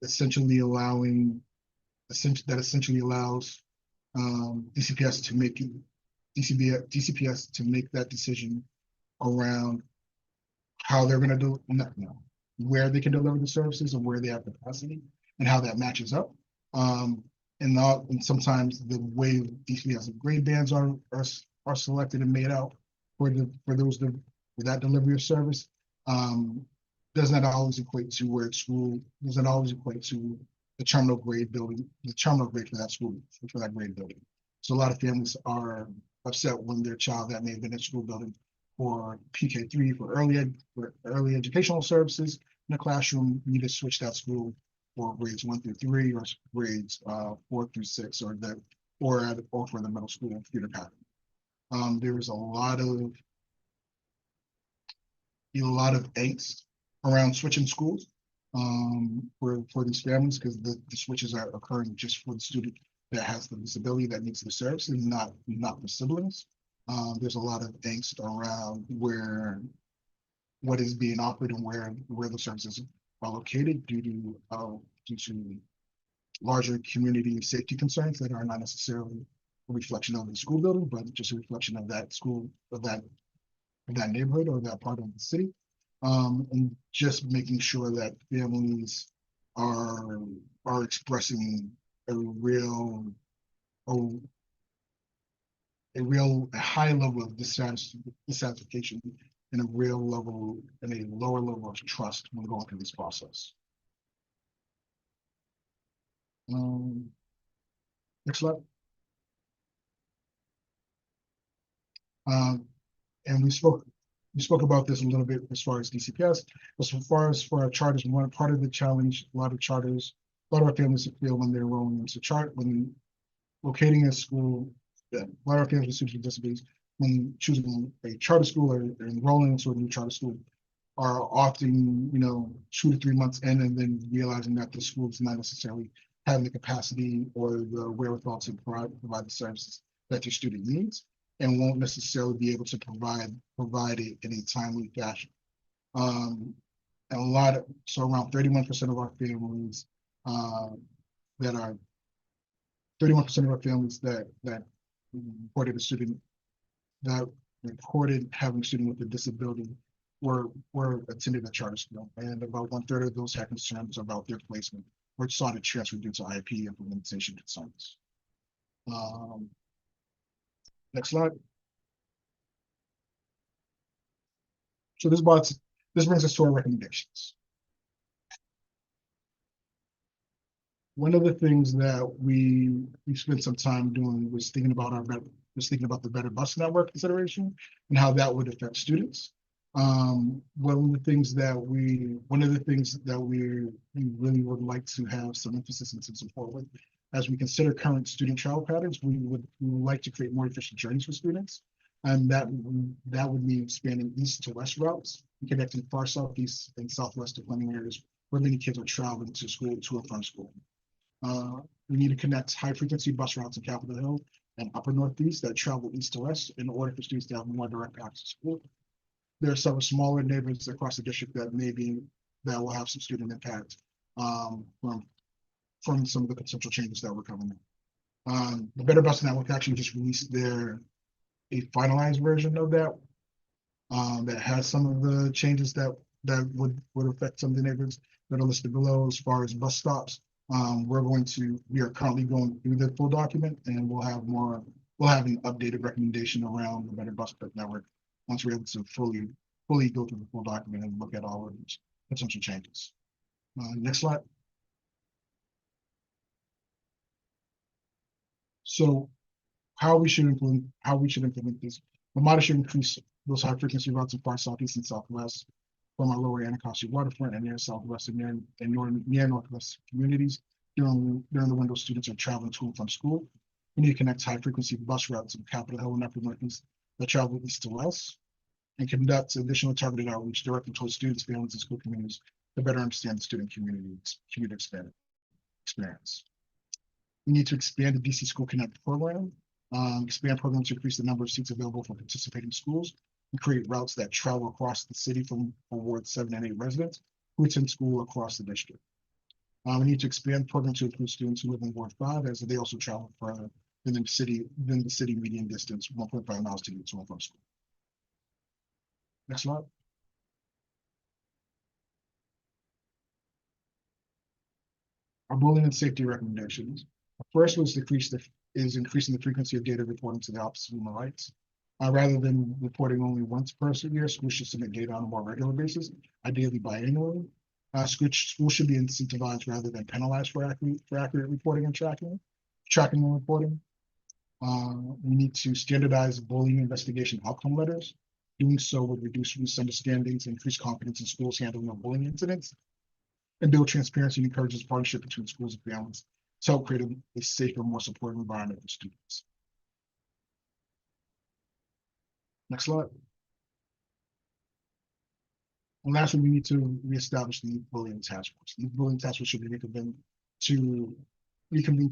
essentially allows DCPS to make that decision around how they're going to do where they can deliver the services and where they have capacity and how that matches up. And sometimes the way DCPS grade bands are selected and made out for that delivery of service does not always equate to the terminal grade for that school, for that grade building. So a lot of families are upset when their child that may have been in school building for PK3 for early educational services in the classroom need to switch that school for grades 1 through 3 or grades 4 through 6 or for the middle school feeder pattern. There is a lot of angst around switching schools for these families, because the switches are occurring just for the student that has the disability that needs the service and not the siblings. There's a lot of angst around what is being offered and where the services are located due to larger community safety concerns that are not necessarily a reflection of the school building, but just a reflection of that school, of that neighborhood or that part of the city. And just making sure that families are expressing a high level of dissatisfaction and a lower level of trust when going through this process. Next slide. And we spoke about this a little bit as far as DCPS, but so far as for our charters, one part of the challenge, a lot of our families feel when they're enrolling into when locating a school, a lot of families with students with disabilities, when choosing a charter school or enrolling into a new charter school, are often 2 to 3 months in, and then realizing that the school is not necessarily having the capacity or the wherewithal to provide the services that your student needs, and won't necessarily be able to provide it in a timely fashion. And around 31% of our families that reported having a student with a disability were attended a charter school, and about 1/3 of those had concerns about their placement, or sought to transfer due to IP implementation concerns. Next slide. So this brings us to our recommendations. One of the things that we spent some time doing was thinking about the better bus network consideration and how that would affect students. One of the things that we really would like to have some emphasis and some support with, as we consider current student travel patterns, we would like to create more efficient journeys for students. And that would mean expanding east to west routes and connecting far southeast and southwest deployment areas where many kids are traveling to school, to and from school. We need to connect high frequency bus routes in Capitol Hill and upper Northeast that travel east to west in order for students to have more direct access to school. There are several smaller neighborhoods across the district that will have some student impact from some of the potential changes that we're coming in. The Better Bus Network actually just released a finalized version of that that has some of the changes that would affect some of the neighborhoods that are listed below. As far as bus stops, we are currently going through the full document, and we'll have an updated recommendation around the Better Bus Network once we're able to fully go through the full document and look at all of these potential changes. Next slide. So how we should implement this. Vermont should increase those high frequency routes in far southeast and southwest from our lower Anacostia waterfront and near southwest and near northwest communities during the window students are traveling to and from school. We need to connect high frequency bus routes in Capitol Hill and upper Northeast that travel east to west, and conduct additional targeted outreach directed towards students, families, and school communities to better understand the student community experience. We need to expand the DC School Connect program, expand programs to increase the number of seats available for participating schools, and create routes that travel across the city from Ward 7 and 8 residents who attend school across the district. We need to expand the program to include students who live in Ward 5, as they also travel further than the city median distance, 1.5 miles to get to and from school. Next slide. Our bullying and safety recommendations. The first was increasing the frequency of data reporting to the Office of Human Rights. Rather than reporting only once per year, schools should submit data on a more regular basis, ideally biannually. Schools should be incentivized rather than penalized for accurate reporting and tracking and reporting. We need to standardize bullying investigation outcome letters. Doing so would reduce misunderstandings, increase confidence in schools handling of bullying incidents, and build transparency and encourages partnership between schools and families to help create a safer, more supportive environment for students. Next slide. And lastly, we need to reestablish the bullying task force. The bullying task force should be reconvened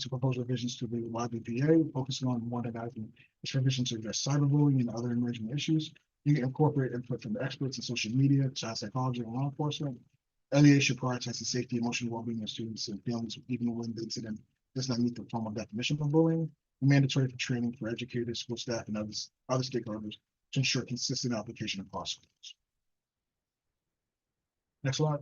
to propose revisions to the YBPA, focusing on modernizing its revisions to address cyberbullying and other emerging issues. You can incorporate input from the experts in social media, child psychology, and law enforcement. LEA should prioritize the safety and emotional well-being of students and families, even when the incident does not meet the formal definition of bullying. Mandatory for training for educators, school staff, and other stakeholders to ensure consistent application across schools. Next slide.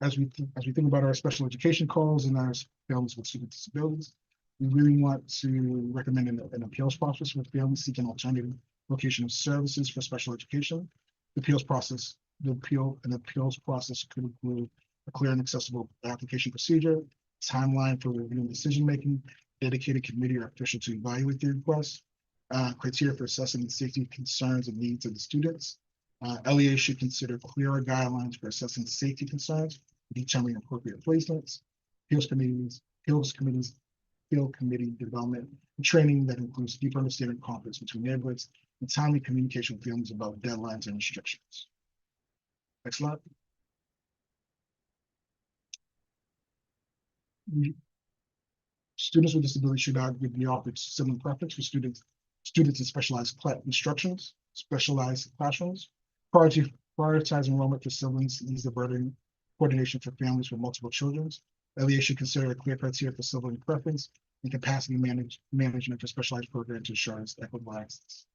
As we think about our special education calls and our families with student disabilities, we really want to recommend an appeals process for families seeking alternative vocational services for special education. The appeals process could include a clear and accessible application procedure, timeline for reviewing decision-making, dedicated committee or official to evaluate the request, criteria for assessing the safety concerns and needs of the students. LEA should consider clearer guidelines for assessing safety concerns, determining appropriate placements, appeals committee development, and training that includes deeper understanding of conflicts between neighborhoods and timely communication with families about deadlines and restrictions. Next slide. Students with disabilities should not be offered similar preference for students in specialized classrooms. Prioritize enrollment for siblings ease the burden coordination for families with multiple children. LEA should consider a clear criteria for sibling preference and capacity management for specialized programs to ensure equitable access.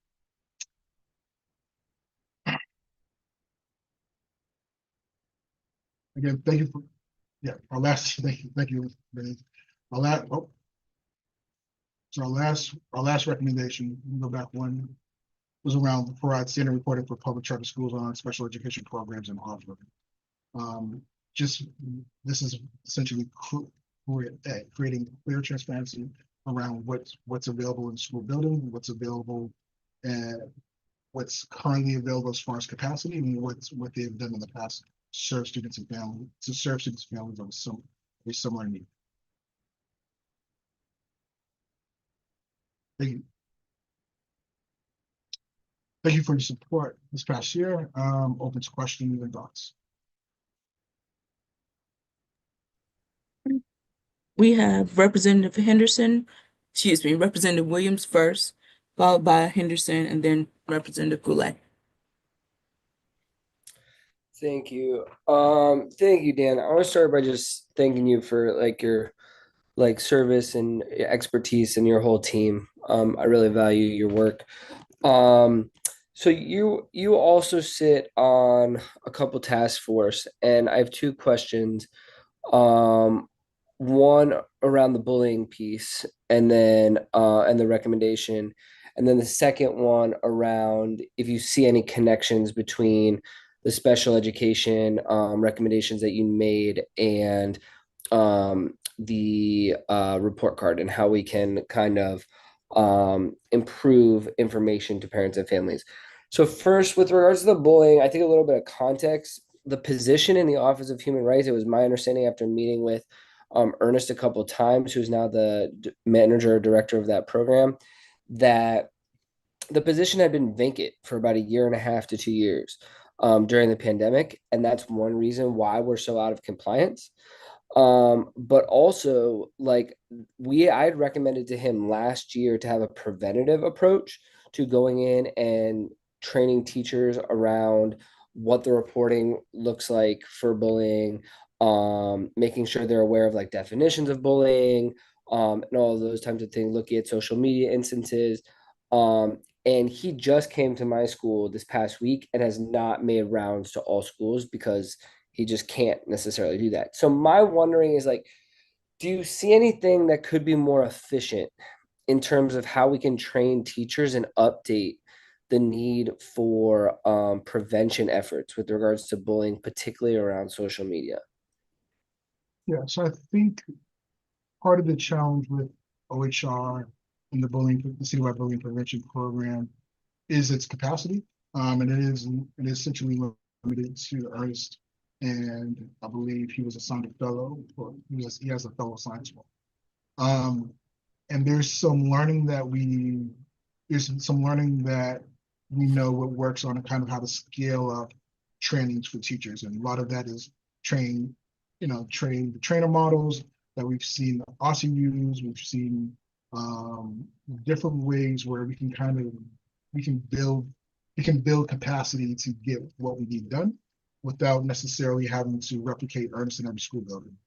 again, thank you for, yeah, our last, thank you. Denise. Our last, oh. So our last recommendation, we go back one, was around provide standard reporting for public charter schools on special education programs and offer. Just, this is essentially creating clear transparency around what's available in school building, what's available and what's currently available as far as capacity and what they've done in the past to serve students and families of a similar need. Thank you. Thank you for your support this past year. Open to questions and thoughts. We have Representative Williams first, followed by Henderson, and then Representative Goulet. Thank you. Thank you, Dan. I want to start by just thanking you for like your service and expertise and your whole team. I really value your work. So you also sit on a couple task force, and I have two questions. One around the bullying piece, and then and the recommendation, and then the second one around if you see any connections between the special education recommendations that you made and the report card and how we can kind of improve information to parents and families. So first, with regards to the bullying, I think a little bit of context. The position in the Office of Human Rights, it was my understanding after meeting with Ernest a couple of times, who's now the manager or director of that program, that the position had been vacant for about a year and a half to 2 years during the pandemic. And that's one reason why we're so out of compliance. But also like I had recommended to him last year to have a preventative approach to going in and training teachers around what the reporting looks like for bullying, making sure they're aware of like definitions of bullying, and all of those types of things, looking at social media instances. And he just came to my school this past week and has not made rounds to all schools because he just can't necessarily do that. So my wondering is like, do you see anything that could be more efficient in terms of how we can train teachers and update the need for prevention efforts with regards to bullying, particularly around social media? Yeah, so I think part of the challenge with OHR and the citywide bullying prevention program is its capacity. And it is essentially limited to Ernest, and I believe he was assigned a fellow, or he has a fellow science role. And there's some learning that we know what works on and kind of how to scale up trainings for teachers. And a lot of that is train the trainer models that we've seen Aussie use. We've seen different ways where we can build capacity to get what we need done without necessarily having to replicate Ernest in every school building.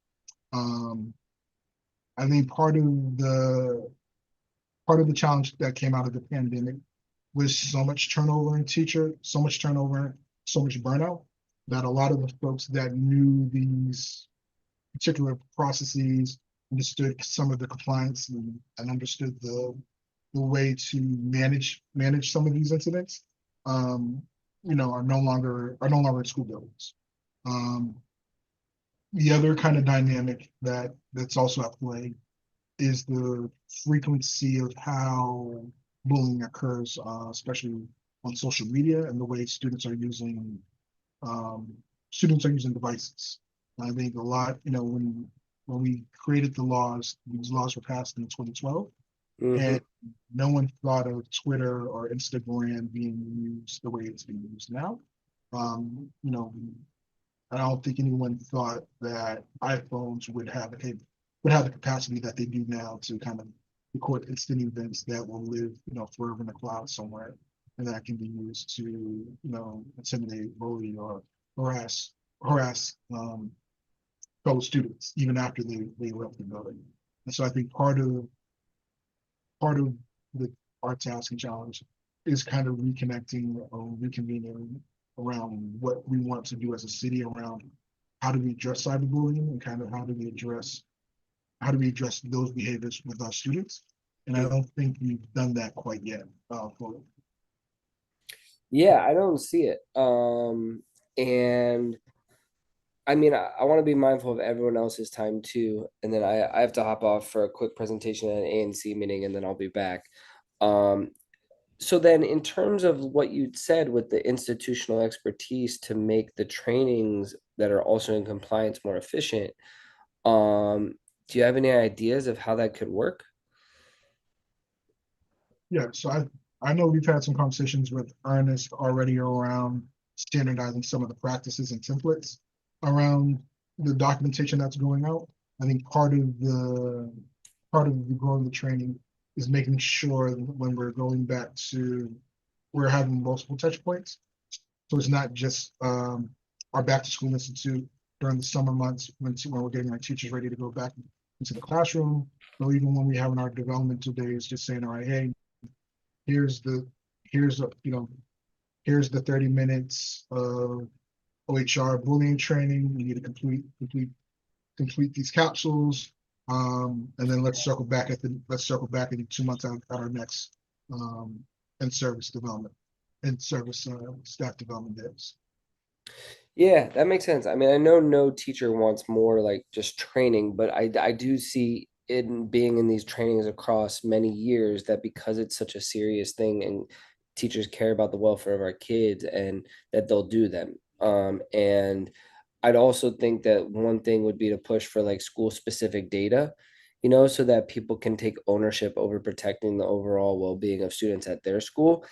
I think part of the challenge that came out of the pandemic was so much turnover in teacher, so much burnout, that a lot of the folks that knew these particular processes, understood some of the compliance and understood the way to manage some of these incidents, are no longer in school buildings. The other kind of dynamic that's also at play is the frequency of how bullying occurs, especially on social media, and the way students are using devices. I think a lot, when we created the laws, these laws were passed in 2012, and no one thought of Twitter or Instagram being used the way it's being used now. I don't think anyone thought that iPhones would have the capacity that they do now to kind of record instant events that will live, forever in the cloud somewhere, and that can be used to, intimidate, bully, or harass fellow students even after they left the building. And so I think part of our task and challenge is kind of reconnecting or reconvening around what we want to do as a city around how do we address cyberbullying and kind of how do we address those behaviors with our students? And I don't think we've done that quite yet. Fully. Yeah, I don't see it. And I mean, I want to be mindful of everyone else's time too. And then I have to hop off for a quick presentation at an ANC meeting, and then I'll be back. Um, so then in terms of what you'd said with the institutional expertise to make the trainings that are also in compliance more efficient, do you have any ideas of how that could work? Yeah, so I know we've had some conversations with Ernest already around standardizing some of the practices and templates around the documentation that's going out. I think part of the growing the training is making sure that when we're going back to we're having multiple touch points. So it's not just our back to school institute during the summer months when we're getting our teachers ready to go back into the classroom, or even when we have our developmental days, just saying, all right, hey, here's the here's a, you know here's the 30 minutes of OHR bullying training. You need to complete these capsules. And then let's circle back in 2 months at our next in-service development, in-service staff development days. Yeah, that makes sense. I mean, I know no teacher wants more like just training, but I do see it being in these trainings across many years that because it's such a serious thing and teachers care about the welfare of our kids and that they'll do them. And I'd also think that one thing would be to push for like school specific data, so that people can take ownership over protecting the overall well-being of students at their school.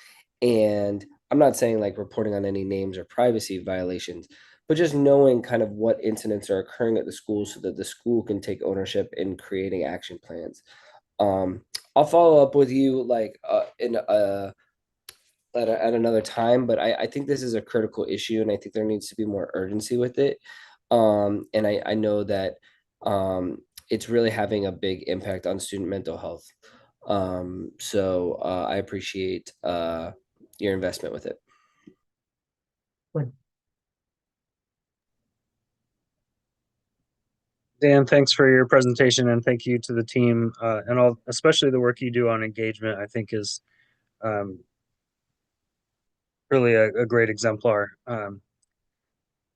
And I'm not saying like reporting on any names or privacy violations, but just knowing kind of what incidents are occurring at the school so that the school can take ownership in creating action plans. I'll follow up with you like in at another time, but I think this is a critical issue and I think there needs to be more urgency with it. And I know that it's really having a big impact on student mental health. So I appreciate your investment with it. Dan, thanks for your presentation and thank you to the team and all, especially the work you do on engagement, I think is really a great exemplar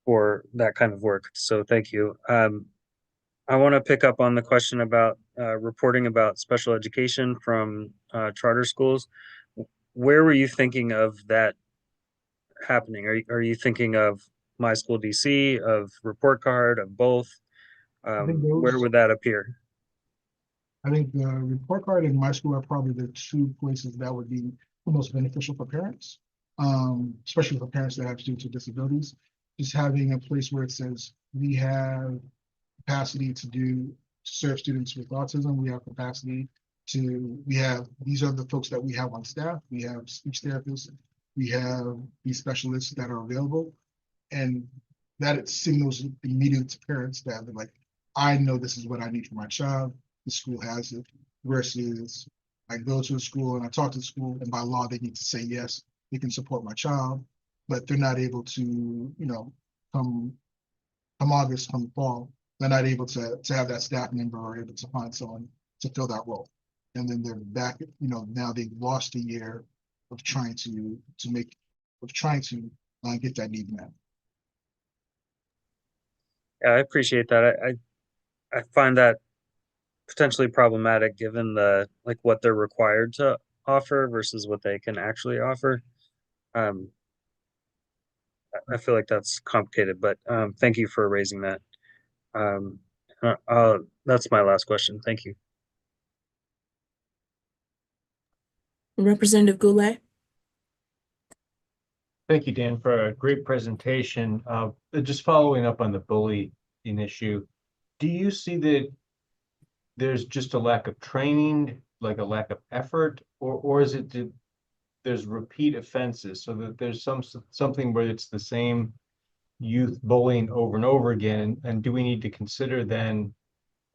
for that kind of work. So thank you. I want to pick up on the question about reporting about special education from charter schools. Where were you thinking of that happening? Are you thinking of My School DC, of Report Card, of both? Where would that appear? I think the report card and My School are probably the two places that would be the most beneficial for parents, especially for parents that have students with disabilities. Just having a place where it says we have capacity to serve students with autism. We have capacity these are the folks that we have on staff. We have speech therapists. We have these specialists that are available. And that it signals immediately to parents that they're like, I know this is what I need for my child. The school has it, versus I go to a school and I talk to the school and by law they need to say yes, they can support my child, but they're not able to, come August, come fall, they're not able to have that staff member or able to find someone to fill that role. And then they're back, now they've lost a year of trying to get that need met. Yeah, I appreciate that. I find that potentially problematic given the like what they're required to offer versus what they can actually offer. Um, I feel like that's complicated, but thank you for raising that. Um, that's my last question. Thank you. Representative Goulet. Thank you, Dan, for a great presentation. Just following up on the bullying issue, do you see that there's just a lack of training, like a lack of effort, or is it that there's repeat offenses, so that there's something where it's the same youth bullying over and over again? And do we need to consider then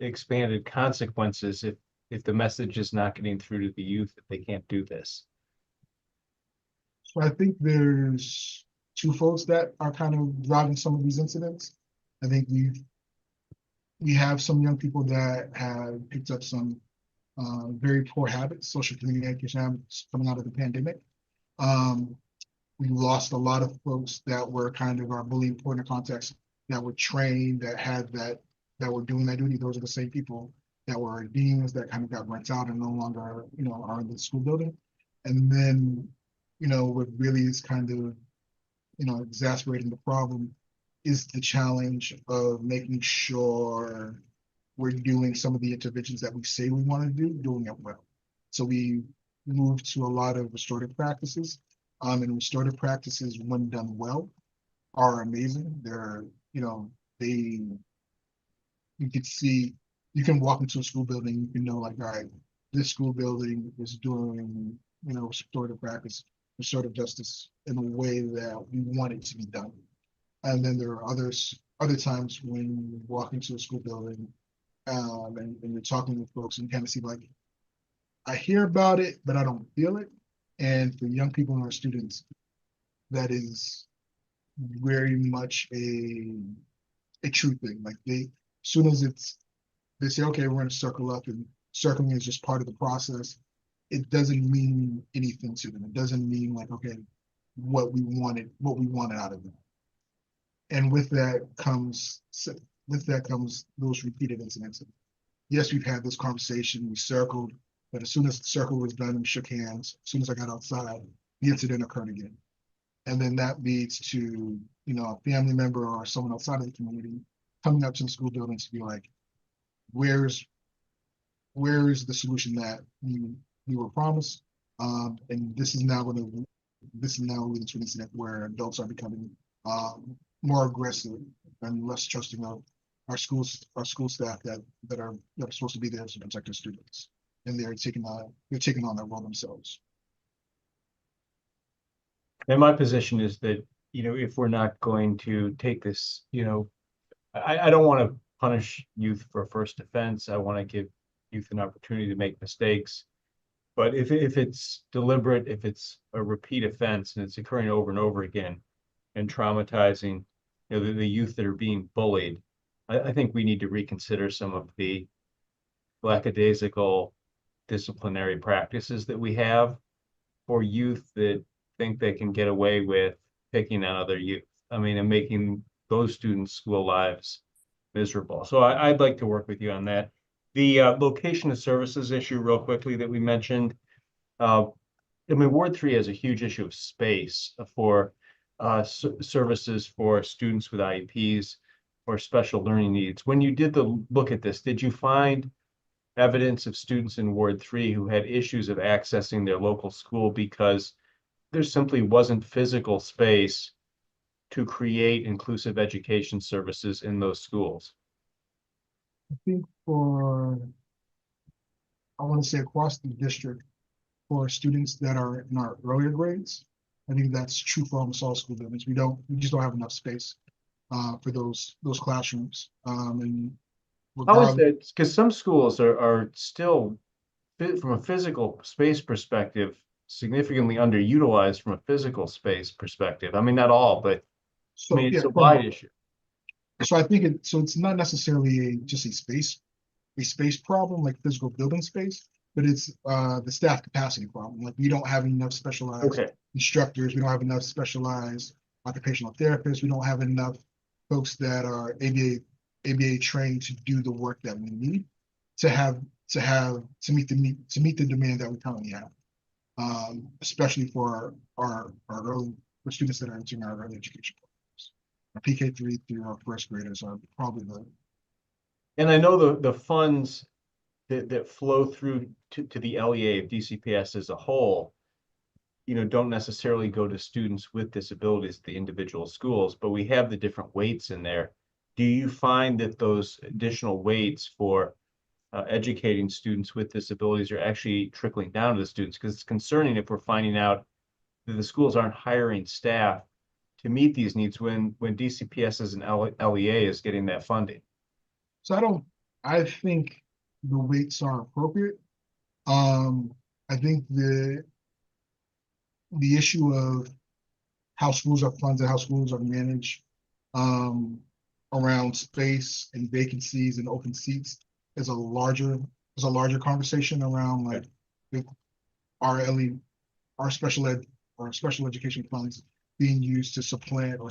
expanded consequences if the message is not getting through to the youth that they can't do this? So I think there's two folks that are kind of driving some of these incidents. I think we have some young people that have picked up some very poor habits, social communication habits coming out of the pandemic. We lost a lot of folks that were kind of our bullying point of context, that were trained, that were doing that duty. Those are the same people that were deans that kind of got burnt out and no longer, are in the school building. And then, what really is kind of, exacerbating the problem is the challenge of making sure we're doing some of the interventions that we say we want to do, doing it well. So we moved to a lot of restorative practices. And restorative practices, when done well, are amazing. They're, you could see, you can walk into a school building, you can know like, all right, this school building is doing, restorative practice, restorative justice in a way that we want it to be done. And then there are other times when you walk into a school building, and you're talking with folks and you kind of see like, I hear about it, but I don't feel it. And for young people and our students, that is very much a true thing. Like as soon as they say, okay, we're gonna circle up, and circling is just part of the process, it doesn't mean anything to them. It doesn't mean like, okay, what we wanted out of them. And with that comes those repeated incidents. Yes, we've had this conversation, we circled, but as soon as the circle was done and shook hands, as soon as I got outside, the incident occurred again. And then that leads to, a family member or someone outside of the community coming up to the school building to be like, where's the solution that you were promised? And this is now leading to an incident where adults are becoming more aggressive and less trusting of our school staff that are supposed to be there to protect our students. And they're taking on that role themselves. And my position is that, if we're not going to take this, I don't want to punish youth for first offense. I want to give youth an opportunity to make mistakes. But if it's deliberate, if it's a repeat offense and it's occurring over and over again and traumatizing, the youth that are being bullied, I think we need to reconsider some of the lackadaisical disciplinary practices that we have for youth that think they can get away with picking on other youth. I mean, and making those students' school lives miserable. So I'd like to work with you on that. The location of services issue, real quickly, that we mentioned. Ward 3 has a huge issue of space for services for students with IEPs or special learning needs. When you did the look at this, did you find evidence of students in Ward 3 who had issues of accessing their local school because there simply wasn't physical space to create inclusive education services in those schools? I think I want to say across the district, for students that are in our earlier grades, I think that's true for almost all school buildings. We just don't have enough space for those classrooms. And how is that? Because some schools are still, from a physical space perspective, significantly underutilized from a physical space perspective. I mean, not all, but so, it's a wide issue. So I think it's not necessarily just a space problem, like physical building space, but it's the staff capacity problem. Like we don't have enough specialized instructors, we don't have enough specialized occupational therapists, we don't have enough folks that are ABA trained to do the work that we need to meet the demand that we currently have. Especially for our for students that are entering our early education programs. Our PK3 through our first graders are probably and I know the funds that flow through to the LEA of DCPS as a whole, don't necessarily go to students with disabilities at the individual schools, but we have the different weights in there. Do you find that those additional weights for educating students with disabilities are actually trickling down to the students? Because it's concerning if we're finding out that the schools aren't hiring staff to meet these needs when DCPS as an LEA is getting that funding. So I think the weights are appropriate. I think the issue of how schools are funded, how schools are managed, around space and vacancies and open seats is a larger conversation around like the, our LE, our special ed, our special education funds being used to supplant or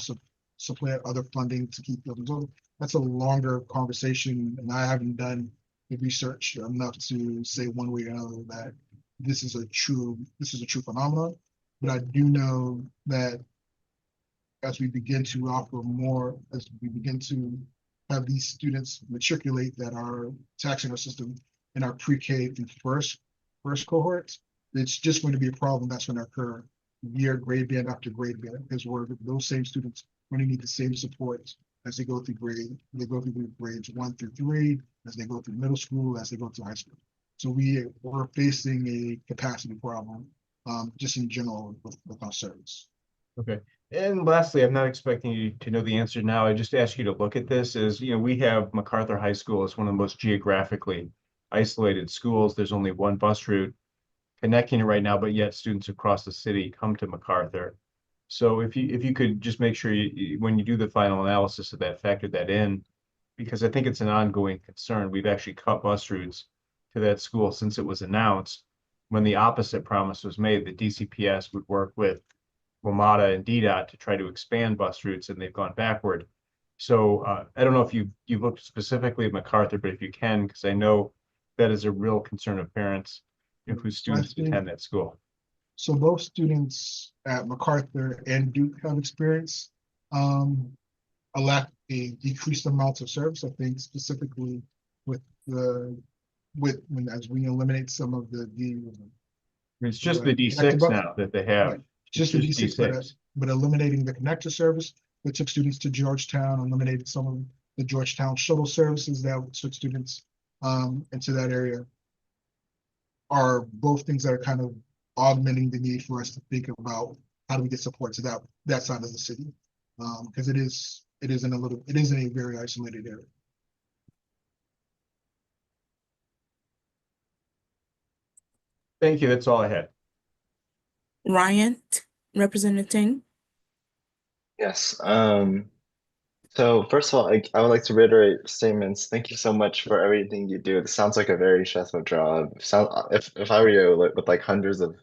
supplant other funding to keep buildings open. That's a longer conversation, and I haven't done the research enough to say one way or another that this is a true phenomenon. But I do know that as we begin to offer more, as we begin to have these students matriculate that are taxing our system in our pre-K through first cohorts, it's just going to be a problem that's going to occur grade band after grade band, because those same students going to need the same support as they go through grades 1 through 3, as they go through middle school, as they go through high school. So we're facing a capacity problem, just in general with our service. Okay. And lastly, I'm not expecting you to know the answer now. I just ask you to look at this as, we have MacArthur High School as one of the most geographically isolated schools. There's only one bus route connecting it right now, but yet students across the city come to MacArthur. So if you could just make sure when you do the final analysis of that, factor that in, because I think it's an ongoing concern. We've actually cut bus routes to that school since it was announced, when the opposite promise was made that DCPS would work with WMATA and DDOT to try to expand bus routes, and they've gone backward. So I don't know if you looked specifically at MacArthur, but if you can, because I know that is a real concern of parents whose students attend that school. So both students at MacArthur and Duke have experienced a decreased amount of service. I think specifically as we eliminate some of it's just the D6 now that they have. Right. Just the D6, but eliminating the connector service that took students to Georgetown, eliminated some of the Georgetown shuttle services that took students into that area, are both things that are kind of augmenting the need for us to think about how do we get support to that side of the city, because it is in a very isolated area. Thank you. That's all I had. Ryan, Representative Ting. Yes. So first of all, I would like to reiterate statements. Thank you so much for everything you do. It sounds like a very stressful job. If I were you, with like hundreds of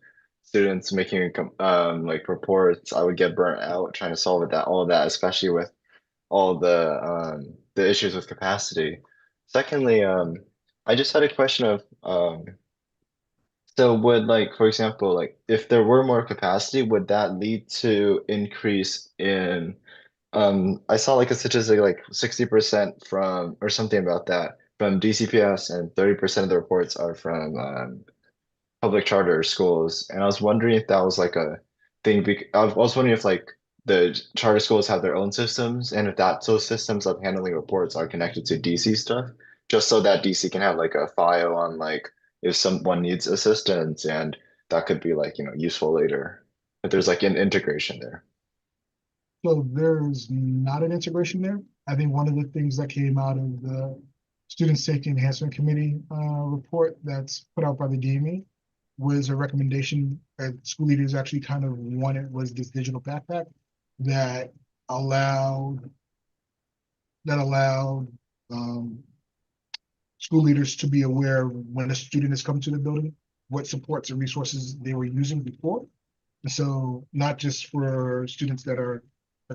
students making like reports, I would get burnt out trying to solve all of that, especially with all the issues with capacity. Secondly, I just had a question of so would, like, for example, like if there were more capacity, would that lead to increase in I saw like a statistic like 60% from or something about that from DCPS and 30% of the reports are from public charter schools. And I was wondering if that was like a thing. I was wondering if like the charter schools have their own systems and if those systems of handling reports are connected to DC stuff, just so that DC can have like a file on like if someone needs assistance, and that could be like, useful later. But there's like an integration there. So there's not an integration there. I think one of the things that came out of the Student Safety Enhancement Committee report that's put out by the DME was a recommendation that school leaders actually kind of wanted, was this digital backpack that allowed school leaders to be aware when a student is coming to the building, what supports and resources they were using before. And so not just for students that are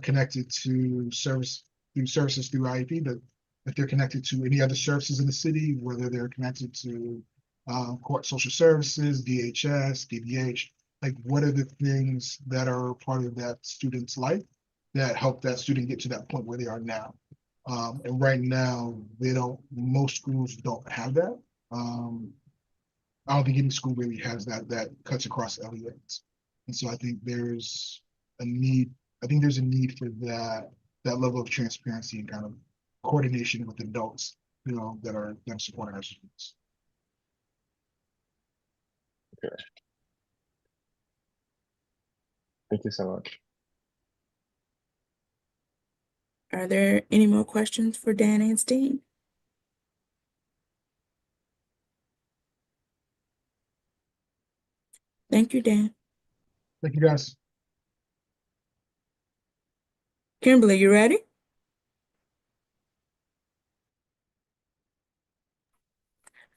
connected to services through IEP, but if they're connected to any other services in the city, whether they're connected to court social services, DHS, DBH, like what are the things that are part of that student's life that help that student get to that point where they are now. And right now, most schools don't have that. I don't think any school really has that cuts across LEAs. And so I think there's a need for that level of transparency and kind of coordination with adults, that are supporting our students. Okay. Thank you so much. Are there any more questions for Dan and Steve? Thank you, Dan. Thank you, guys. Kimberly, you ready?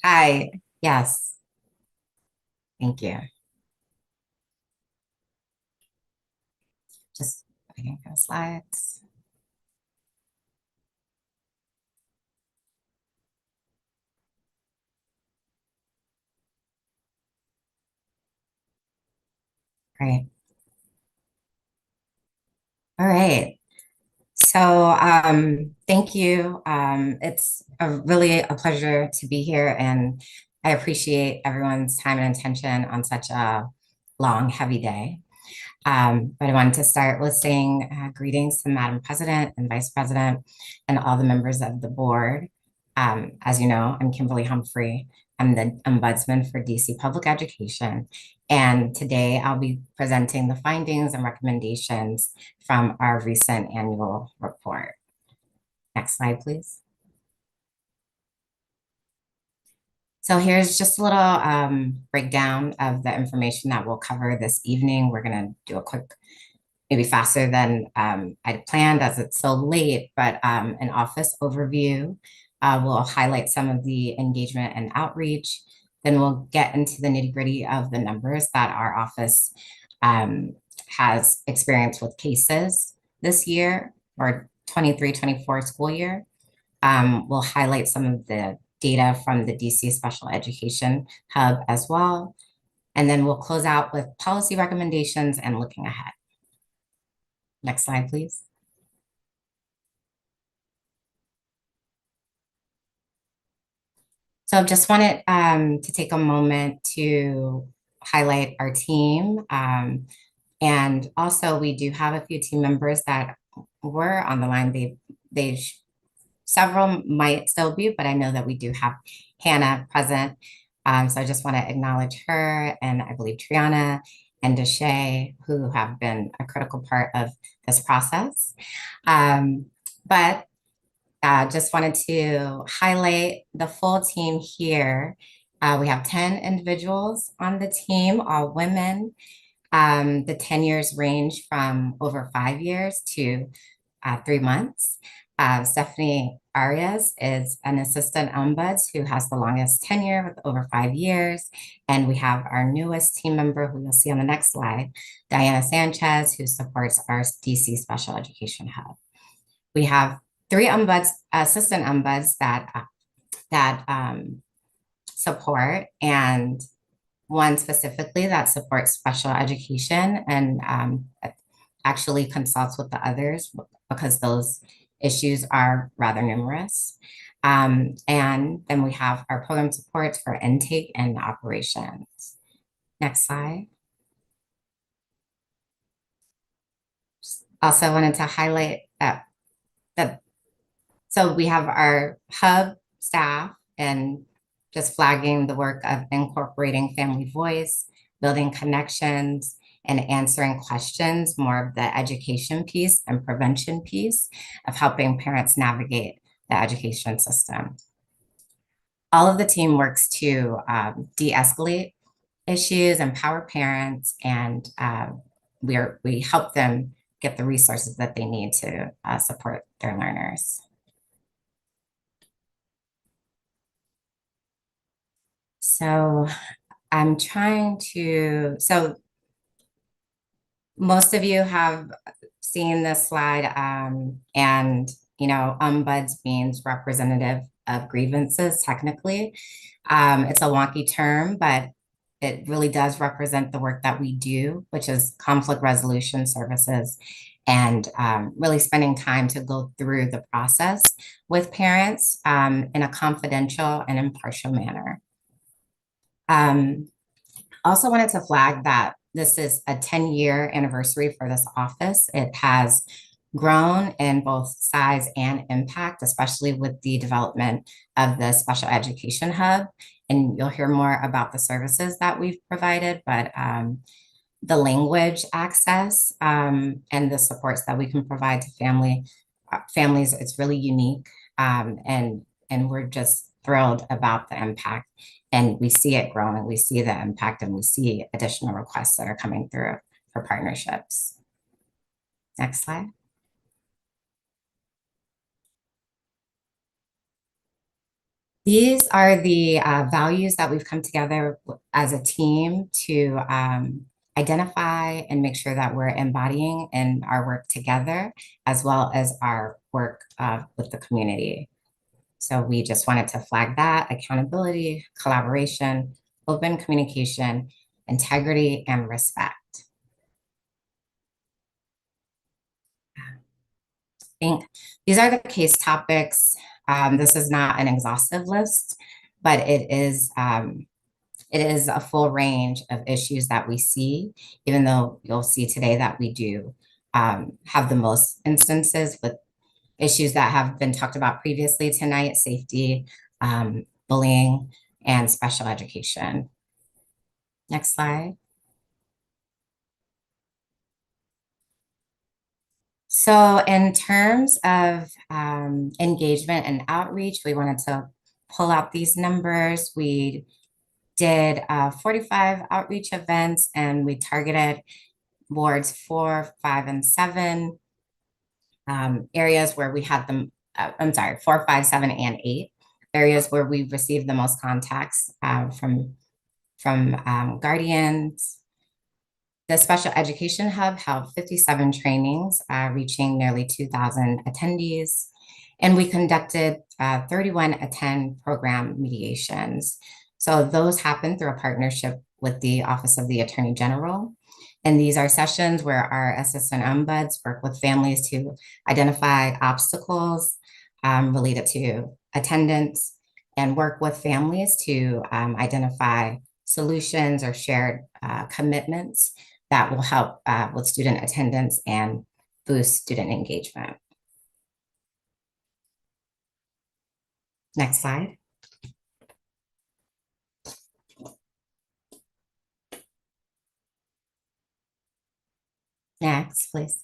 Hi, yes, thank you. Just looking for the slides. Great. All right. So thank you. It's really a pleasure to be here, and I appreciate everyone's time and attention on such a long, heavy day. But I wanted to start with saying greetings to Madam President and Vice President and all the members of the board. As you know, I'm Kimberly Humphrey. I'm the Ombudsman for DC Public Education. And today I'll be presenting the findings and recommendations from our recent annual report. Next slide, please. So here's just a little breakdown of the information that we'll cover this evening. We're going to do a quick, maybe faster than I'd planned as it's so late, but an office overview. We'll highlight some of the engagement and outreach. Then we'll get into the nitty gritty of the numbers that our office has experienced with cases this year or 23-24 school year. We'll highlight some of the data from the DC Special Education Hub as well. And then we'll close out with policy recommendations and looking ahead. Next slide, please. So just wanted to take a moment to highlight our team. And also we do have a few team members that were on the line. Several might still be, but I know that we do have Hannah present. So I just want to acknowledge her, and I believe Triana and Deshay, who have been a critical part of this process. But just wanted to highlight the full team here. We have 10 individuals on the team, all women. The tenures range from over 5 years to 3 months. Stephanie Arias is an assistant ombuds who has the longest tenure with over 5 years. And we have our newest team member, who you'll see on the next slide, Diana Sanchez, who supports our DC Special Education Hub. We have 3 ombuds, assistant ombuds that support, and one specifically that supports special education and actually consults with the others because those issues are rather numerous. And then we have our program supports for intake and operations. Next slide. Also wanted to highlight that so we have our hub staff and just flagging the work of incorporating family voice, building connections, and answering questions, more of the education piece and prevention piece of helping parents navigate the education system. All of the team works to de-escalate issues, empower parents, and we help them get the resources that they need to support their learners. So I'm trying to, so most of you have seen this slide, and you know, ombuds means representative of grievances technically. It's a wonky term, but it really does represent the work that we do, which is conflict resolution services, and really spending time to go through the process with parents in a confidential and impartial manner. Also wanted to flag that this is a 10-year anniversary for this office. It has grown in both size and impact, especially with the development of the Special Education Hub. And you'll hear more about the services that we've provided, but the language access and the supports that we can provide to families, it's really unique. And we're just thrilled about the impact. And we see it growing, we see the impact, and we see additional requests that are coming through for partnerships. Next slide. These are the values that we've come together as a team to identify and make sure that we're embodying in our work together, as well as our work with the community. So we just wanted to flag that: accountability, collaboration, open communication, integrity, and respect. I think these are the case topics. This is not an exhaustive list, but it is a full range of issues that we see, even though you'll see today that we do have the most instances with issues that have been talked about previously tonight: safety, bullying, and special education. Next slide. So in terms of engagement and outreach, we wanted to pull out these numbers. We did 45 outreach events, and we targeted wards 4, 5, and 7, areas where we had them, 4, 5, 7, and 8, areas where we received the most contacts from guardians. The Special Education Hub held 57 trainings, reaching nearly 2,000 attendees. And we conducted 31 attend program mediations. So those happened through a partnership with the Office of the Attorney General. And these are sessions where our assistant ombuds work with families to identify obstacles related to attendance, and work with families to identify solutions or shared commitments that will help with student attendance and boost student engagement. Next slide. Next, please.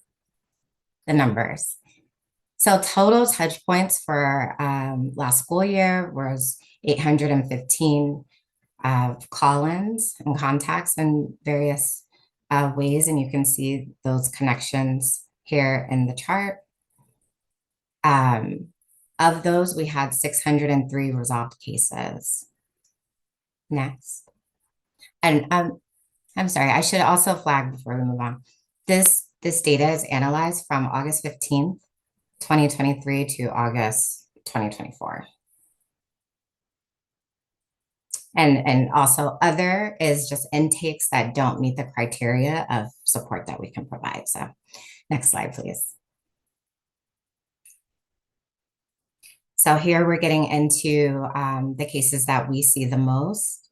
The numbers. So total touch points for last school year was 815 call-ins and contacts in various ways, and you can see those connections here in the chart. Of those, we had 603 resolved cases. Next. And I'm sorry, I should also flag before we move on. This data is analyzed from August 15th, 2023 to August 2024. And also other is just intakes that don't meet the criteria of support that we can provide. So next slide, please. So here we're getting into the cases that we see the most.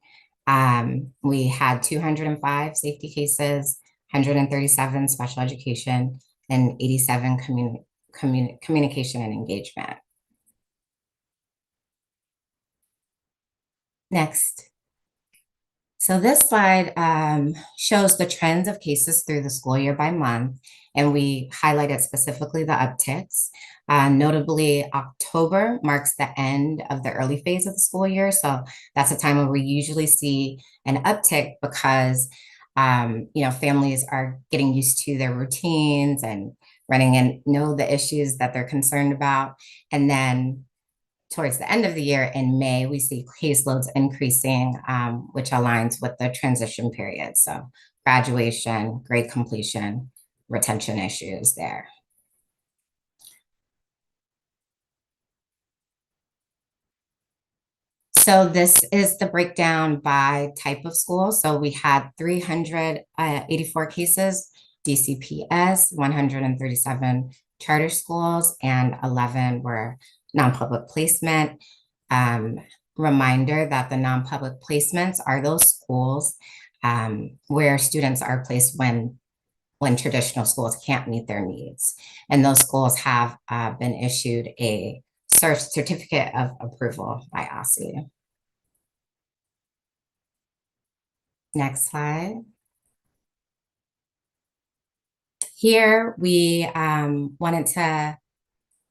We had 205 safety cases, 137 special education, and 87 communication and engagement. Next. So this slide shows the trends of cases through the school year by month, and we highlighted specifically the upticks. Notably, October marks the end of the early phase of the school year. So that's a time where we usually see an uptick because families are getting used to their routines and running and know the issues that they're concerned about. And then towards the end of the year in May, we see caseloads increasing, which aligns with the transition period. So graduation, grade completion, retention issues there. So this is the breakdown by type of school. So we had 384 cases, DCPS, 137 charter schools, and 11 were non-public placement. Reminder that the non-public placements are those schools where students are placed when traditional schools can't meet their needs. And those schools have been issued a certificate of approval by OSSE. Next slide. Here we wanted to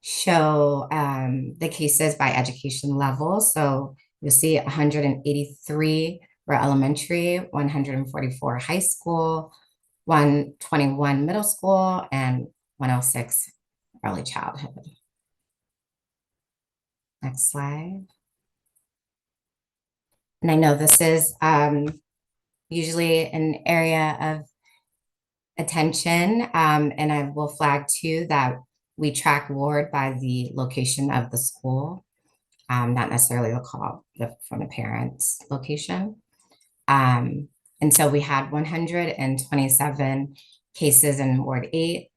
show the cases by education level. So you'll see 183 were elementary, 144 high school, 121 middle school, and 106 early childhood. Next slide. And I know this is usually an area of attention, and I will flag too that we track ward by the location of the school, not necessarily the call from the parent's location. And so we had 127 cases in Ward 8,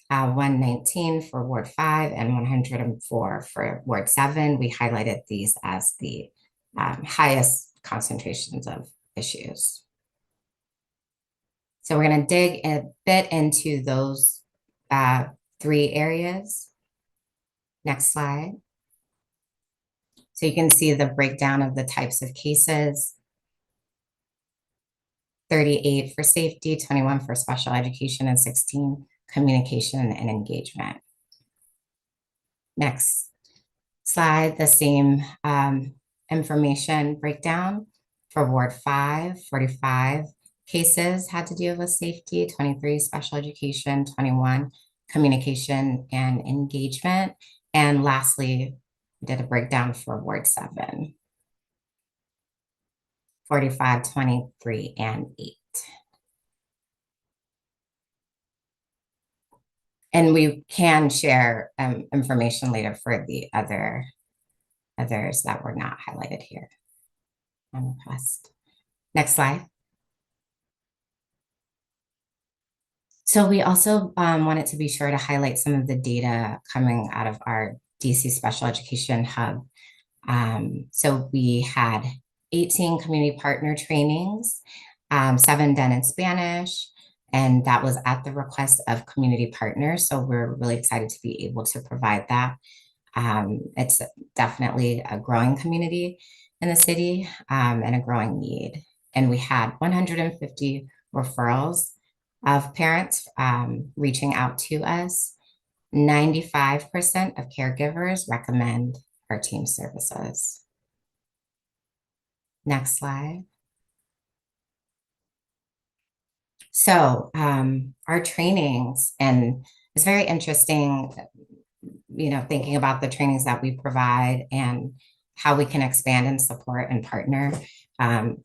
119 for Ward 5, and 104 for Ward 7. We highlighted these as the highest concentrations of issues. So we're going to dig a bit into those 3 areas. Next slide. So you can see the breakdown of the types of cases. 38 for safety, 21 for special education, and 16 communication and engagement. Next slide, the same information breakdown for Ward 5, 45 cases had to do with safety, 23 special education, 21 communication and engagement. And lastly, we did a breakdown for Ward 7, 45, 23, and 8. And we can share information later for the others that were not highlighted here on request. Next slide. So we also wanted to be sure to highlight some of the data coming out of our DC Special Education Hub. So we had 18 community partner trainings, 7 done in Spanish, and that was at the request of community partners. So we're really excited to be able to provide that. It's definitely a growing community in the city and a growing need. And we had 150 referrals of parents reaching out to us. 95% of caregivers recommend our team services. Next slide. So our trainings, and it's very interesting, thinking about the trainings that we provide and how we can expand and support and partner,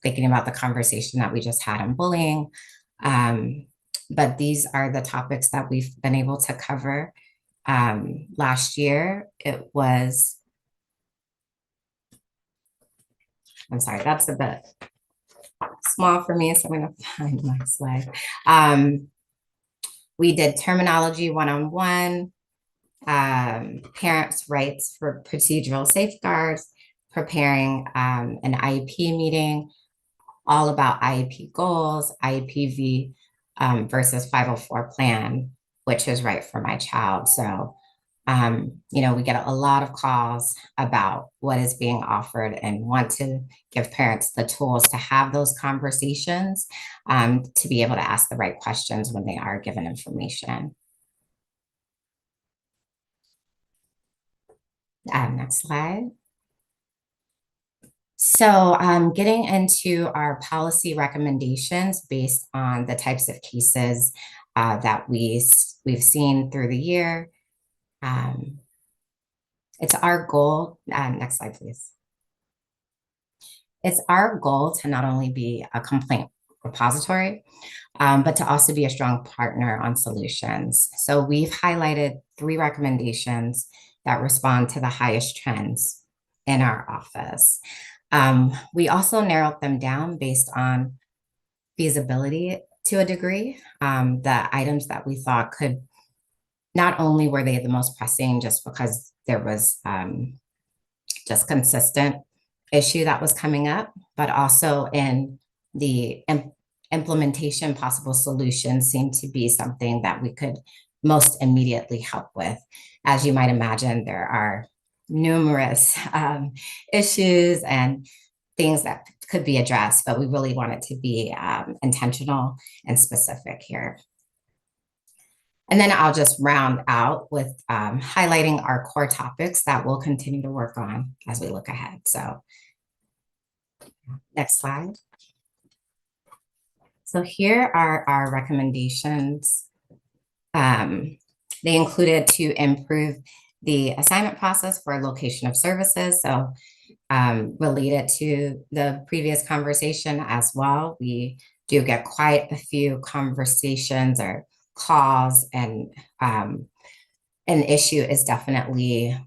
thinking about the conversation that we just had on bullying. But these are the topics that we've been able to cover. Last year, it was, I'm sorry, that's a bit small for me, so I'm going to find my slide. We did terminology 101, parents' rights for procedural safeguards, preparing an IEP meeting, all about IEP goals, IEPV versus 504 plan, which is right for my child. So, we get a lot of calls about what is being offered and want to give parents the tools to have those conversations, to be able to ask the right questions when they are given information. Next slide. So getting into our policy recommendations based on the types of cases that we've seen through the year. It's our goal, next slide, please. It's our goal to not only be a complaint repository, but to also be a strong partner on solutions. So we've highlighted 3 recommendations that respond to the highest trends in our office. We also narrowed them down based on feasibility to a degree. The items that we thought could, not only were they the most pressing just because there was just consistent issue that was coming up, but also in the implementation, possible solutions seemed to be something that we could most immediately help with. As you might imagine, there are numerous issues and things that could be addressed, but we really wanted to be intentional and specific here. And then I'll just round out with highlighting our core topics that we'll continue to work on as we look ahead. So next slide. So here are our recommendations. They included to improve the assignment process for location of services. So Related to the previous conversation as well, we do get quite a few conversations or calls, and an issue is definitely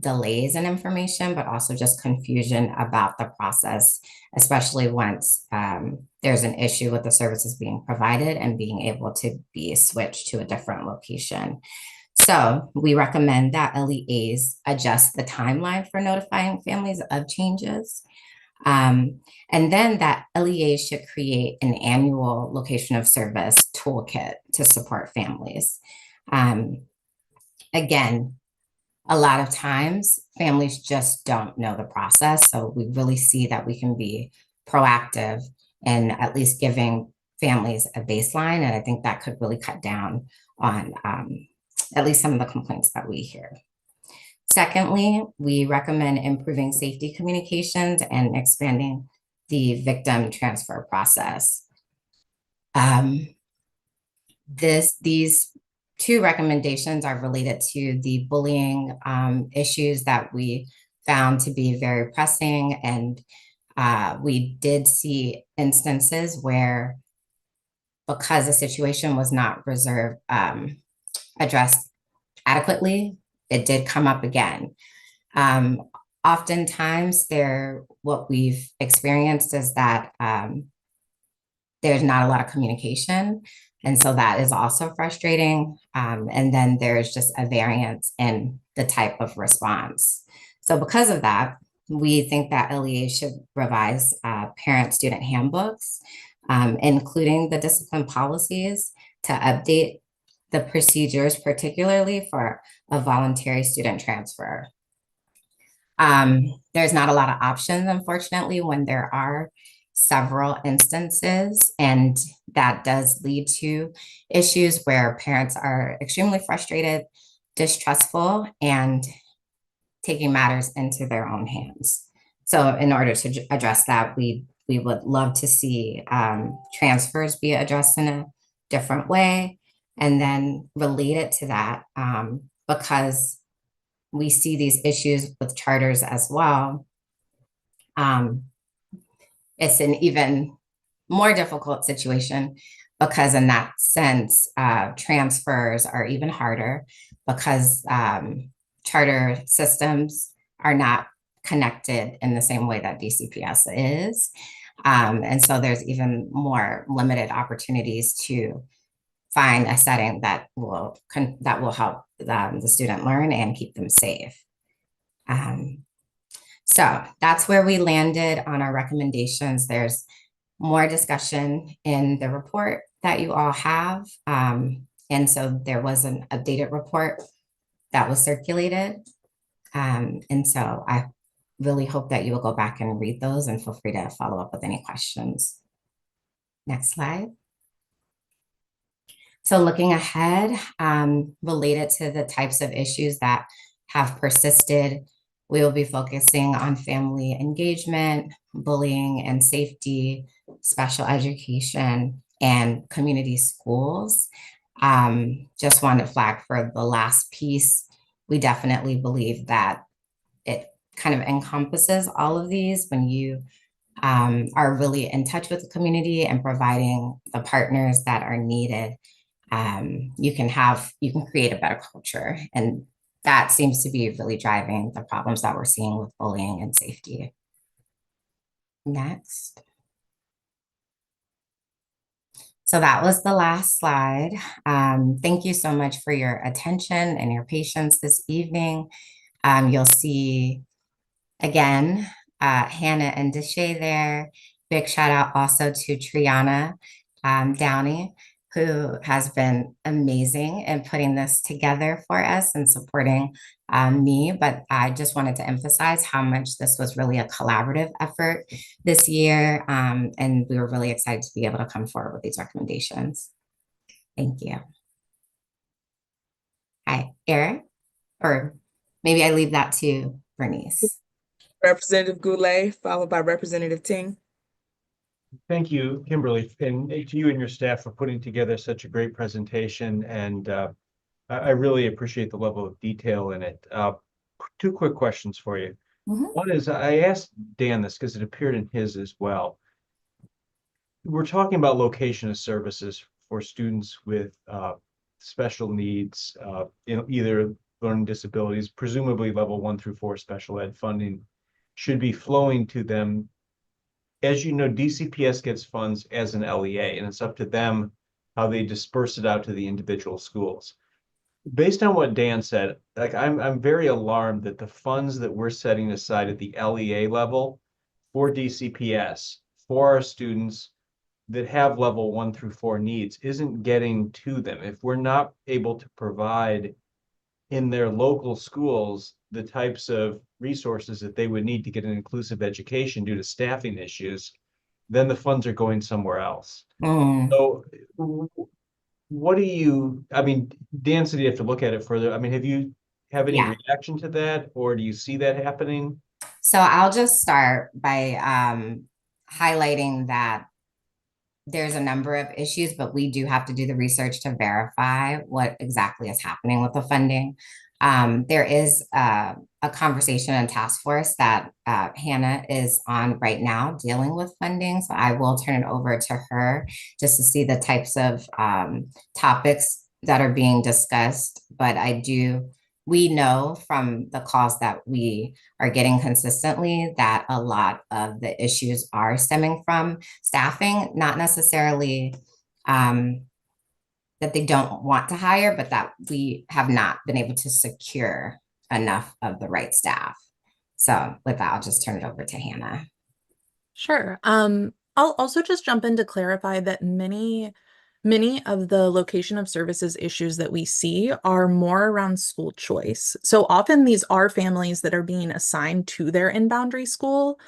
delays in information, but also just confusion about the process, especially once there's an issue with the services being provided and being able to be switched to a different location. So we recommend that LEAs adjust the timeline for notifying families of changes. And then that LEA should create an annual location of service toolkit to support families. Again, a lot of times families just don't know the process. So we really see that we can be proactive and at least giving families a baseline. And I think that could really cut down on at least some of the complaints that we hear. Secondly, we recommend improving safety communications and expanding the victim transfer process. These two recommendations are related to the bullying issues that we found to be very pressing. And we did see instances where, because the situation was not addressed adequately, it did come up again. Oftentimes what we've experienced is that there's not a lot of communication. And so that is also frustrating. And then there's just a variance in the type of response. So because of that, we think that LEA should revise parent-student handbooks, including the discipline policies, to update the procedures, particularly for a voluntary student transfer. There's not a lot of options, unfortunately, when there are several instances, and that does lead to issues where parents are extremely frustrated, distrustful, and taking matters into their own hands. So in order to address that, we would love to see transfers be addressed in a different way. And then related to that, because we see these issues with charters as well, it's an even more difficult situation, because in that sense, transfers are even harder because charter systems are not connected in the same way that DCPS is. And so there's even more limited opportunities to find a setting that will help the student learn and keep them safe. So that's where we landed on our recommendations. There's more discussion in the report that you all have. And so there was an updated report that was circulated. And so I really hope that you will go back and read those, and feel free to follow up with any questions. Next slide. So looking ahead, related to the types of issues that have persisted, we will be focusing on family engagement, bullying and safety, special education, and community schools. Just want to flag for the last piece, we definitely believe that it kind of encompasses all of these when you are really in touch with the community and providing the partners that are needed. You can create a better culture, and that seems to be really driving the problems that we're seeing with bullying and safety. Next. So that was the last slide. Thank you so much for your attention and your patience this evening. You'll see, again, Hannah and Deshay there. Big shout out also to Triana Downey, who has been amazing in putting this together for us and supporting me. But I just wanted to emphasize how much this was really a collaborative effort this year. And we were really excited to be able to come forward with these recommendations. Thank you. Hi, Eric, or maybe I leave that to Bernice. Representative Goulet, followed by Representative Ting. Thank you, Kimberly, and to you and your staff for putting together such a great presentation. And I really appreciate the level of detail in it. Two quick questions for you. Mhm. One is, I asked Dan this because it appeared in his as well. We're talking about location of services for students with special needs, in either learning disabilities, presumably level 1 through 4 special ed funding should be flowing to them. As you know, DCPS gets funds as an LEA, and it's up to them how they disperse it out to the individual schools. Based on what Dan said, like I'm very alarmed that the funds that we're setting aside at the LEA level for DCPS for our students that have level 1 through 4 needs isn't getting to them. If we're not able to provide in their local schools the types of resources that they would need to get an inclusive education due to staffing issues, then the funds are going somewhere else. Mm. So what do you, I mean, Dan said you have to look at it further. I mean, have you have any Yeah. reaction to that, or do you see that happening? So I'll just start by highlighting that there's a number of issues, but we do have to do the research to verify what exactly is happening with the funding. There is a conversation and task force that Hannah is on right now dealing with funding. So I will turn it over to her just to see the types of topics that are being discussed. But we know from the calls that we are getting consistently that a lot of the issues are stemming from staffing, not necessarily that they don't want to hire, but that we have not been able to secure enough of the right staff. So with that, I'll just turn it over to Hannah. Sure. I'll also just jump in to clarify that many of the location of services issues that we see are more around school choice. So often these are families that are being assigned to their in-boundary school,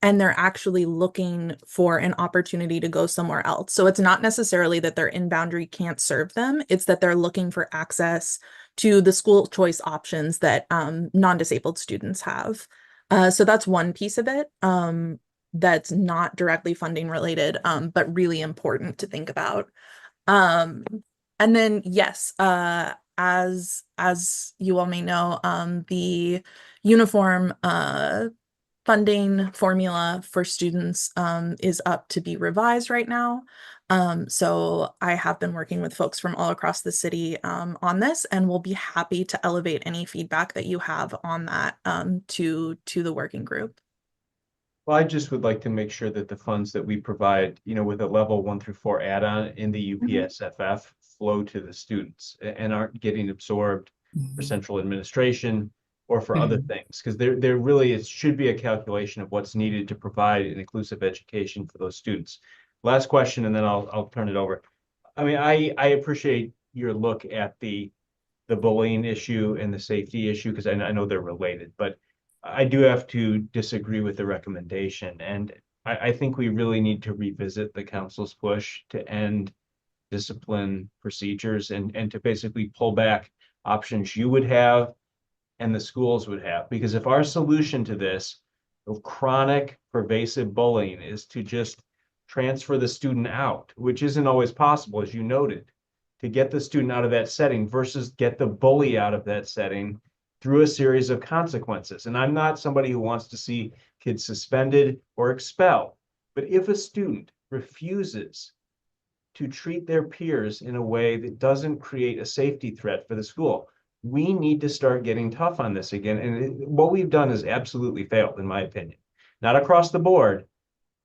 and they're actually looking for an opportunity to go somewhere else. So it's not necessarily that their in-boundary can't serve them, it's that they're looking for access to the school choice options that non-disabled students have. So that's one piece of it. That's not directly funding related, but really important to think about. Um, and then yes, as you all may know, the uniform funding formula for students is up to be revised right now. So I have been working with folks from all across the city on this, and we'll be happy to elevate any feedback that you have on that to the working group. Well, I just would like to make sure that the funds that we provide, with a level 1 through 4 add-on in the UPSFF flow to the students and aren't getting absorbed for central administration or for other things. Because there really it should be a calculation of what's needed to provide an inclusive education for those students. Last question, and then I'll turn it over. I mean, I appreciate your look at the bullying issue and the safety issue because I know they're related, but I do have to disagree with the recommendation. And I think we really need to revisit the council's push to end discipline procedures and to basically pull back options you would have and the schools would have. Because if our solution to this of chronic pervasive bullying is to just transfer the student out, which isn't always possible, as you noted, to get the student out of that setting versus get the bully out of that setting through a series of consequences. And I'm not somebody who wants to see kids suspended or expelled, but if a student refuses to treat their peers in a way that doesn't create a safety threat for the school, we need to start getting tough on this again. And what we've done has absolutely failed, in my opinion. Not across the board,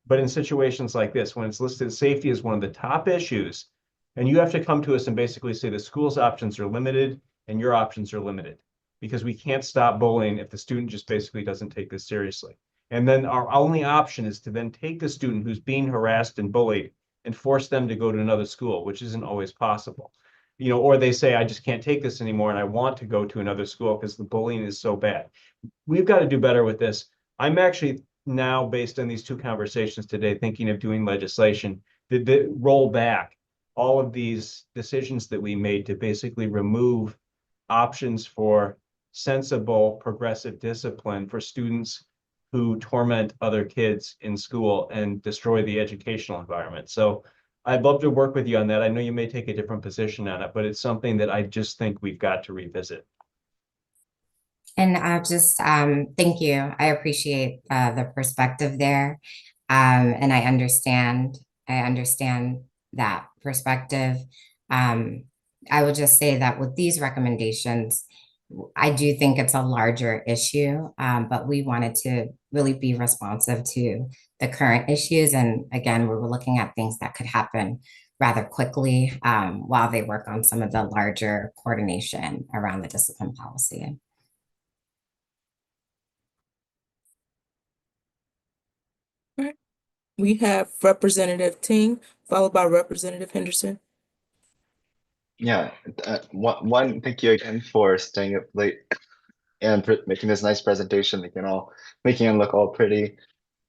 but in situations like this, when it's listed safety as one of the top issues, and you have to come to us and basically say the school's options are limited and your options are limited, because we can't stop bullying if the student just basically doesn't take this seriously. And then our only option is to then take the student who's being harassed and bullied and force them to go to another school, which isn't always possible. Or they say, I just can't take this anymore and I want to go to another school because the bullying is so bad. We've got to do better with this. I'm actually now, based on these two conversations today, thinking of doing legislation that roll back all of these decisions that we made to basically remove options for sensible progressive discipline for students who torment other kids in school and destroy the educational environment. So I'd love to work with you on that. I know you may take a different position on it, but it's something that I just think we've got to revisit. And I'll just thank you. I appreciate the perspective there. And I understand that perspective. Um, I would just say that with these recommendations, I do think it's a larger issue, but we wanted to really be responsive to the current issues. And again, we were looking at things that could happen rather quickly while they work on some of the larger coordination around the discipline policy. All right. We have Representative Ting, followed by Representative Henderson. Yeah, thank you again for staying up late and making this nice presentation, making it look all pretty.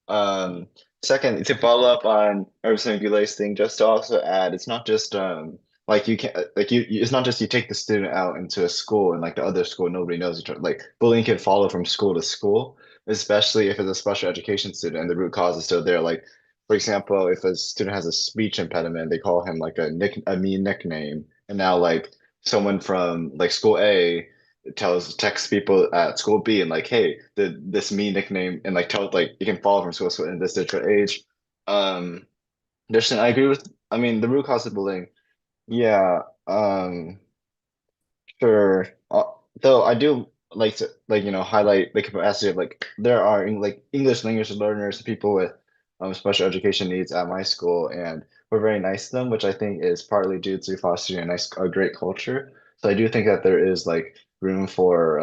Um, Second, to follow up on Representative Goulet's thing, just to also add, it's not just like you can like it's not just you take the student out into a school and like the other school nobody knows each other. Like bullying can follow from school to school, especially if it's a special education student and the root cause is still there. Like for example, if a student has a speech impediment, they call him like a mean nickname, and now like someone from like school A texts people at school B and like, hey, this me nickname and like tell like you can follow from school to in this digital age. Um, I agree with. I mean, the root cause of bullying. Yeah. Sure. Though I do like to highlight the capacity of like there are like English language learners, people with special education needs at my school, and we're very nice to them, which I think is partly due to fostering a great culture. So I do think that there is like room for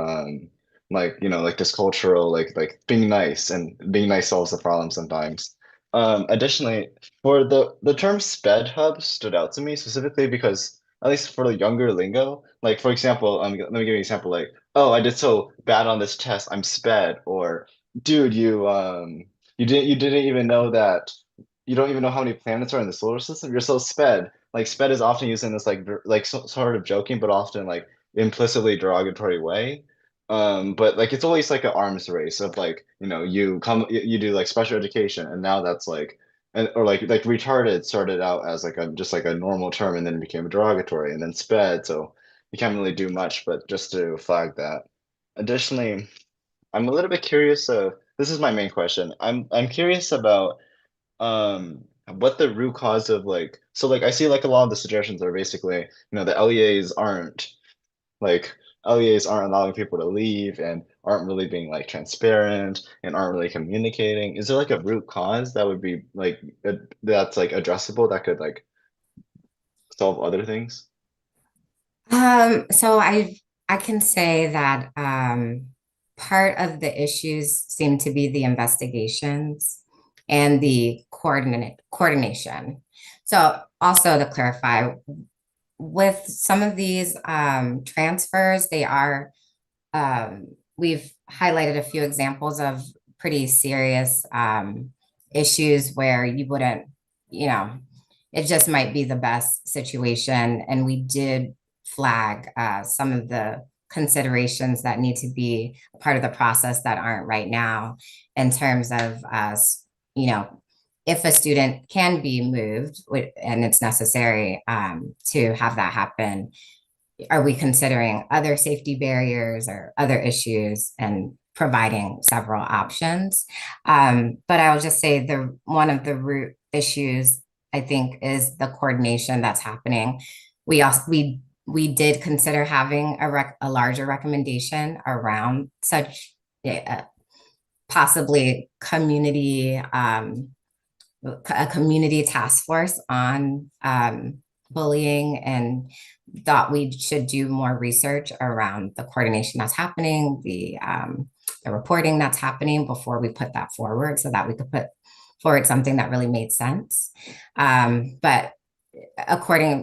like this cultural like being nice solves the problem sometimes. Additionally, for the term sped hub stood out to me specifically because at least for the younger lingo. Like for example, let me give you an example. Like, oh, I did so bad on this test, I'm sped. Or, dude, you didn't even know that you don't even know how many planets are in the solar system. You're so sped. Like sped is often used in this sort of joking, but often like implicitly derogatory way. But like it's always like an arms race of like you do like special education, and now that's like or like retarded started out as like a just like a normal term and then it became derogatory and then sped, so you can't really do much but just to flag that. Additionally, I'm a little bit curious of this is my main question. I'm curious about what the root cause of like so like I see like a lot of the suggestions are basically the like LEAs aren't allowing people to leave and aren't really being like transparent and aren't really communicating. Is there like a root cause that would be like that's like addressable that could like solve other things? So I can say that part of the issues seem to be the investigations and the coordination. So also to clarify, with some of these transfers, they are we've highlighted a few examples of pretty serious issues where you wouldn't, you know, it just might be the best situation. And we did flag some of the considerations that need to be part of the process that aren't right now in terms of us, if a student can be moved and it's necessary to have that happen, are we considering other safety barriers or other issues and providing several options? But I will just say one of the root issues I think is the coordination that's happening. We did consider having a larger recommendation around such possibly a community task force on bullying, and thought we should do more research around the coordination that's happening, the reporting that's happening before we put that forward so that we could put forward something that really made sense. But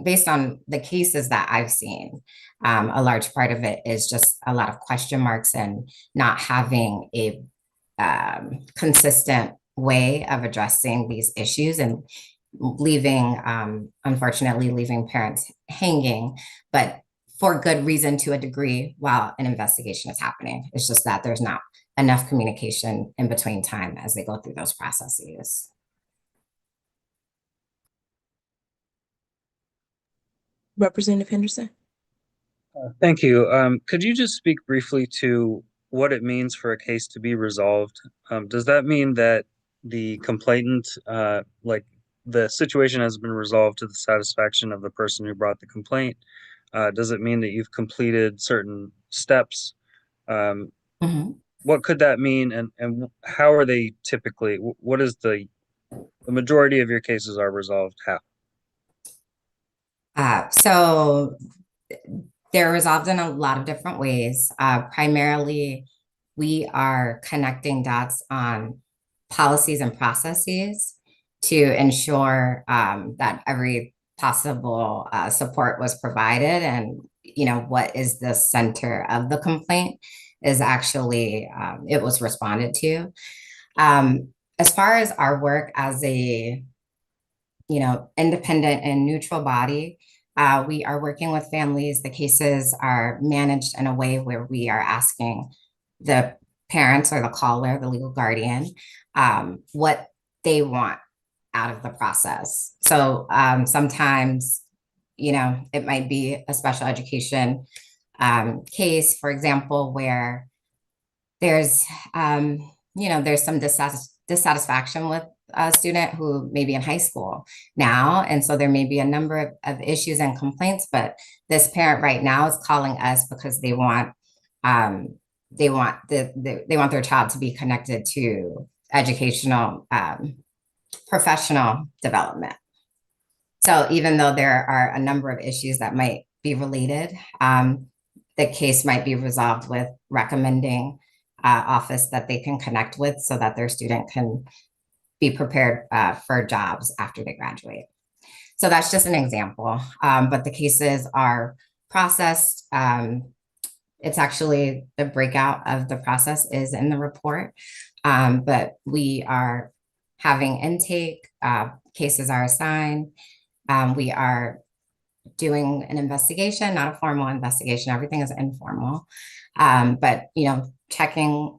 based on the cases that I've seen, a large part of it is just a lot of question marks and not having a consistent way of addressing these issues and unfortunately, leaving parents hanging, but for good reason to a degree while an investigation is happening. It's just that there's not enough communication in between time as they go through those processes. Representative Henderson. Thank you. Could you just speak briefly to what it means for a case to be resolved. Does that mean that the complainant, like the situation has been resolved to the satisfaction of the person who brought the complaint? Does it mean that you've completed certain steps? Um, Mhm. what could that mean, and how are they typically? What is the majority of your cases are resolved? How? So they're resolved in a lot of different ways. Primarily, we are connecting dots on policies and processes to ensure that every possible support was provided, and what is the center of the complaint is actually it was responded to. As far as our work as a independent and neutral body, we are working with families. The cases are managed in a way where we are asking the parents or the caller, the legal guardian, what they want out of the process. So sometimes, it might be a special education case, for example, where there's, there's some dissatisfaction with a student who may be in high school now. And so there may be a number of issues and complaints, but this parent right now is calling us because um, they want they want their child to be connected to educational, professional development. So even though there are a number of issues that might be related, the case might be resolved with recommending office that they can connect with so that their student can be prepared for jobs after they graduate. So that's just an example, but the cases are processed. It's actually the breakout of the process is in the report, but we are having intake, cases are assigned. We are doing an investigation, not a formal investigation. Everything is informal, but checking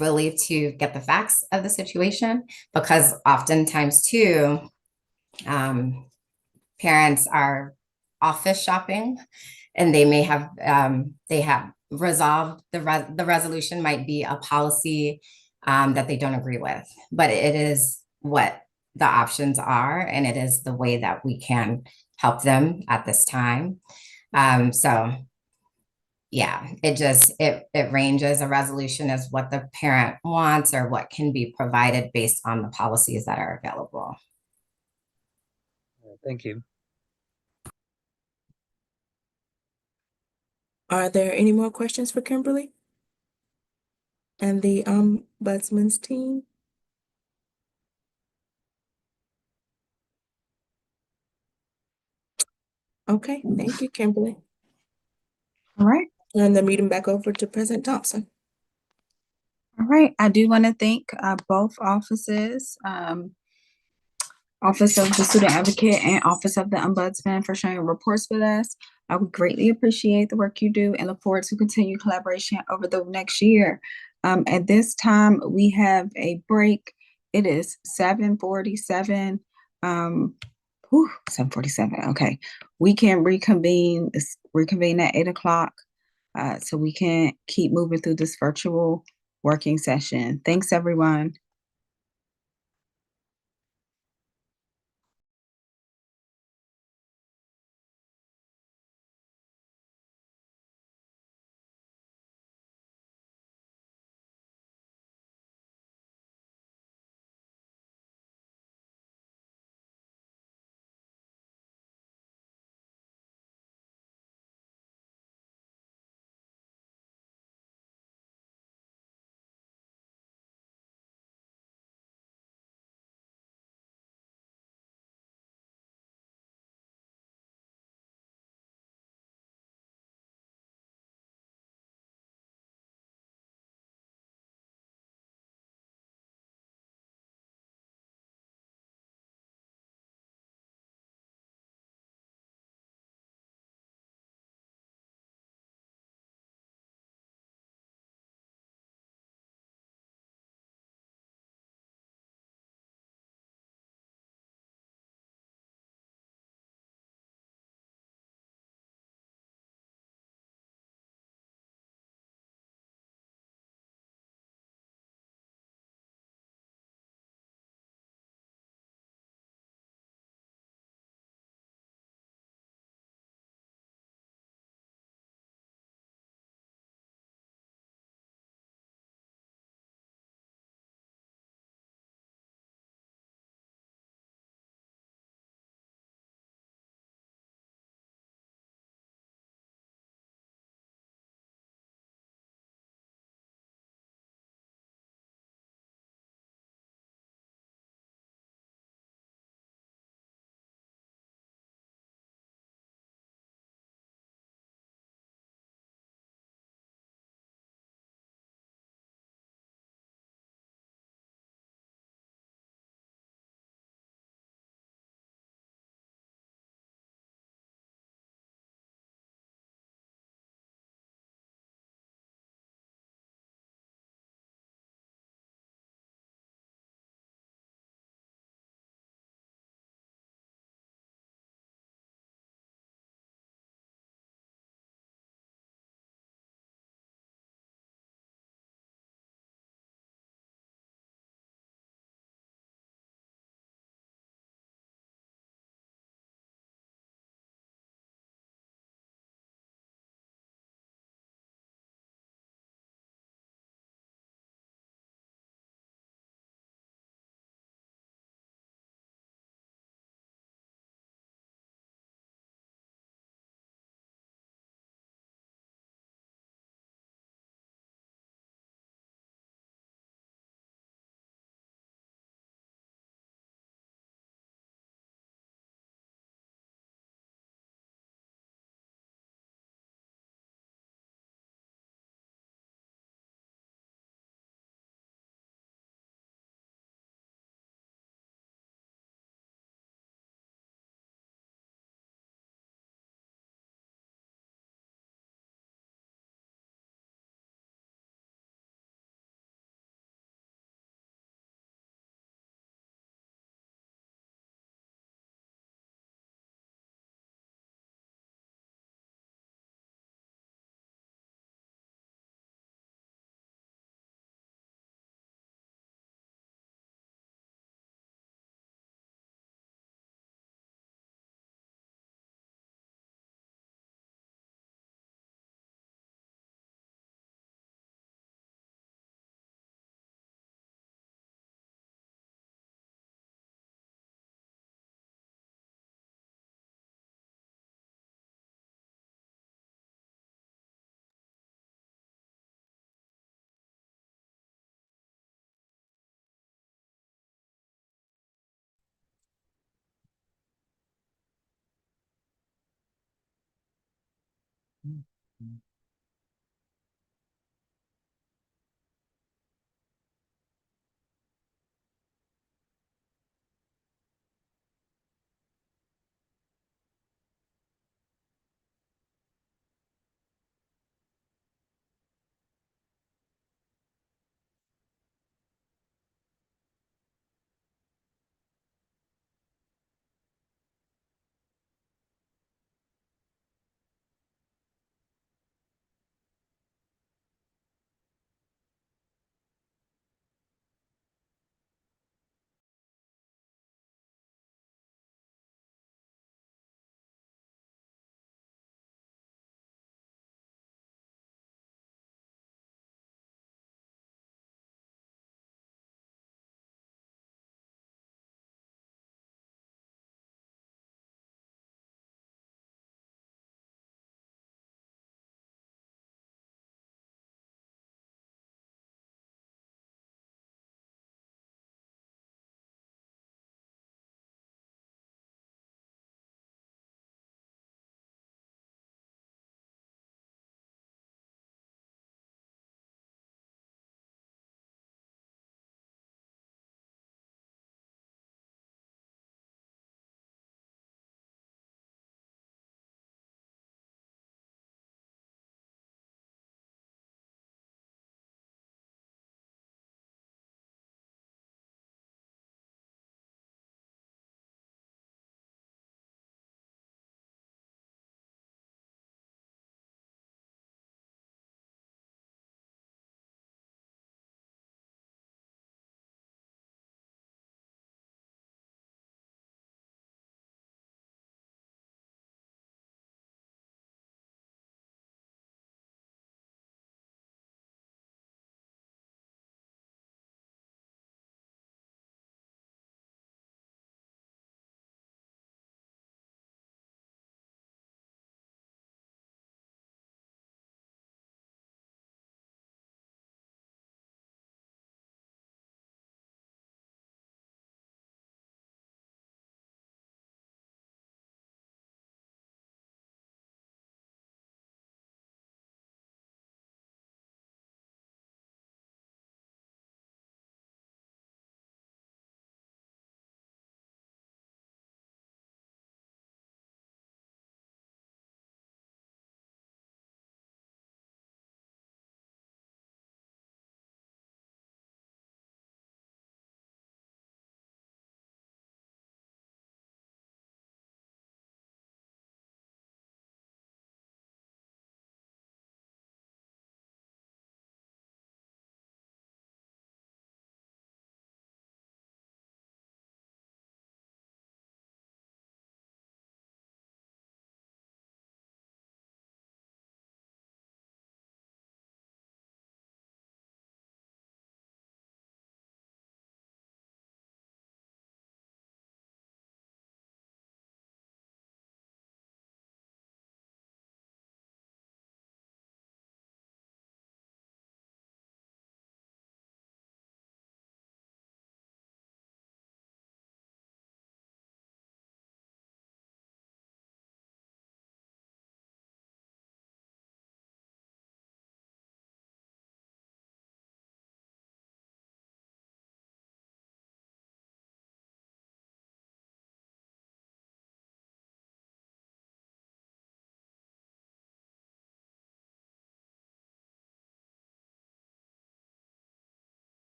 really to get the facts of the situation, because oftentimes too, parents are office shopping, and they have resolved the resolution might be a policy that they don't agree with, but it is what the options are, and it is the way that we can help them at this time. So yeah, it ranges. A resolution is what the parent wants or what can be provided based on the policies that are available. Thank you. Are there any more questions for Kimberly and the ombudsman's team? Okay, thank you, Kimberly. All right. Turn the meeting back over to President Thompson. All right. I do want to thank both offices, Office of the Student Advocate and Office of the Ombudsman, for sharing reports with us. I would greatly appreciate the work you do and look forward to continued collaboration over the next year. At this time, we have a break. It is 7:47. 7:47. Okay. We can reconvene at 8 o'clock. So we can keep moving through this virtual working session. Thanks, everyone.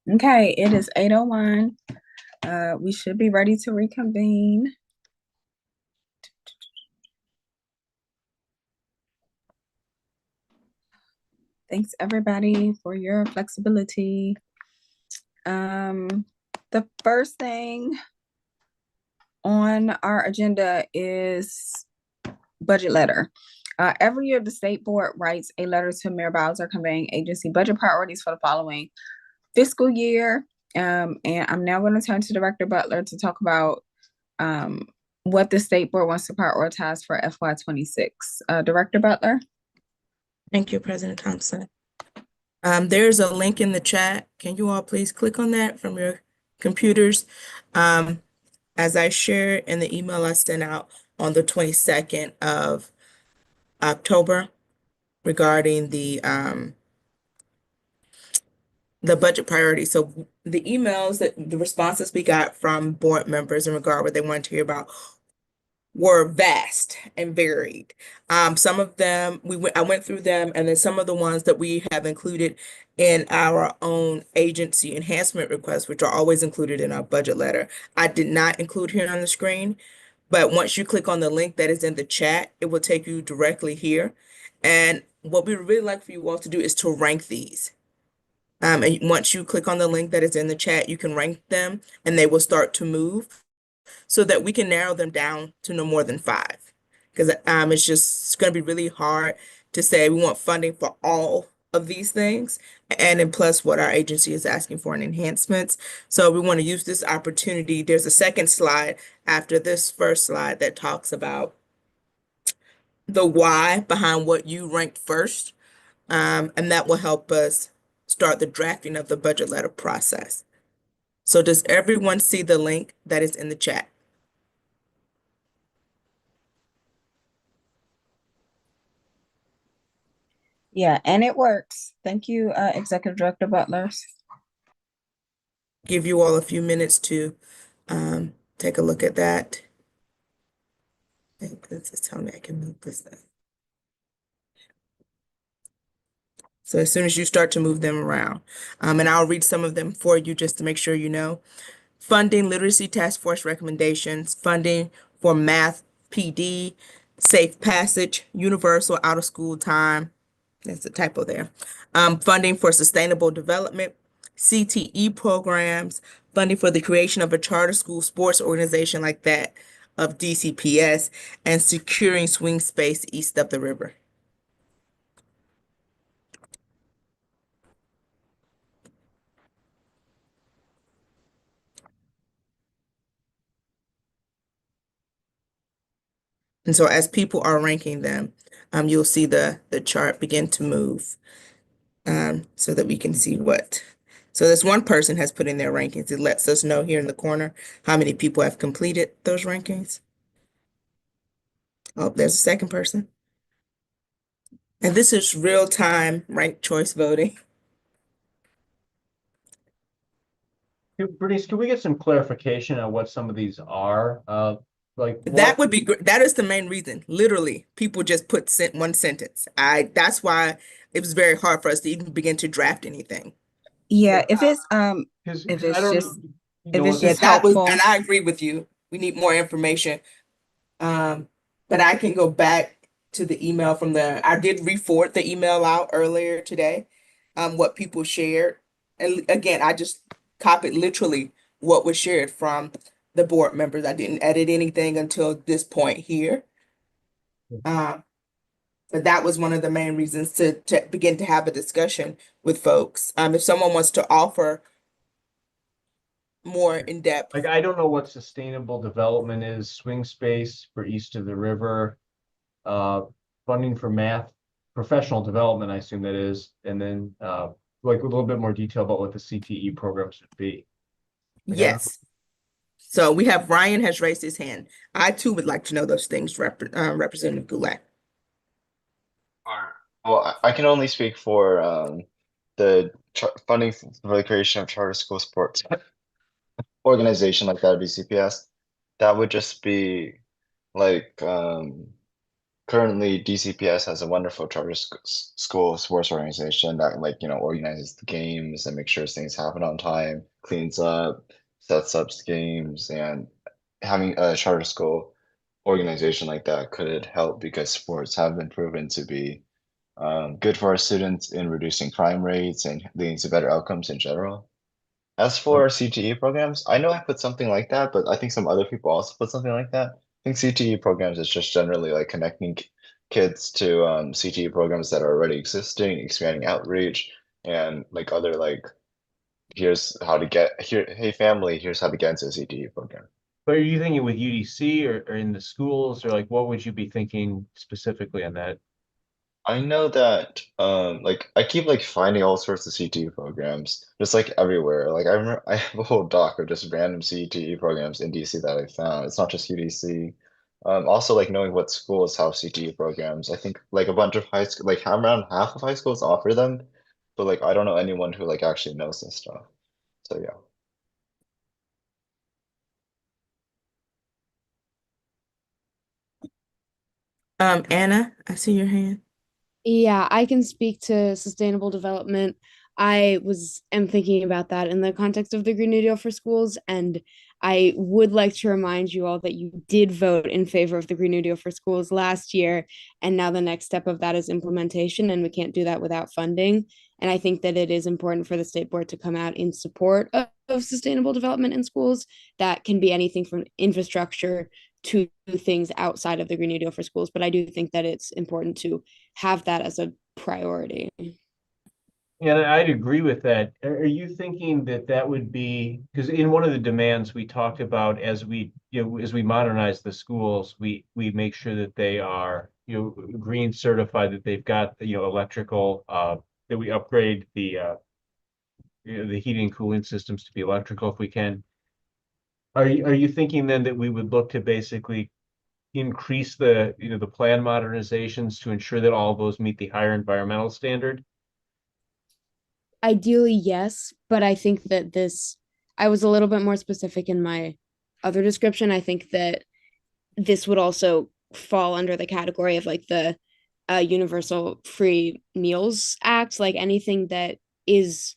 Okay, it is 8:01. We should be ready to reconvene. Thanks everybody for your flexibility. The first thing on our agenda is budget letter. Every year, the state board writes a letter to Mayor Bowser conveying agency budget priorities for the following fiscal year. And I'm now going to turn to Director Butler to talk about what the state board wants to prioritize for FY26. Director Butler? Thank you, President Thompson. There's a link in the chat. Can you all please click on that from your computers? As I shared in the email I sent out on the 22nd of October regarding the budget priority. So the emails the responses we got from board members in regard what they wanted to hear about were vast and varied. Some of them I went through them, and then some of the ones that we have included in our own agency enhancement requests, which are always included in our budget letter, I did not include here on the screen. But once you click on the link that is in the chat, it will take you directly here. And what we would really like for you all to do is to rank these. And once you click on the link that is in the chat, you can rank them and they will start to move so that we can narrow them down to no more than 5. Because it's going to be really hard to say we want funding for all of these things. And then plus what our agency is asking for in enhancements. So we want to use this opportunity. There's a second slide after this first slide that talks about the why behind what you ranked first. And that will help us start the drafting of the budget letter process. So does everyone see the link that is in the chat? Yeah, and it works. Thank you, Executive Director Butler. Give you all a few minutes to take a look at that. I think this is telling me I can move this thing. So as soon as you start to move them around, and I'll read some of them for you just to make sure you know. Funding literacy task force recommendations, funding for math PD, safe passage, universal out of school time. There's a typo there. Funding for sustainable development, CTE programs, funding for the creation of a charter school sports organization like that of DCPS, and securing swing space east of the river. And so as people are ranking them, you'll see the chart begin to move so that we can see what. So this one person has put in their rankings. It lets us know here in the corner how many people have completed those rankings. Oh, there's a second person. And this is real-time ranked choice voting. Bernice, can we get some clarification on what some of these are? Like That what? would be great. That is the main reason. Literally, people just put one sentence. That's why it was very hard for us to even begin to draft anything. Yeah, if it's Because if I it's don't just know, if it's Yeah, just that was, helpful. and I agree with you. We need more information. But I can go back to the email from I did re-forward the email out earlier today, what people shared. And again, I just copied literally what was shared from the board members. I didn't edit anything until this point here. But that was one of the main reasons to begin to have a discussion with folks. If someone wants to offer more in depth. Like, I don't know what sustainable development is, swing space for east of the river, funding for math, professional development, I assume that is, and then like a little bit more detail about what the CTE program should be. Like, Yes. So we have Ryan has raised his hand. I too would like to know those things, Representative Goulet. Well, I can only speak for the funding for the creation of charter school sports organization like that, BCPS. That would just be like currently DCPS has a wonderful charter school sports organization that like, organizes the games and makes sure things happen on time, cleans up, sets up the games, and having a charter school organization like that could help because sports have been proven to be good for our students in reducing crime rates and leading to better outcomes in general. As for CTE programs, I know I put something like that, but I think some other people also put something like that. I think CTE programs is just generally like connecting kids to CTE programs that are already existing, expanding outreach, and like other like here's how to get here, hey family, here's how to get into a CTE program. But are you thinking with UDC or in the schools, or like what would you be thinking specifically on that? I know that like I keep like finding all sorts of CTE programs just like everywhere. Like I remember I have a whole doc of just random CTE programs in DC that I found. It's not just UDC. Also like knowing what schools have CTE programs. I think like a bunch of high school like around half of high schools offer them, but like I don't know anyone who like actually knows this stuff. So yeah. Anna, I see your hand. Yeah, I can speak to sustainable development. I am thinking about that in the context of the Green New Deal for schools, and I would like to remind you all that you did vote in favor of the Green New Deal for schools last year, and now the next step of that is implementation, and we can't do that without funding. And I think that it is important for the state board to come out in support of sustainable development in schools. That can be anything from infrastructure to things outside of the Green New Deal for schools, but I do think that it's important to have that as a priority. Yeah, I'd agree with that. Are you thinking that that would be, because in one of the demands we talked about as we modernize the schools, we make sure that they are, green certified, that they've got, electrical, that we upgrade the heating and cooling systems to be electrical if we can. Are you thinking then that we would look to basically increase the plan modernizations to ensure that all of those meet the higher environmental standard? Ideally, yes, but I think that I was a little bit more specific in my other description. I think that this would also fall under the category of like the Universal Free Meals Act, like anything that is,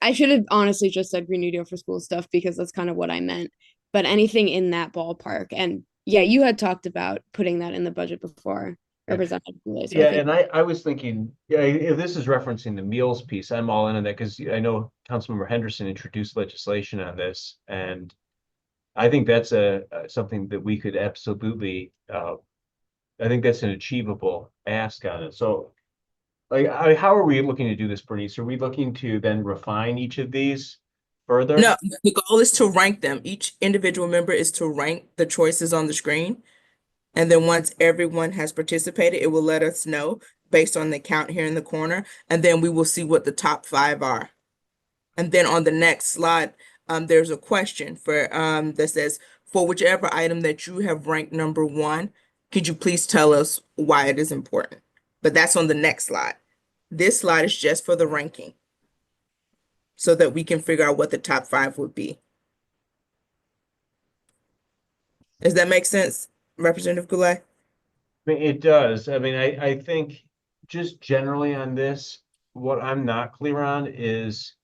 I should have honestly just said Green New Deal for school stuff because that's kind of what I meant, but anything in that ballpark. And yeah, you had talked about putting that in the budget before, Yeah. Representative Goulet. So Yeah, I think and I was thinking, yeah, if this is referencing the meals piece, I'm all in on that because I know Councilmember Henderson introduced legislation on this, and I think that's something that we could absolutely, I think that's an achievable ask on it. So, like, how are we looking to do this, Bernice? Are we looking to then refine each of these further? No, the goal is to rank them. Each individual member is to rank the choices on the screen. And then once everyone has participated, it will let us know based on the count here in the corner. And then we will see what the top 5 are. And then on the next slide, there's a question that says, for whichever item that you have ranked number 1, could you please tell us why it is important? But that's on the next slide. This slide is just for the ranking so that we can figure out what the top 5 would be. Does that make sense, Representative Goulet? I mean, it does. I mean, I think just generally on this, what I'm not clear on is,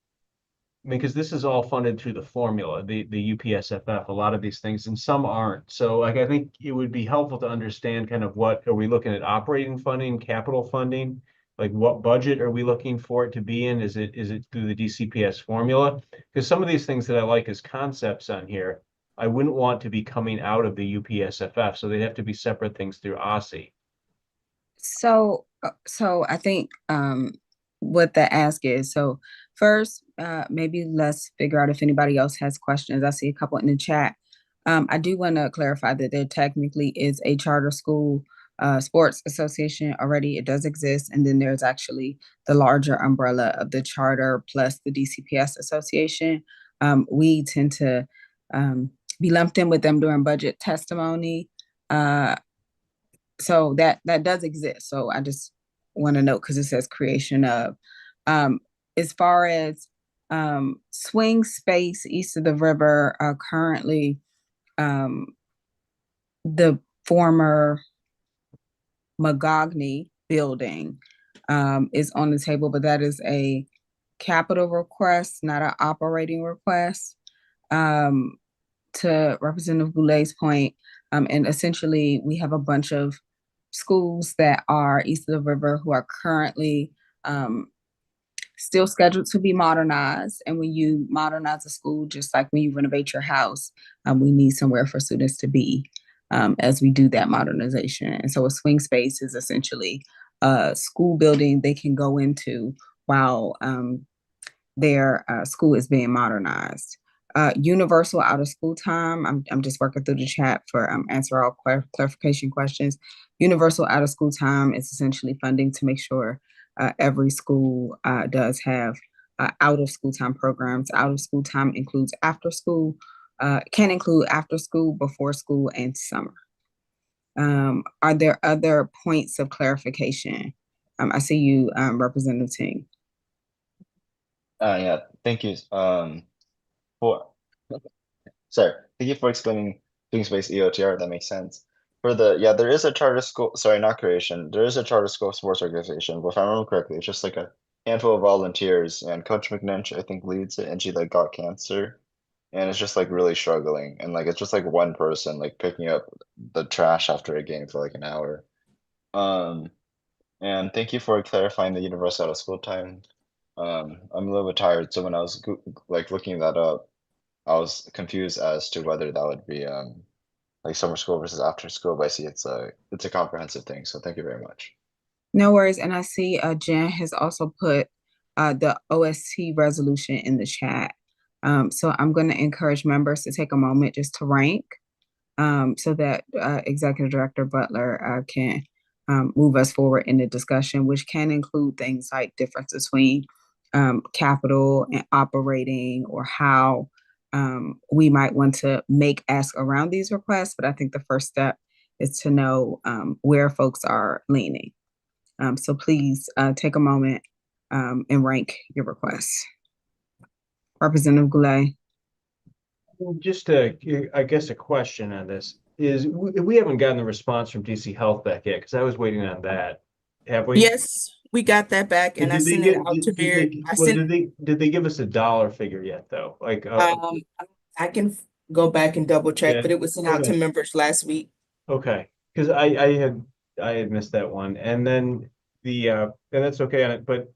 I mean, because this is all funded through the formula, the UPSFF, a lot of these things, and some aren't. So like I think it would be helpful to understand kind of what are we looking at operating funding, capital funding? Like what budget are we looking for it to be in? Is it through the DCPS formula? Because some of these things that I like as concepts on here, I wouldn't want to be coming out of the UPSFF. So they'd have to be separate things through OSSI. So I think what the ask is. So first, maybe let's figure out if anybody else has questions. I see a couple in the chat. I do want to clarify that there technically is a charter school sports association already. It does exist, and then there's actually the larger umbrella of the charter plus the DCPS association. We tend to be lumped in with them during budget testimony. So that does exist. So I just want to note because it says creation of. As far as swing space east of the river, currently the former Magogny building is on the table, but that is a capital request, not an operating request. To Representative Goulet's point, and essentially we have a bunch of schools that are east of the river who are currently still scheduled to be modernized. And when you modernize a school, just like when you renovate your house, we need somewhere for students to be as we do that modernization. And so a swing space is essentially a school building they can go into while their school is being modernized. Universal out of school time. I'm just working through the chat for answer all clarification questions. Universal out of school time is essentially funding to make sure every school does have out of school time programs. Out of school time includes after school, can include after school, before school, and summer. Are there other points of clarification? I see you, Representative Ting. Yeah, thank you. For sorry, thank you for explaining Swing Space EOTR. That makes sense. For the there is a charter school. Sorry, not creation. There is a charter school sports organization. But if I remember correctly, it's just like a handful of volunteers, and Coach McNinch I think leads it, and she like got cancer, and it's just like really struggling, and like it's just like one person like picking up the trash after a game for like an hour. Um, and thank you for clarifying the universal out of school time. I'm a little bit tired, so when I was like looking that up, I was confused as to whether that would be like summer school versus after school, but I see it's a comprehensive thing, so thank you very much. No worries. And I see Jen has also put the OST resolution in the chat. So I'm going to encourage members to take a moment just to rank so that Executive Director Butler can move us forward in the discussion, which can include things like difference between capital and operating, or how we might want to make ask around these requests. But I think the first step is to know where folks are leaning. So please take a moment and rank your requests. Representative Goulet. Just I guess a question on this is we haven't gotten the response from DC Health back yet because I was waiting on that. Have we? Yes, we got that back, and I Did they sent it get out to did Beard. they I well sent. did they give us a dollar figure yet though? Like I can go back and double check, yeah, but it was sent out to okay. members last week. Okay, because I had missed that one, and then and that's okay on it, but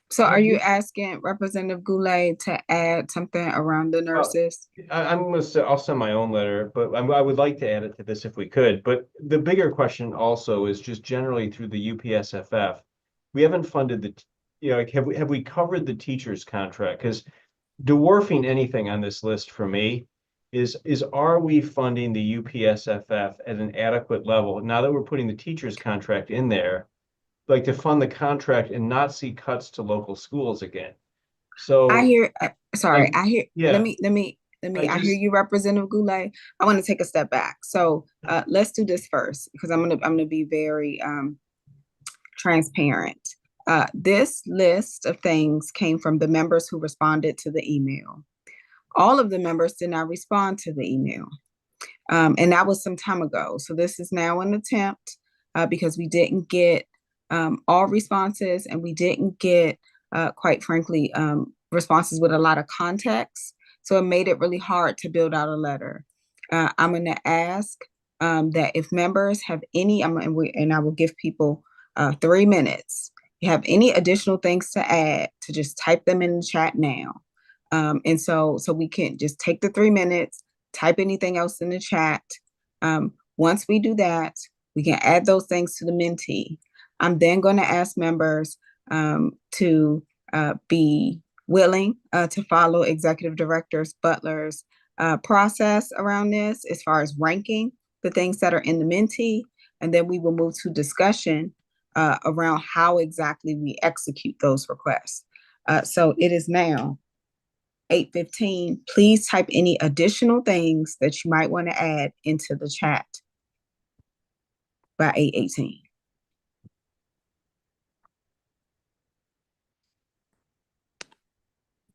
So are you asking Representative Goulet to add something around the nurses? I'll send my own letter, but I would like to add it to this if we could. But the bigger question also is just generally through the UPSFF, we haven't funded like have we covered the teacher's contract? Because dwarfing anything on this list for me is are we funding the UPSFF at an adequate level now that we're putting the teacher's contract in there, like to fund the contract and not see cuts to local schools again? So I hear, sorry, like I hear, yeah, I hear you, Representative Goulet. I want to take a step back. So let's do this first, because I'm gonna be very transparent. This list of things came from the members who responded to the email. All of the members did not respond to the email. And that was some time ago. So this is now an attempt because we didn't get all responses, and we didn't get, quite frankly, responses with a lot of context. So it made it really hard to build out a letter. I'm going to ask that if members have any, and I will give people 3 minutes. If you have any additional things to add, to just type them in the chat now. And so we can just take the 3 minutes, type anything else in the chat. Once we do that, we can add those things to the Mentee. I'm then going to ask members to be willing to follow Executive Director Butler's process around this as far as ranking the things that are in the Mentee. And then we will move to discussion around how exactly we execute those requests. So it is now 8:15. Please type any additional things that you might want to add into the chat by 8:18.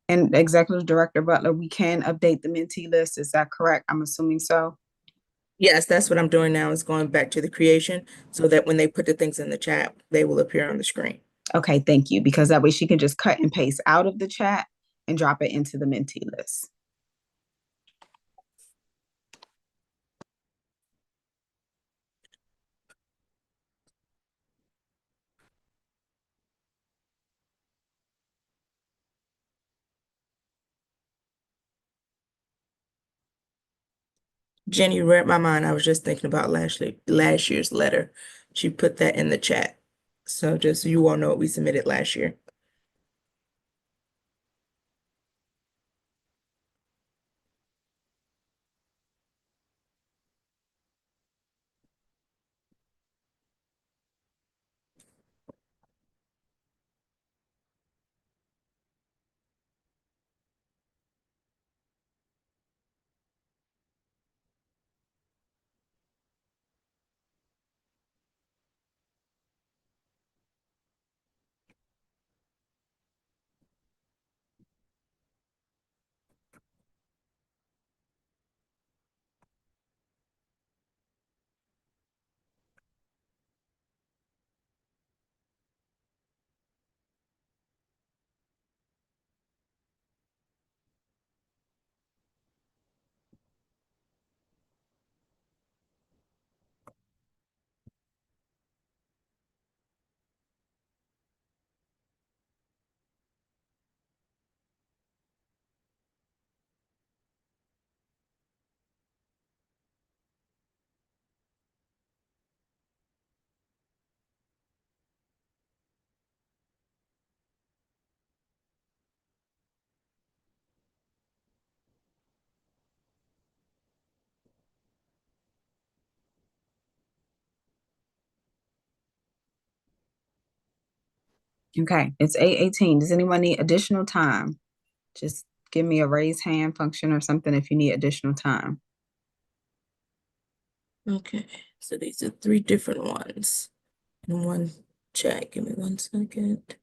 And Executive Director Butler, we can update the Mentee list. Is that correct? I'm assuming so. Yes, that's what I'm doing now, is going back to the creation so that when they put the things in the chat, they will appear on the screen. Okay, thank you, because that way she can just cut and paste out of the chat and drop it into the mentee list. Jenny, you read my mind. I was just thinking about last year's letter. She put that in the chat. So just so you all know what we submitted last year. Okay, it's 8:18. Does anyone need additional time? Just give me a raise hand function or something if you need additional time. Okay, so these are 3 different ones in one chat. Give me 1 second.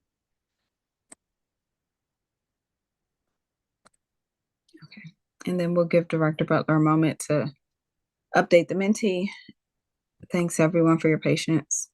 Okay, and then we'll give Director Butler a moment to update the mentee. Thanks everyone for your patience.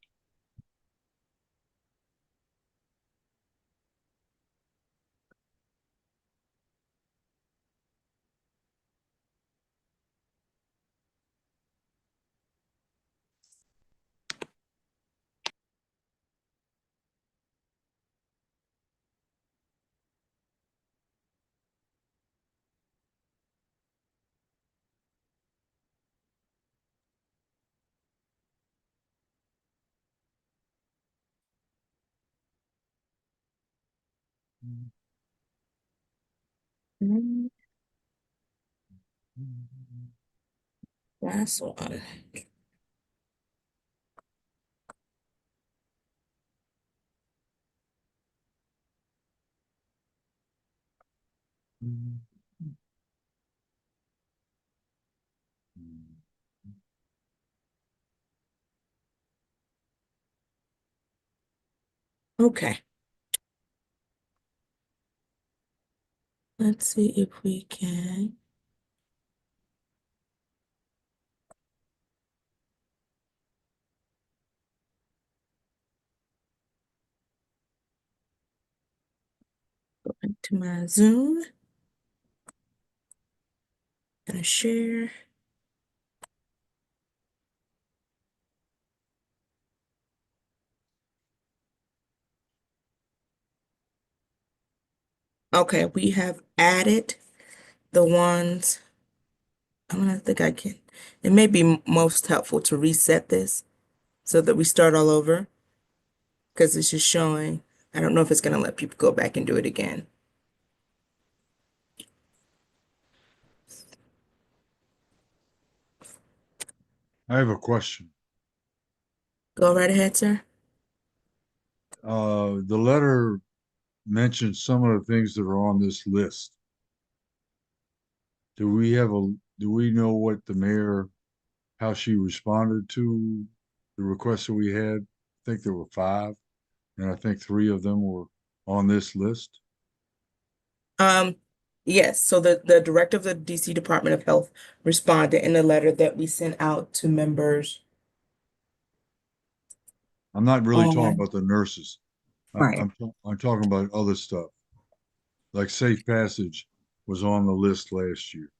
Last one. Okay. Let's see if we can. Go into my Zoom. Gonna share. Okay, we have added the ones. I'm gonna think I can. It may be most helpful to reset this so that we start all over because it's just showing. I don't know if it's gonna let people go back and do it again. I have a question. Go right ahead, sir. The letter mentions some of the things that are on this list. Do we know what the mayor, how she responded to the requests that we had? I think there were 5, and I think 3 of them were on this list. Um, Yes, so the director of the DC Department of Health responded in a letter that we sent out to members. I'm not really talking And about the nurses. Right. I'm talking about other stuff. Like Safe Passage was on the list last year.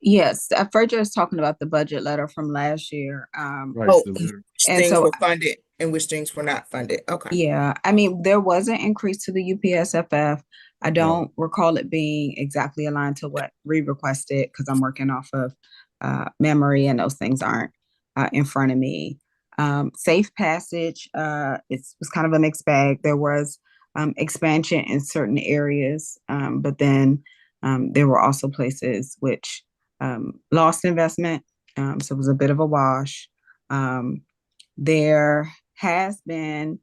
Yes, Frederick is talking about the budget letter from last year. Right. oh, The which letter. And things so, were funded and which things were not funded. Okay. yeah, I mean, there was an increase to the UPSFF. I Right. don't recall it being exactly aligned to what we requested because I'm working off of memory and those things aren't in front of me. Safe Passage, it was kind of a mixed bag. There was expansion in certain areas, but then there were also places which lost investment. So it was a bit of a wash. There has been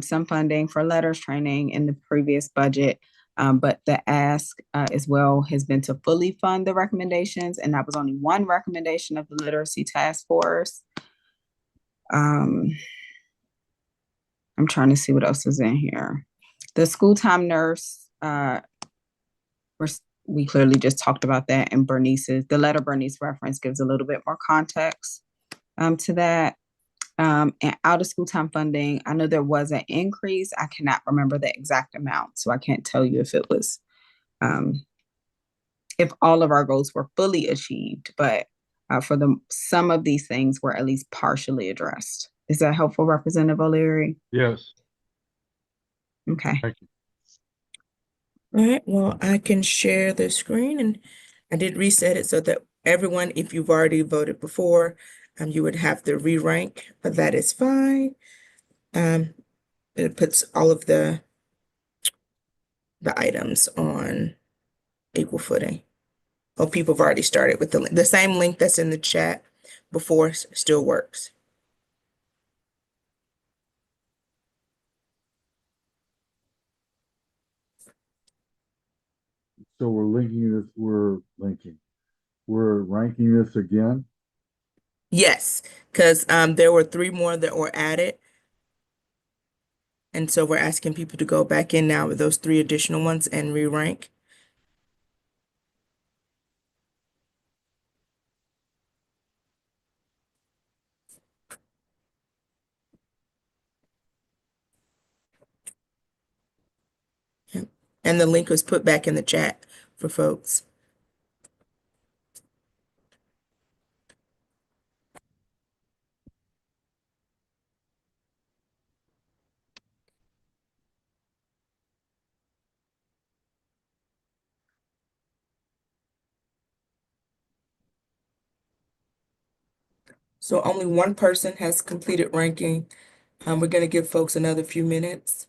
some funding for letters training in the previous budget, but the ask as well has been to fully fund the recommendations, and that was only one recommendation of the Literacy Task Force. I'm trying to see what else is in here. The school time nurse, we clearly just talked about that, and the letter Bernice reference gives a little bit more context to that. And out of school time funding, I know there was an increase. I cannot remember the exact amount, so I can't tell you if it was if all of our goals were fully achieved, but for some of these things were at least partially addressed. Is that helpful, Representative O'Leary? Yes. Okay. Thank you. All right, well, I can share the screen and I did reset it so that everyone, if you've already voted before, you would have to re-rank, but that is fine. It puts all of the items on equal footing. Oh, people have already started with the same link that's in the chat before still works. So we're ranking this again. Yes, because there were 3 more that were added. And so we're asking people to go back in now with those 3 additional ones and re-rank. Yep. And the link was put back in the chat for folks. So only one person has completed ranking. We're going to give folks another few minutes.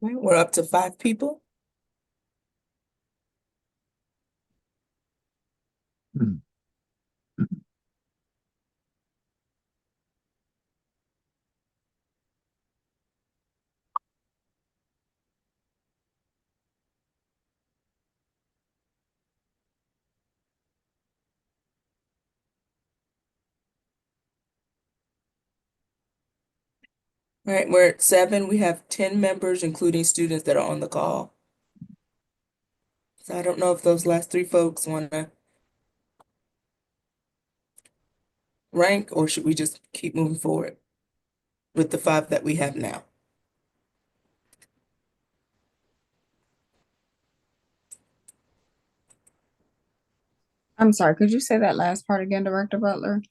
Okay, we're up to 5 people. All right, we're at 7. We have 10 members, including students that are on the call. So I don't know if those last 3 folks want to rank or should we just keep moving forward with the 5 that we have now? I'm sorry, could you say that last part again, Director Butler?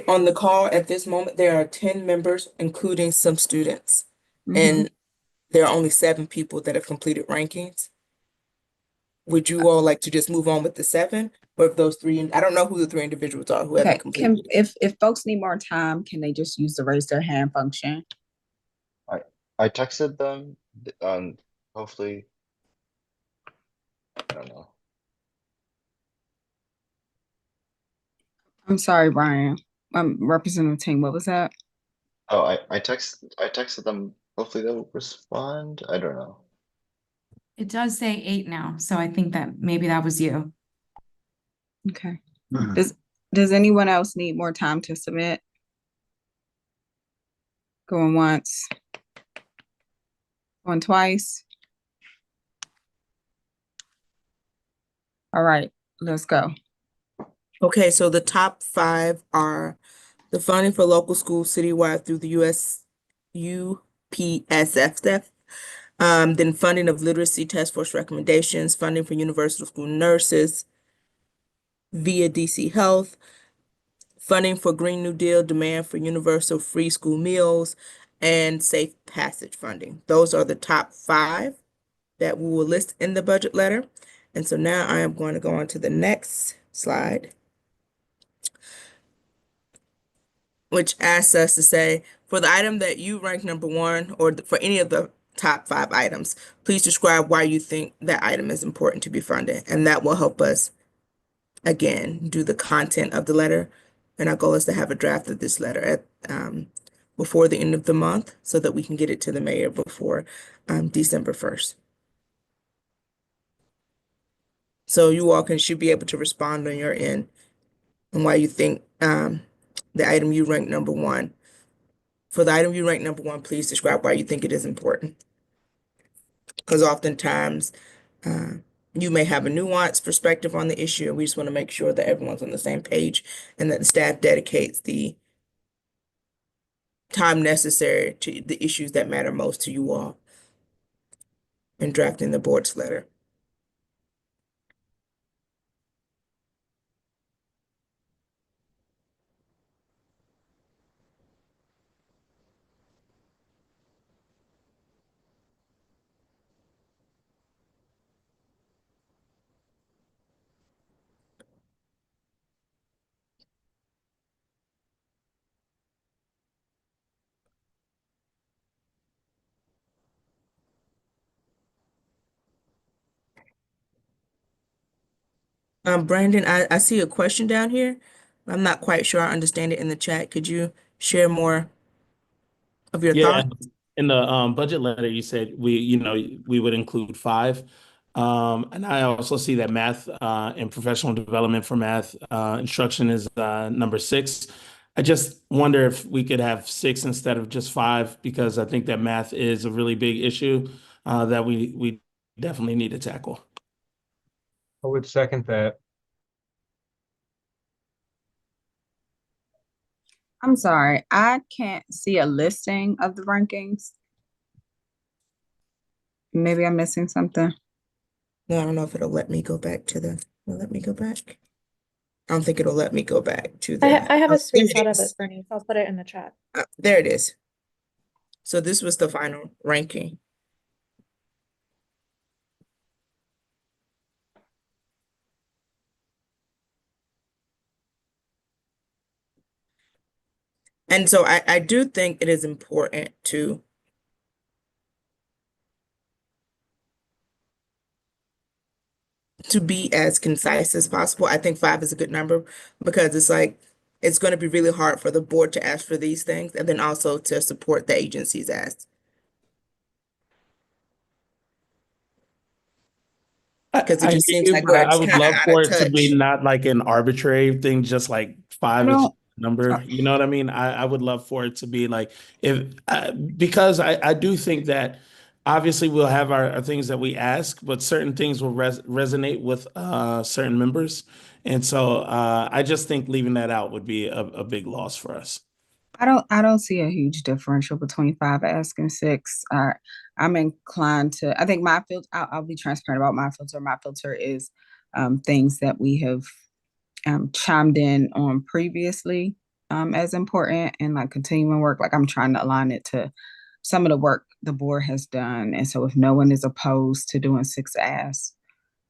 On the call at this moment, there are 10 members, including some students. Mhm. And there are only 7 people that have completed rankings. Would you all like to just move on with the 7? Or if those 3, I don't know who the 3 individuals are who haven't Okay, can, completed. if folks need more time, can they just use the raise their hand function? I texted them, hopefully, I don't know. I'm sorry, Brian. Representative Ting, what was that? Oh, I texted them, hopefully they'll respond, I don't know. It does say 8 now, so I think that maybe that was you. Okay. Does anyone else need more time to submit? Going once? Going twice? All right, let's go. Okay, so the top 5 are the funding for local schools citywide through the UPSF, then funding of literacy task force recommendations, funding for universal school nurses via DC Health, funding for Green New Deal, demand for universal free school meals, and safe passage funding. Those are the top 5 that we will list in the budget letter. And so now I am going to go on to the next slide, which asks us to say, for the item that you rank number 1, or for any of the top 5 items, please describe why you think that item is important to be funded. And that will help us, again, do the content of the letter. And our goal is to have a draft of this letter at before the end of the month so that we can get it to the mayor before December 1st. So you all should be able to respond on your end and why you think the item you rank number 1. For the item you rank number 1, please describe why you think it is important. Because oftentimes you may have a nuanced perspective on the issue, and we just want to make sure that everyone's on the same page and that the staff dedicates the time necessary to the issues that matter most to you all in drafting the board's letter. Brandon, I see a question down here. I'm not quite sure I understand it in the chat. Could you share more of your Yeah, thoughts? in the budget letter, you said we would include 5. And I also see that math and professional development for math instruction is number 6. I just wonder if we could have 6 instead of just 5, because I think that math is a really big issue that we definitely need to tackle. I would second that. I'm sorry, I can't see a listing of the rankings. Maybe I'm missing something. No, I don't know if it'll let me go back to the, will it let me go back? I don't think it'll let me go back to the. I have a Oh, there it screenshot of it, is. Bernice. I'll put it in the chat. There it is. So this was the final ranking. And so I do think it is important to be as concise as possible. I think 5 is a good number because it's like, it's going to be really hard for the board to ask for these things and then also to support the agency's ask. Because it I just hear seems you, like but I that's would kind of love out of for it to be touch. not like an arbitrary thing, just like I 5 is don't. just a number. You know what I mean? I would love for it to be like if because I do think that obviously we'll have our things that we ask, but certain things will resonate with certain members, and so I just think leaving that out would be a big loss for us. I don't see a huge differential between 5 asking 6. I'm inclined to. I think my filter. I'll be transparent about my filter. My filter is things that we have chimed in on previously as important, and like continuing work. Like I'm trying to align it to some of the work the board has done. And so if no one is opposed to doing 6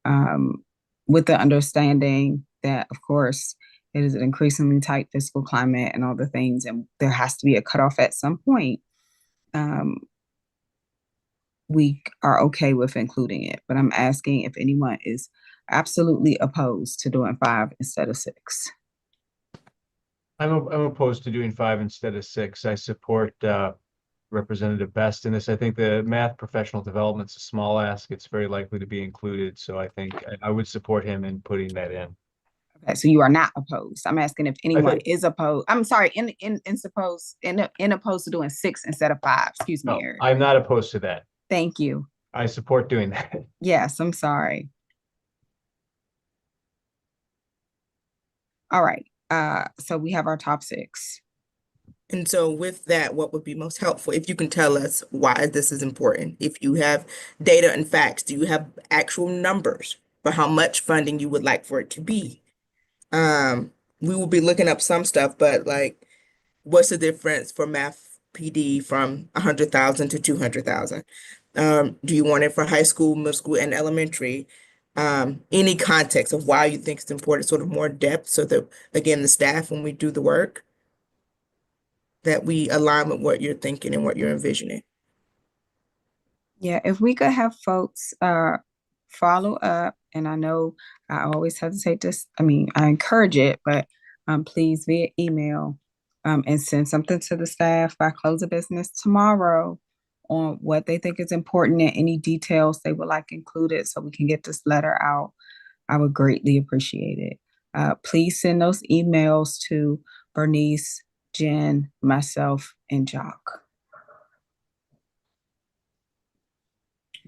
um, with the understanding that, of course, it is an increasingly tight fiscal climate and all the things, and there has to be a cutoff at some point. We are okay with including it, but I'm asking if anyone is absolutely opposed to doing 5 instead of 6. I'm opposed to doing 5 instead of 6. I support Representative Best in this. I think the math professional development's a small ask. It's very likely to be included. So I think I would support him in putting that in. Okay, so you are not opposed. I'm asking if anyone think- is opposed. I'm sorry, in opposed to doing 6 instead of 5. Excuse me, No, Eric. I'm not opposed to that. Thank you. I support doing that. Yes, I'm sorry. All right. So we have our top 6. And so with that, what would be most helpful if you can tell us why this is important? If you have data and facts, do you have actual numbers for how much funding you would like for it to be? We will be looking up some stuff, but like, what's the difference for math PD from 100,000 to 200,000? Do you want it for high school, middle school, and elementary? Any context of why you think it's important, sort of more depth, so that again, the staff, when we do the work, that we align with what you're thinking and what you're envisioning. Yeah, if we could have folks follow up, and I know I always hesitate to, I encourage it, but please via email and send something to the staff by close of business tomorrow on what they think is important and any details they would like included so we can get this letter out. I would greatly appreciate it. Please send those emails to Bernice, Jen, myself, and Jock.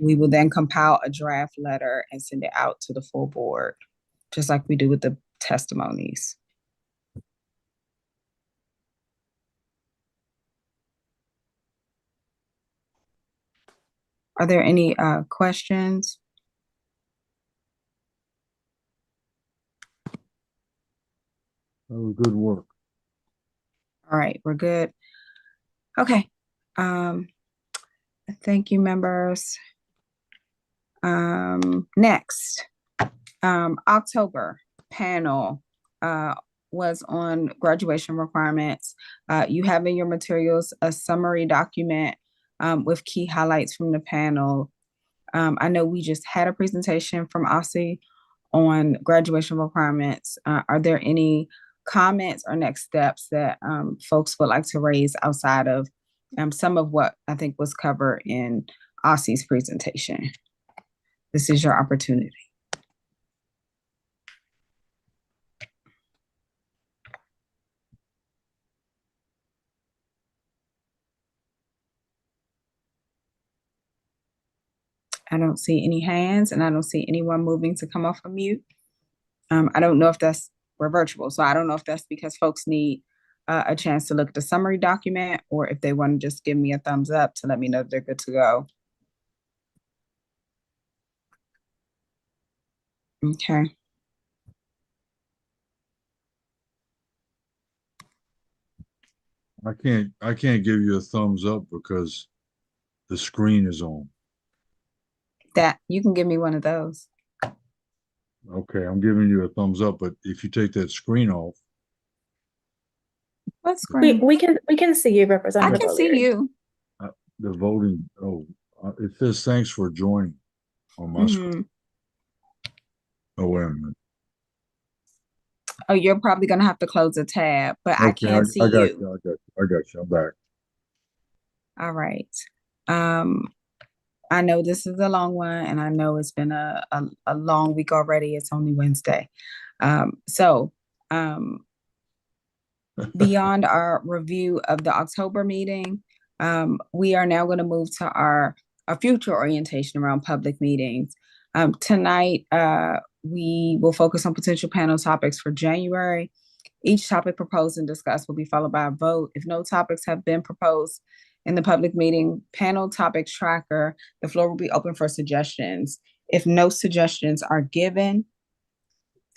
We will then compile a draft letter and send it out to the full board, just like we do with the testimonies. Are there any questions? That was good work. All right, we're good. Okay. Thank you, members. Next, October panel was on graduation requirements. You have in your materials a summary document with key highlights from the panel. I know we just had a presentation from Aussie on graduation requirements. Are there any comments or next steps that folks would like to raise outside of some of what I think was covered in Aussie's presentation? This is your opportunity. I don't see any hands, and I don't see anyone moving to come off of mute. I don't know if we're virtual, so I don't know if that's because folks need a chance to look at the summary document, or if they want to just give me a thumbs up to let me know they're good to go. Okay. I can't give you a thumbs up because the screen is on. That you can give me one of those. Okay, I'm giving you a thumbs up, but if you take that screen off. What screen? We can see you, Representative. I can see you. The voting, it says thanks for joining on my screen. Oh, wait a minute. Oh, you're probably gonna have to close a tab, but okay, I can see I got you. I got you. I'm back. All right. I know this is a long one, and I know it's been a long week already. It's only Wednesday. Beyond our review of the October meeting, we are now going to move to our future orientation around public meetings. Tonight, we will focus on potential panel topics for January. Each topic proposed and discussed will be followed by a vote. If no topics have been proposed in the public meeting panel topics tracker, the floor will be open for suggestions. If no suggestions are given,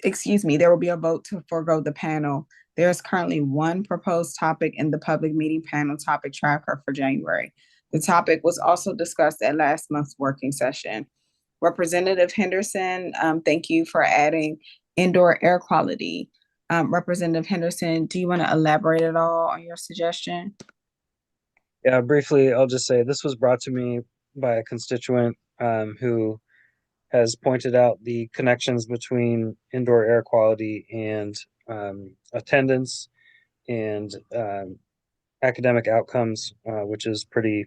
excuse me, there will be a vote to forego the panel. There is currently one proposed topic in the public meeting panel topic tracker for January. The topic was also discussed at last month's working session. Representative Henderson, thank you for adding indoor air quality. Representative Henderson, do you want to elaborate at all on your suggestion? Yeah, briefly, I'll just say this was brought to me by a constituent who has pointed out the connections between indoor air quality and attendance and academic outcomes, which is pretty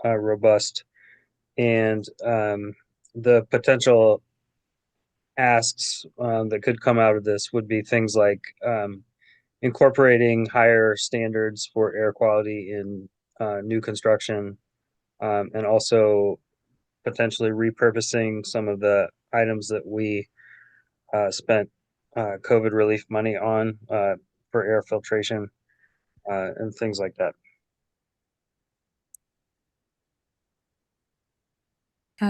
robust. And the potential asks that could come out of this would be things like incorporating higher standards for air quality in new construction, and also potentially repurposing some of the items that we spent COVID relief money on for air filtration and things like that.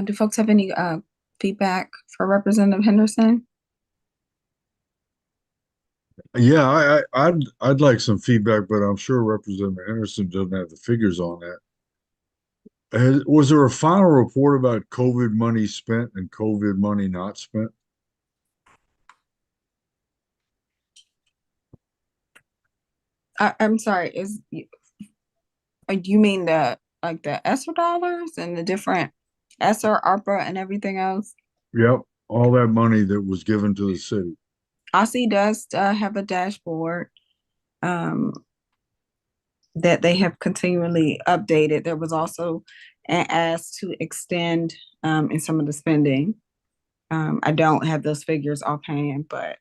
Do folks have any feedback for Representative Henderson? Yeah, I'd like some feedback, but I'm sure Representative Henderson doesn't have the figures on that. Was there a final report about COVID money spent and COVID money not spent? I'm sorry, do you mean the ESSER dollars and the different ESSER, ARPA, and everything else? Yep, all that money that was given to the city. OSSI does have a dashboard that they have continually updated. There was also an ask to extend in some of the spending. I don't have those figures offhand, but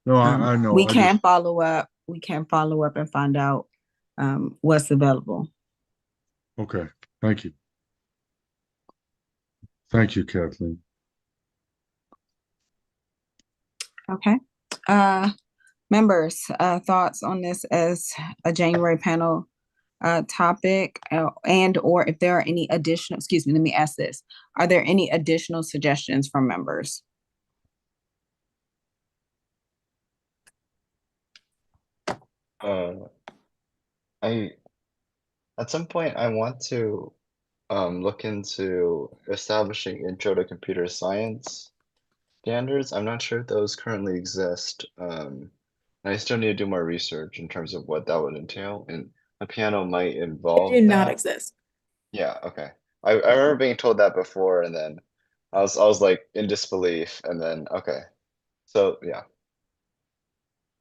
No, I know. we can follow up. We can follow up and find out what's available. Okay, thank you. Thank you, Kathleen. Okay. Members, thoughts on this as a January panel topic, and or if there are any additional, excuse me, let me ask this. Are there any additional suggestions from members? At some point I want to look into establishing intro to computer science standards. I'm not sure if those currently exist. And I still need to do more research in terms of what that would entail, and a piano might They involve do not that. exist. Yeah, okay. I remember being told that before, and then I was like in disbelief, and then okay. So yeah.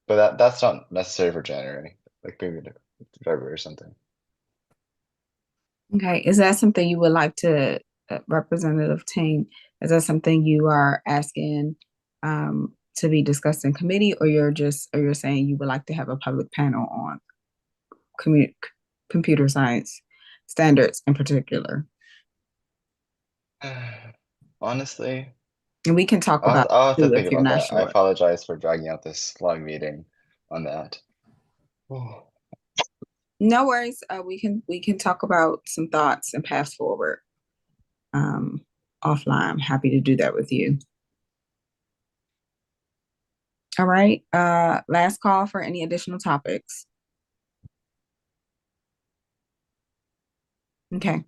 But that's not necessary for January, like maybe February or something. Okay, is that something you would like to, Representative Ting, is that something you are asking to be discussed in committee, or you're saying you would like to have a public panel on computer science standards in particular? Honestly, And we can talk about I'll have it to too think if you're about not that. I sure. apologize for dragging out this long meeting on that. Oh. No worries. We can talk about some thoughts and paths forward offline. I'm happy to do that with you. All right. Last call for any additional topics. Okay.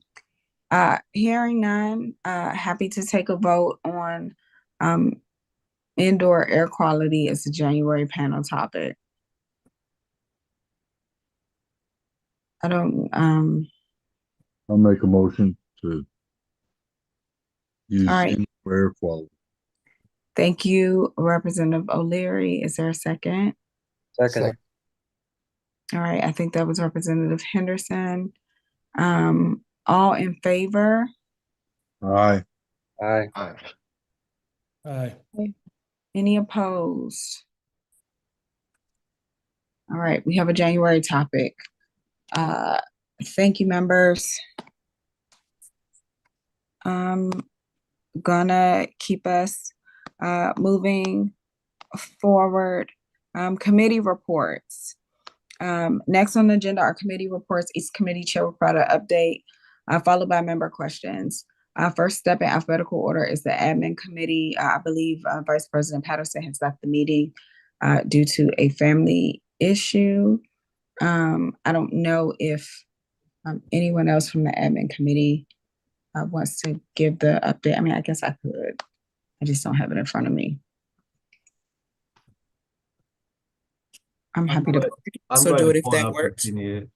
Hearing none, happy to take a vote on indoor air quality as a January panel topic. I don't I'll make a motion to use all right. indoor air quality. Thank you, Representative O'Leary. Is there a second? Second. All right, I think that was Representative Henderson. All in favor? Aye. Aye. Aye. Aye. Any opposed? All right, we have a January topic. Thank you, members. Gonna keep us moving forward. Committee reports. Next on the agenda are committee reports. Each committee chair will provide an update, followed by member questions. First step in alphabetical order is the admin committee. I believe Vice President Patterson has left the meeting due to a family issue. I don't know if anyone else from the admin committee wants to give the update. I mean, I guess I could. I just don't have it in front of me. I'm happy to. I'm So glad do to it if pull it that up if works. you need it.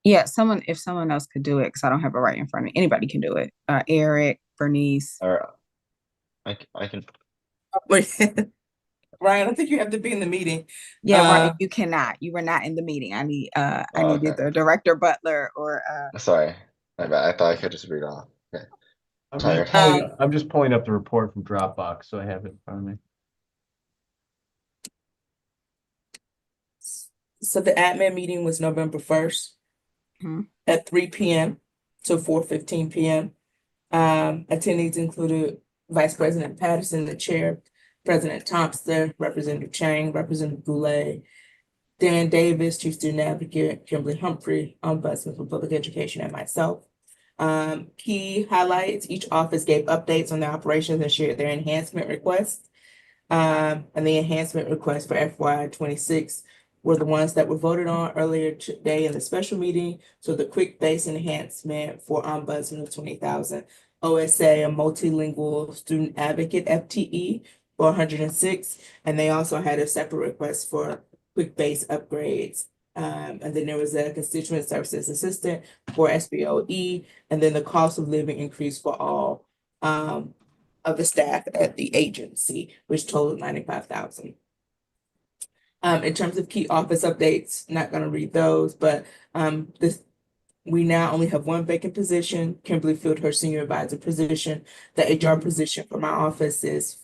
Yeah, if someone else could do it, because I don't have it right in front of me. Anybody can do it. Eric, Bernice. Or I can. Wait, Ryan, I think you have to be in the meeting. Yeah, right. You cannot. You were not in the meeting. I Oh, need okay. either Director Butler or Sorry, my bad. I thought I could just read off. Okay. Tired. I'm just pulling up the report from Dropbox, so I have it in front of me. So the admin meeting was November 1st at 3 p.m. to 4:15 p.m. Attendees included Vice President Patterson, the chair, President Thompson, Representative Chang, Representative Goulet, Dan Davis, Chief Student Advocate, Kimberly Humphrey, Ombudsman for Public Education, and myself. Key highlights: each office gave updates on their operations and shared their enhancement requests. And the enhancement requests for FY 26 were the ones that were voted on earlier today in the special meeting. So the quick base enhancement for ombudsman of 20,000, OSA, a multilingual student advocate FTE for 106, and they also had a separate request for quick base upgrades. And then there was a constituent services assistant for SBOE, and then the cost of living increase for all of the staff at the agency, which totaled 95,000. In terms of key office updates, not going to read those, but we now only have one vacant position. Kimberly filled her senior advisor position. The HR position for my office is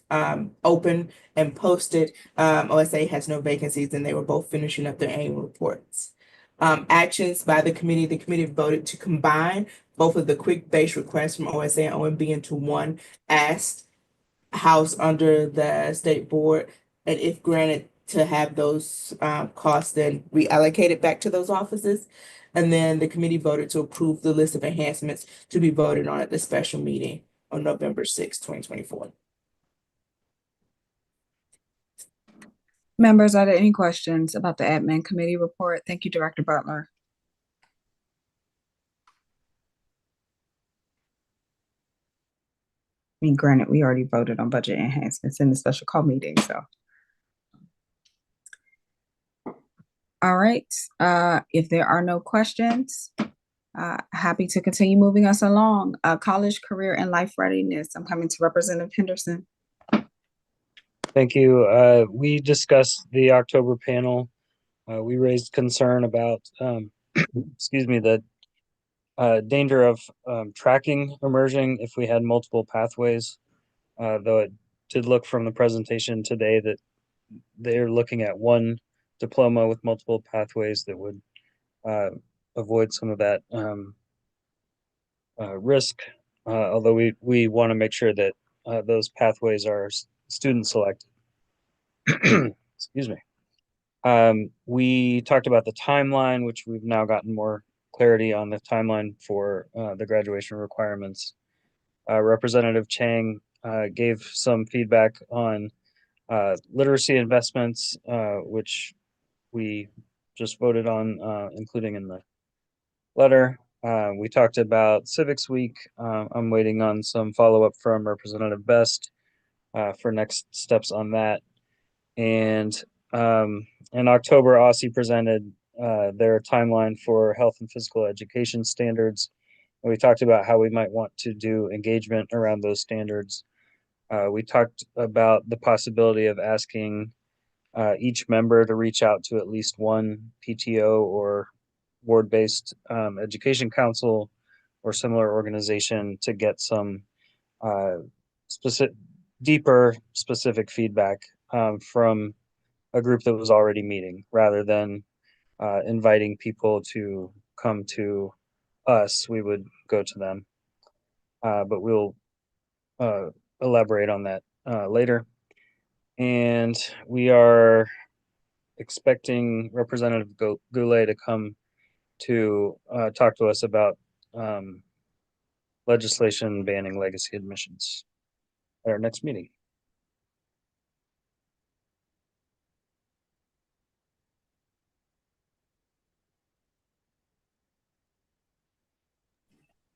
open and posted. OSA has no vacancies, and they were both finishing up their annual reports. Actions by the committee voted to combine both of the quick base requests from OSA and OMB into one asked house under the state board, and if granted, to have those costs then reallocated back to those offices. And then the committee voted to approve the list of enhancements to be voted on at the special meeting on November 6, 2024. members. Are there any questions about the admin committee report? Thank you, Director Butler. I mean, granted, we already voted on budget enhancements in the special call meeting, so. All right, if there are no questions, happy to continue moving us along. College, career, and life readiness. I'm coming to Representative Henderson. Thank you. We discussed the October panel. We raised concern about, excuse me, the danger of tracking emerging if we had multiple pathways. Though it did look from the presentation today that they're looking at one diploma with multiple pathways that would avoid some of that risk. Although we want to make sure that those pathways are student selected. Excuse me. We talked about the timeline, which we've now gotten more clarity on the timeline for the graduation requirements. Representative Chang gave some feedback on literacy investments, which we just voted on, including in the letter. We talked about Civics Week. I'm waiting on some follow-up from Representative Best for next steps on that. And in October, OSSE presented their timeline for health and physical education standards. And we talked about how we might want to do engagement around those standards. We talked about the possibility of asking each member to reach out to at least one PTO or ward-based education council or similar organization to get some deeper specific feedback from a group that was already meeting, rather than inviting people to come to us. We would go to them, but we'll elaborate on that later. And we are expecting Representative Goulet to come to talk to us about legislation banning legacy admissions at our next meeting.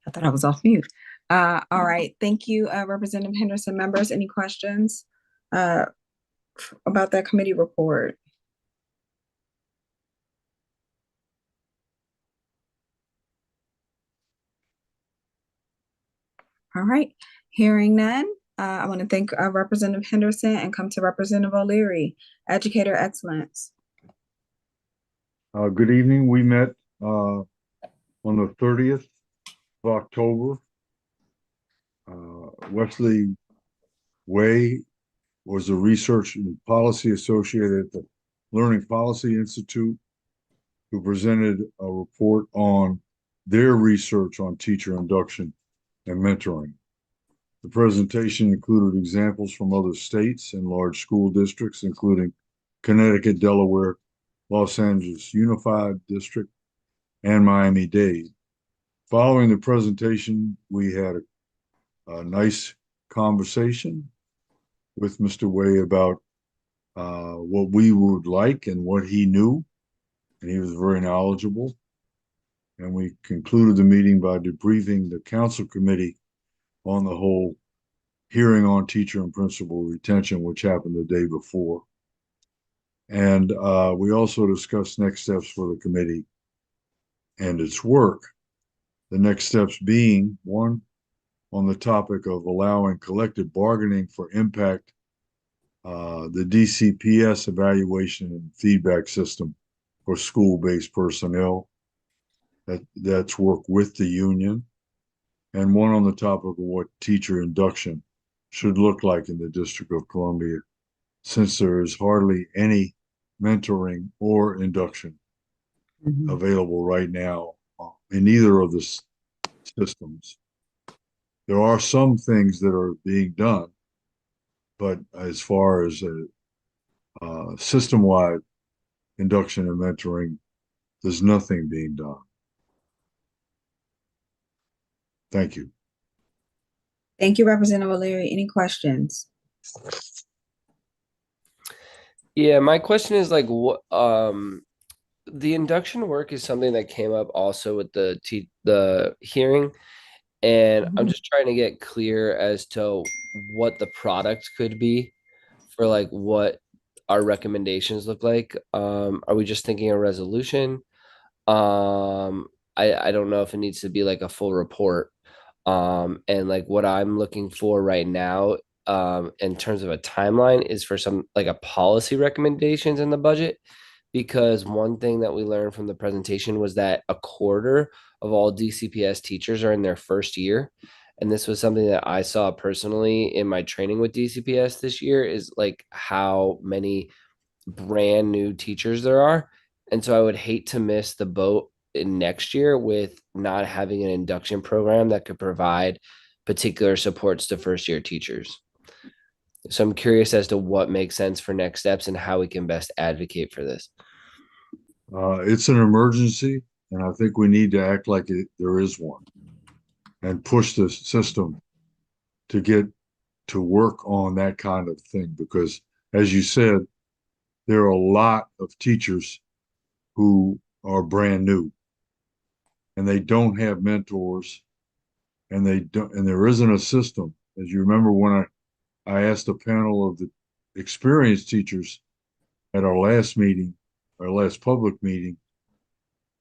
I thought I was off mute. All right, thank you, Representative Henderson. Members, any questions about that committee report? All right, hearing none, I want to thank Representative Henderson and come to Representative O'Leary, Educator Excellence. Good evening. We met on the 30th of October. Wesley Way was a research and policy associate at the Learning Policy Institute, who presented a report on their research on teacher induction and mentoring. The presentation included examples from other states and large school districts, including Connecticut, Delaware, Los Angeles Unified District, and Miami-Dade. Following the presentation, we had a nice conversation with Mr. Way about what we would like and what he knew, and he was very knowledgeable. And we concluded the meeting by debriefing the council committee on the whole hearing on teacher and principal retention, which happened the day before. And we also discussed next steps for the committee and its work. The next steps being, one, on the topic of allowing collective bargaining for impact, the DCPS evaluation and feedback system for school-based personnel. That's work with the union. And one on the topic of what teacher induction should look like in the District of Columbia, since there is hardly any mentoring or induction available right now in either of the systems. There are some things that are being done, but as far as a system-wide induction and mentoring, there's nothing being done. Thank you. Thank you, Representative O'Leary. Any questions? Yeah, my question is like what the induction work is something that came up also with the hearing, and I'm just trying to get clear as to what the product could be for like what our recommendations look like. Are we just thinking a resolution? I don't know if it needs to be like a full report. And like what I'm looking for right now, in terms of a timeline is for some like a policy recommendations in the budget, because one thing that we learned from the presentation was that a quarter of all DCPS teachers are in their first year. And this was something that I saw personally in my training with DCPS this year, is like how many brand new teachers there are. And so I would hate to miss the boat in next year with not having an induction program that could provide particular supports to first year teachers. So I'm curious as to what makes sense for next steps and how we can best advocate for this. It's an emergency, and I think we need to act like there is one and push the system to get to work on that kind of thing. Because as you said, there are a lot of teachers who are brand new and they don't have mentors, and there isn't a system. As you remember, when I asked a panel of the experienced teachers at our last meeting, our last public meeting,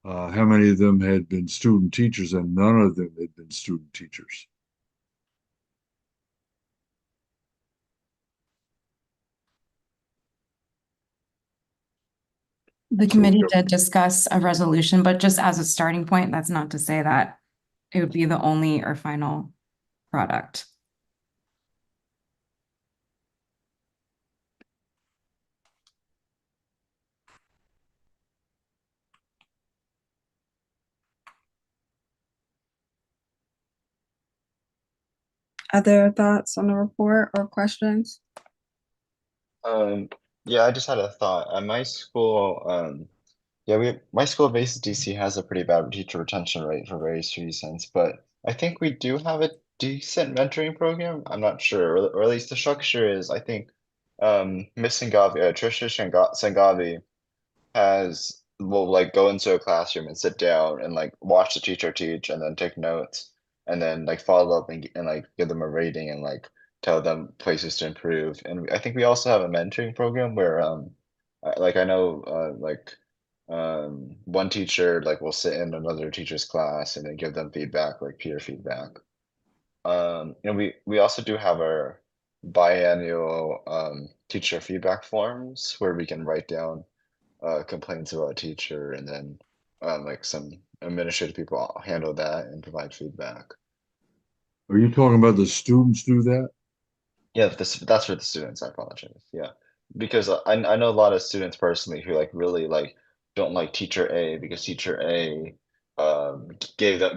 how many of them had been student teachers, and none of them had been student teachers. The committee did discuss a resolution, but just as a starting point, that's not to say that it would be the only or final product. Other thoughts on the report or questions? Yeah, I just had a thought. At my school, my school based DC has a pretty bad teacher retention rate for various reasons, but I think we do have a decent mentoring program. I'm not sure, or at least the structure is, I think, Miss Sangavi, Sangavi will like go into a classroom and sit down and like watch the teacher teach and then take notes and then like follow up and like give them a rating and like tell them places to improve. And I think we also have a mentoring program where like I know like one teacher like will sit in another teacher's class and then give them feedback, like peer feedback. And we also do have our biannual teacher feedback forms where we can write down complaints about a teacher, and then like some administrative people handle that and provide feedback. Are you talking about the students do that? Yeah, that's for the students. I apologize. Yeah, because I know a lot of students personally who like really like don't like teacher A because teacher A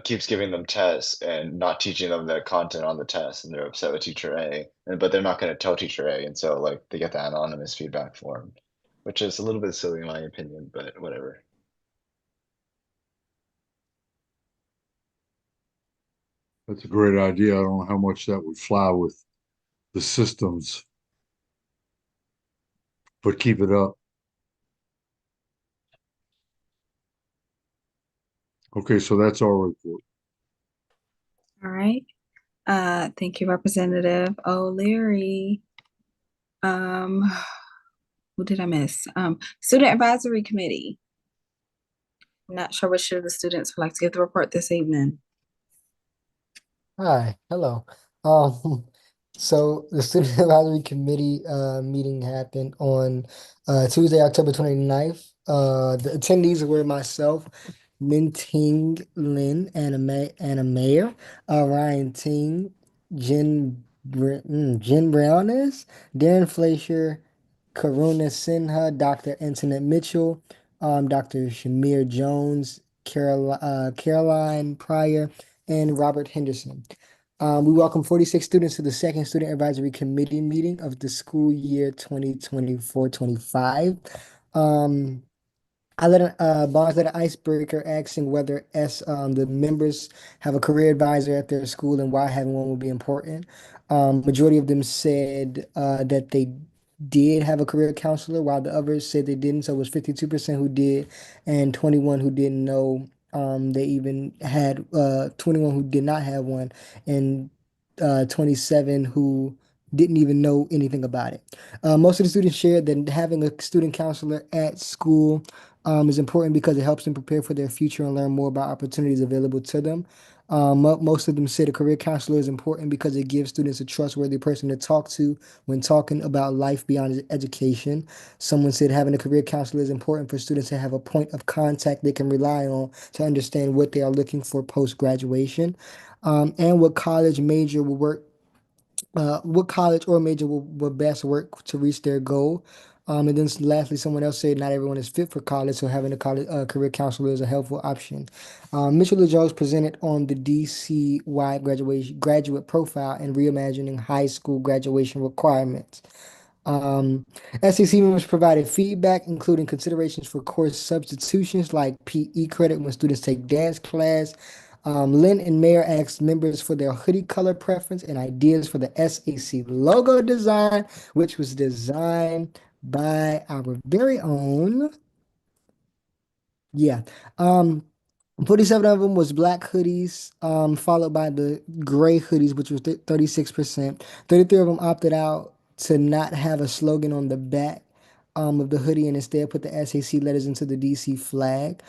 keeps giving them tests and not teaching them the content on the test, and they're upset with teacher A, and but they're not going to tell teacher A, and so like they get that anonymous feedback form, which is a little bit silly in my opinion, but whatever. That's a great idea. I don't know how much that would fly with the systems, but keep it up. Okay, so that's our report. All right. Thank you, Representative O'Leary. Who did I miss? Student Advisory Committee. I'm not sure which of the students would like to give the report this evening. Hi, hello. Um, so the Student Advisory Committee meeting happened on Tuesday, October 29th. The attendees were myself, Min Ting Lin, Anna Mayer, Ryan Ting, Jen Brownes, Darren Fleischer, Karuna Sinha, Dr. Antoinette Mitchell, Dr. Shamir Jones, Caroline Pryor, and Robert Henderson. We welcome 46 students to the second Student Advisory Committee meeting of the school year 2024-25. I Barnes let an icebreaker asking whether the members have a career advisor at their school and why having one would be important. Majority of them said that they did have a career counselor, while the others said they didn't. So it was 52% who did, and 21 who didn't know. They even had 21 who did not have one, and 27 who didn't even know anything about it. Most of the students shared that having a student counselor at school is important because it helps them prepare for their future and learn more about opportunities available to them. Most of them said a career counselor is important because it gives students a trustworthy person to talk to when talking about life beyond education. Someone said having a career counselor is important for students to have a point of contact they can rely on to understand what they are looking for post graduation, and what college or major will best work to reach their goal. And then lastly, someone else said not everyone is fit for college, so having a college career counselor is a helpful option. Mitchell Jones presented on the DC-wide graduate profile and reimagining high school graduation requirements. SEC members provided feedback, including considerations for course substitutions like PE credit when students take dance class. Lynn and Mayor asked members for their hoodie color preference and ideas for the SAC logo design, which was designed by our very own. Yeah. Um, 47 of them was black hoodies, followed by the gray hoodies, which was 36%. 33 of them opted out to not have a slogan on the back of the hoodie and instead put the SAC letters into the DC flag.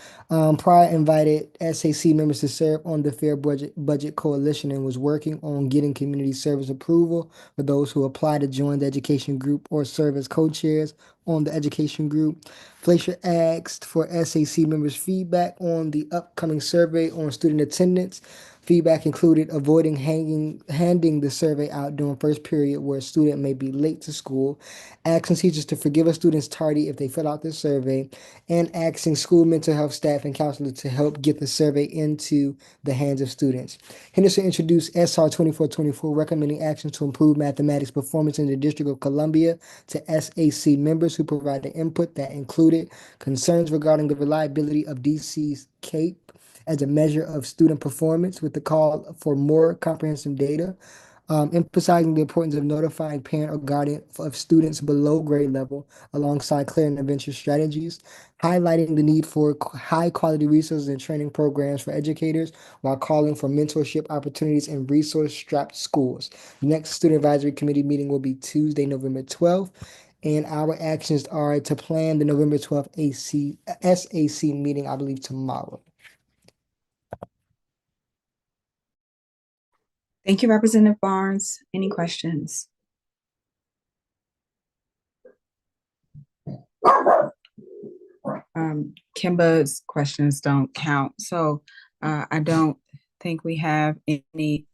Pryor invited SAC members to serve on the Fair Budget Coalition and was working on getting community service approval for those who apply to join the education group or serve as co-chairs on the education group. Fleischer asked for SAC members' feedback on the upcoming survey on student attendance. Feedback included avoiding handing the survey out during first period where a student may be late to school, asking teachers to forgive a student's tardy if they fill out the survey, and asking school mental health staff and counselors to help get the survey into the hands of students. Henderson introduced SR 2424, recommending actions to improve mathematics performance in the District of Columbia to SAC members who provided input that included concerns regarding the reliability of DC's CAPE as a measure of student performance with the call for more comprehensive data, emphasizing the importance of notifying parent or guardian of students below grade level alongside clear intervention strategies, highlighting the need for high quality resources and training programs for educators while calling for mentorship opportunities in resource strapped schools. The next student advisory committee meeting will be Tuesday, November 12th. And our actions are to plan the November 12th SAC meeting, I believe tomorrow. Thank you, Representative Barnes. Any questions? Kimba's questions don't count, so I don't think we have any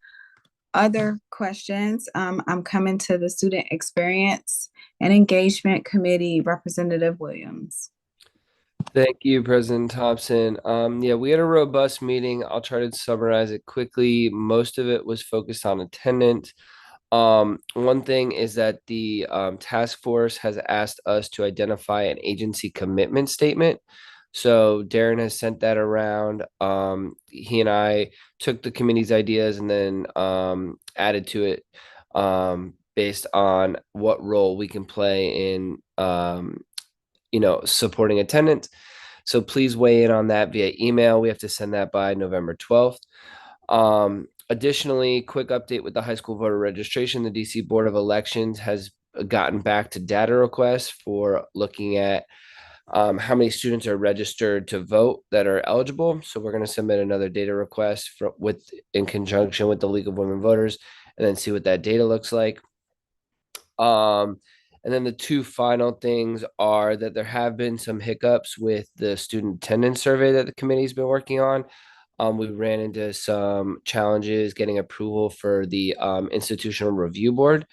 other questions. I'm coming to the Student Experience and Engagement Committee, Representative Williams. Thank you, President Thompson. Yeah, we had a robust meeting. I'll try to summarize it quickly. Most of it was focused on attendance. One thing is that the task force has asked us to identify an agency commitment statement. So Darren has sent that around. He and I took the committee's ideas and then added to it based on what role we can play in supporting attendance. So please weigh in on that via email. We have to send that by November 12th. Additionally, quick update with the high school voter registration. The DC Board of Elections has gotten back to data requests for looking at how many students are registered to vote that are eligible. So we're going to submit another data request in conjunction with the League of Women Voters and then see what that data looks like. And then the two final things are that there have been some hiccups with the student attendance survey that the committee's been working on. We ran into some challenges getting approval for the institutional review board.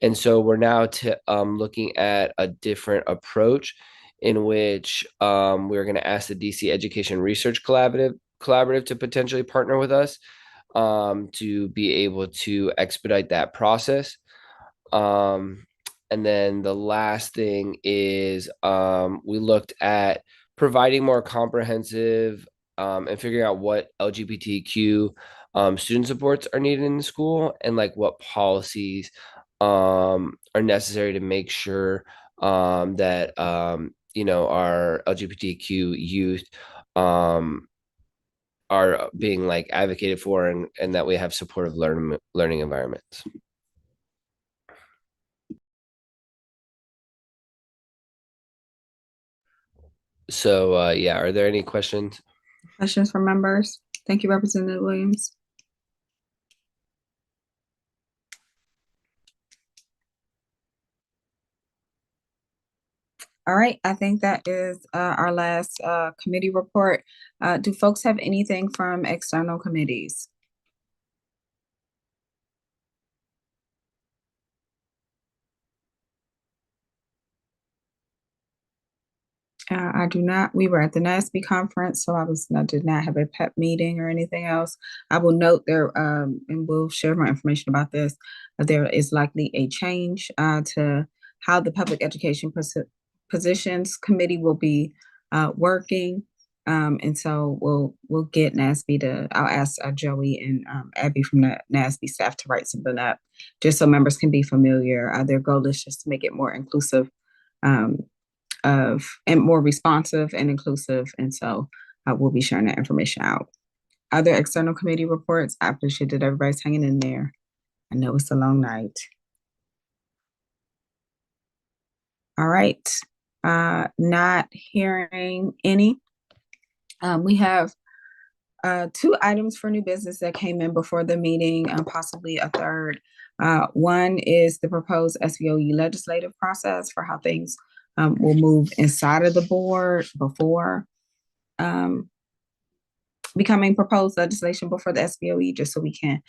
And so we're now looking at a different approach in which we're going to ask the DC Education Research Collaborative to potentially partner with us to be able to expedite that process. And then the last thing is we looked at providing more comprehensive and figuring out what LGBTQ student supports are needed in the school and like what policies are necessary to make sure that our LGBTQ youth are being like advocated for and that we have supportive learning environments. So yeah, are there any questions? Questions from members? Thank you, Representative Williams. All right, I think that is our last committee report. Do folks have anything from external committees? I do not. We were at the NASB conference, so I did not have a PEP meeting or anything else. I will note there, and we'll share more information about this. There is likely a change to how the Public Education Positions Committee will be working. And so we'll get NASB to. I'll ask Joey and Abby from the NASB staff to write something up, just so members can be familiar. Their goal is just to make it more inclusive. And more responsive and inclusive. And so we'll be sharing that information out. Other external committee reports, I appreciate that everybody's hanging in there. I know it's a long night. All right, not hearing any. We have two items for new business that came in before the meeting, possibly a third. One is the proposed SBOE legislative process for how things will move inside of the board before becoming proposed legislation before the SBOE, just so we can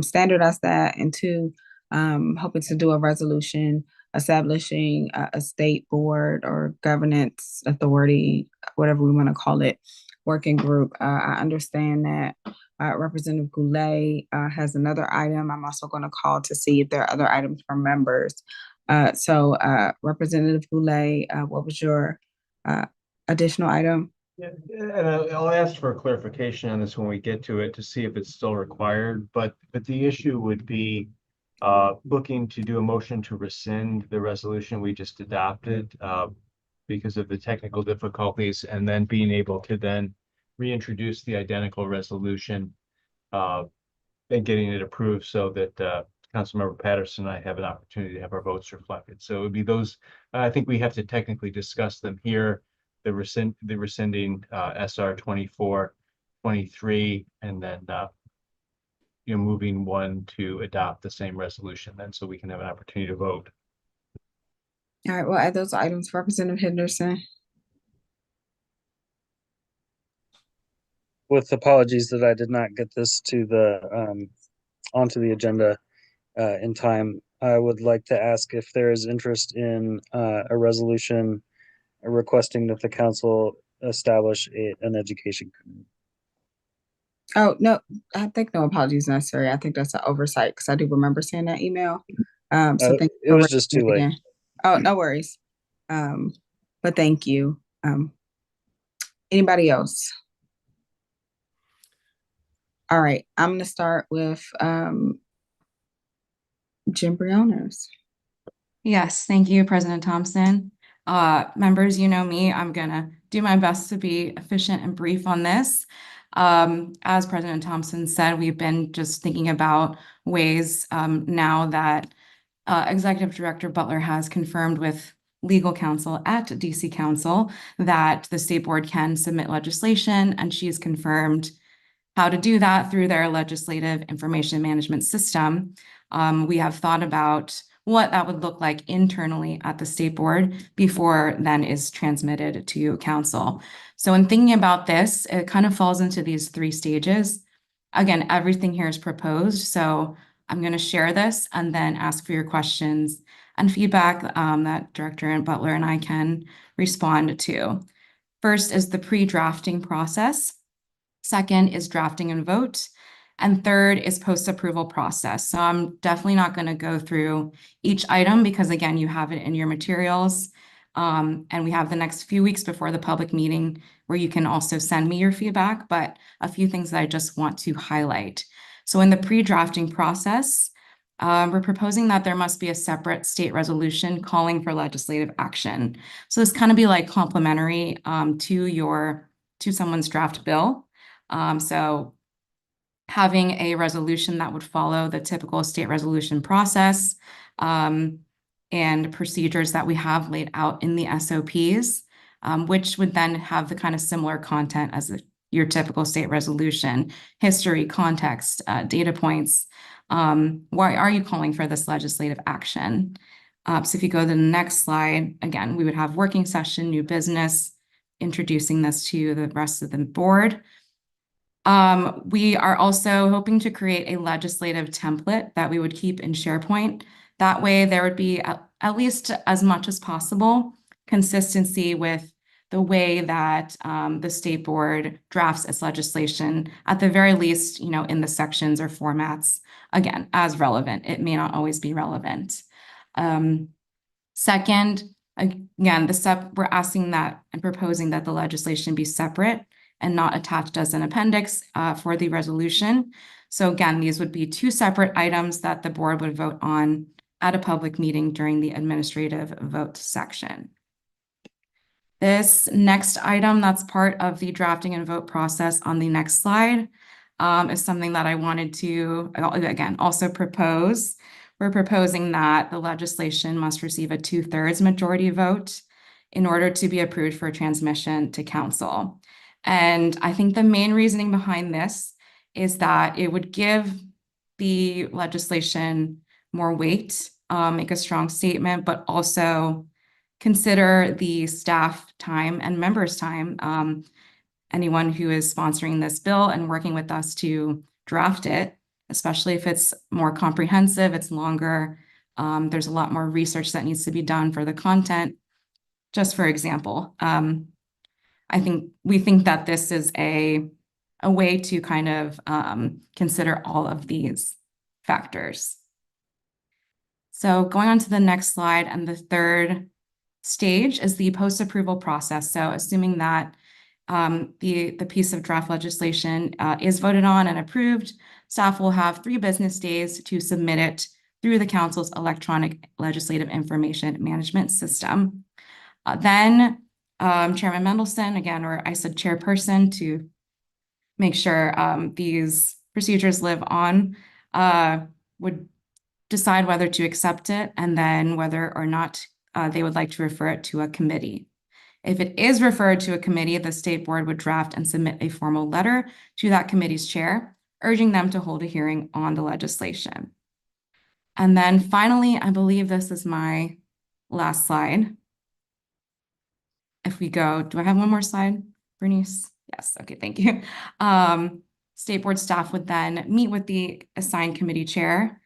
standardize that. And two, hoping to do a resolution establishing a state board or governance authority, whatever we want to call it, working group. I understand that Representative Goulet has another item. I'm also going to call to see if there are other items from members. So Representative Goulet, what was your additional item? Yeah, and I'll ask for a clarification on this when we get to it to see if it's still required, but the issue would be looking to do a motion to rescind the resolution we just adopted because of the technical difficulties, and then being able to then reintroduce the identical resolution and getting it approved so that Councilmember Patterson and I have an opportunity to have our votes reflected. So it would be those, I think we have to technically discuss them here. The rescinding SR 2423, and then moving one to adopt the same resolution then, so we can have an opportunity to vote. All right, we'll add those items. Representative Henderson. With apologies that I did not get this to the onto the agenda in time, I would like to ask if there is interest in a resolution requesting that the council establish an education committee. Oh, no, I think no apologies necessary. I think that's an oversight because I do remember seeing that email. So thank you It for was just raising too it late. again. Oh, no worries. But thank you. Anybody else? All right, I'm gonna start with Jim Briones. Yes, thank you, President Thompson. Members, you know me, I'm gonna do my best to be efficient and brief on this. As President Thompson said, we've been just thinking about ways now that Executive Director Butler has confirmed with legal counsel at DC Council that the state board can submit legislation, and she's confirmed how to do that through their legislative information management system. We have thought about what that would look like internally at the state board before then is transmitted to council. So in thinking about this, it kind of falls into these three stages. Again, everything here is proposed, so I'm going to share this and then ask for your questions and feedback that Director Butler and I can respond to. First is the pre-drafting process. Second is drafting and vote. And third is post-approval process. So I'm definitely not going to go through each item because, again, you have it in your materials. And we have the next few weeks before the public meeting where you can also send me your feedback, but a few things that I just want to highlight. So in the pre-drafting process, we're proposing that there must be a separate state resolution calling for legislative action. So this kind of be like complementary to someone's draft bill. So having a resolution that would follow the typical state resolution process and procedures that we have laid out in the SOPs, which would then have the kind of similar content as your typical state resolution: history, context, data points. Why are you calling for this legislative action? So if you go to the next slide, again, we would have working session, new business, introducing this to the rest of the board. We are also hoping to create a legislative template that we would keep in SharePoint. That way there would be at least as much as possible consistency with the way that the state board drafts its legislation, at the very least, in the sections or formats, again, as relevant. It may not always be relevant. Second, again, we're asking that and proposing that the legislation be separate and not attached as an appendix for the resolution. So again, these would be two separate items that the board would vote on at a public meeting during the administrative vote section. This next item that's part of the drafting and vote process on the next slide is something that I wanted to, again, also propose. We're proposing that the legislation must receive a 2/3 majority vote in order to be approved for transmission to council. And I think the main reasoning behind this is that it would give the legislation more weight, make a strong statement, but also consider the staff time and members' time. Anyone who is sponsoring this bill and working with us to draft it, especially if it's more comprehensive, it's longer, there's a lot more research that needs to be done for the content. Just for example, we think that this is a way to kind of consider all of these factors. So going on to the next slide, and the third stage is the post-approval process. So assuming that the piece of draft legislation is voted on and approved, staff will have 3 business days to submit it through the council's electronic legislative information management system. Then Chairman Mendelson, again, or I said chairperson, to make sure these procedures live on, would decide whether to accept it and then whether or not they would like to refer it to a committee. If it is referred to a committee, the state board would draft and submit a formal letter to that committee's chair, urging them to hold a hearing on the legislation. And then finally, I believe this is my last slide. If we go, do I have one more slide, Bernice? Yes, okay, thank you. State board staff would then meet with the assigned committee chair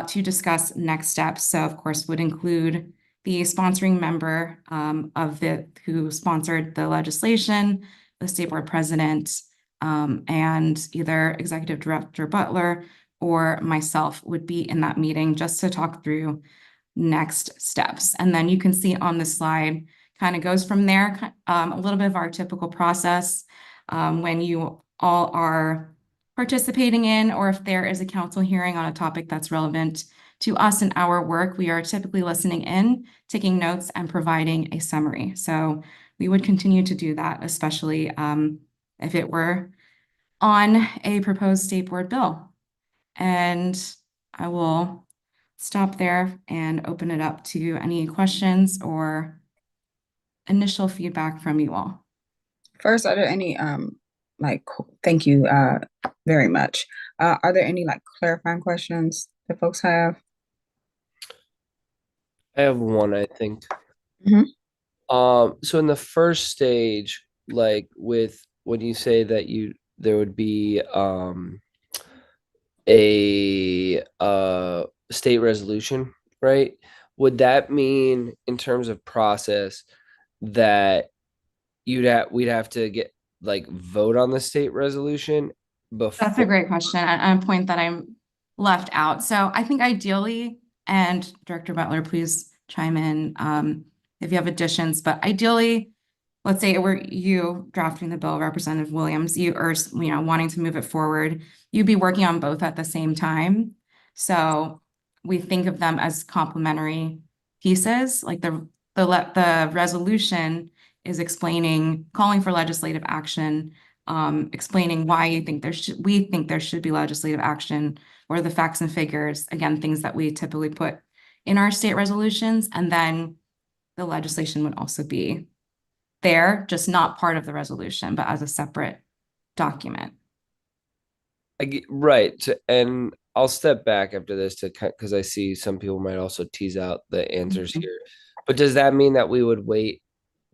to discuss next steps. So of course would include the sponsoring member who sponsored the legislation, the state board president, and either Executive Director Butler or myself would be in that meeting just to talk through next steps. And then you can see on the slide, kind of goes from there, a little bit of our typical process when you all are participating in, or if there is a council hearing on a topic that's relevant to us in our work, we are typically listening in, taking notes, and providing a summary. So we would continue to do that, especially if it were on a proposed state board bill. And I will stop there and open it up to any questions or initial feedback from you all. First, are there any thank you very much. Are there any clarifying questions that folks have? I have one, I think. Mhm. So in the first stage, with when you say that there would be a state resolution, right? Would that mean in terms of process that we'd have to get vote on the state resolution before? That's a great question and a point that I'm left out. So I think ideally, and Director Butler, please chime in if you have additions, but ideally, let's say it were you drafting the bill, Representative Williams, you are wanting to move it forward, you'd be working on both at the same time. So we think of them as complementary pieces, like the resolution is calling for legislative action, explaining why we think there should be legislative action, or the facts and figures, again, things that we typically put in our state resolutions, and then the legislation would also be there, just not part of the resolution, but as a separate document. Right. And I'll step back after this because I see some people might also tease out the answers here. But does that mean that we would wait?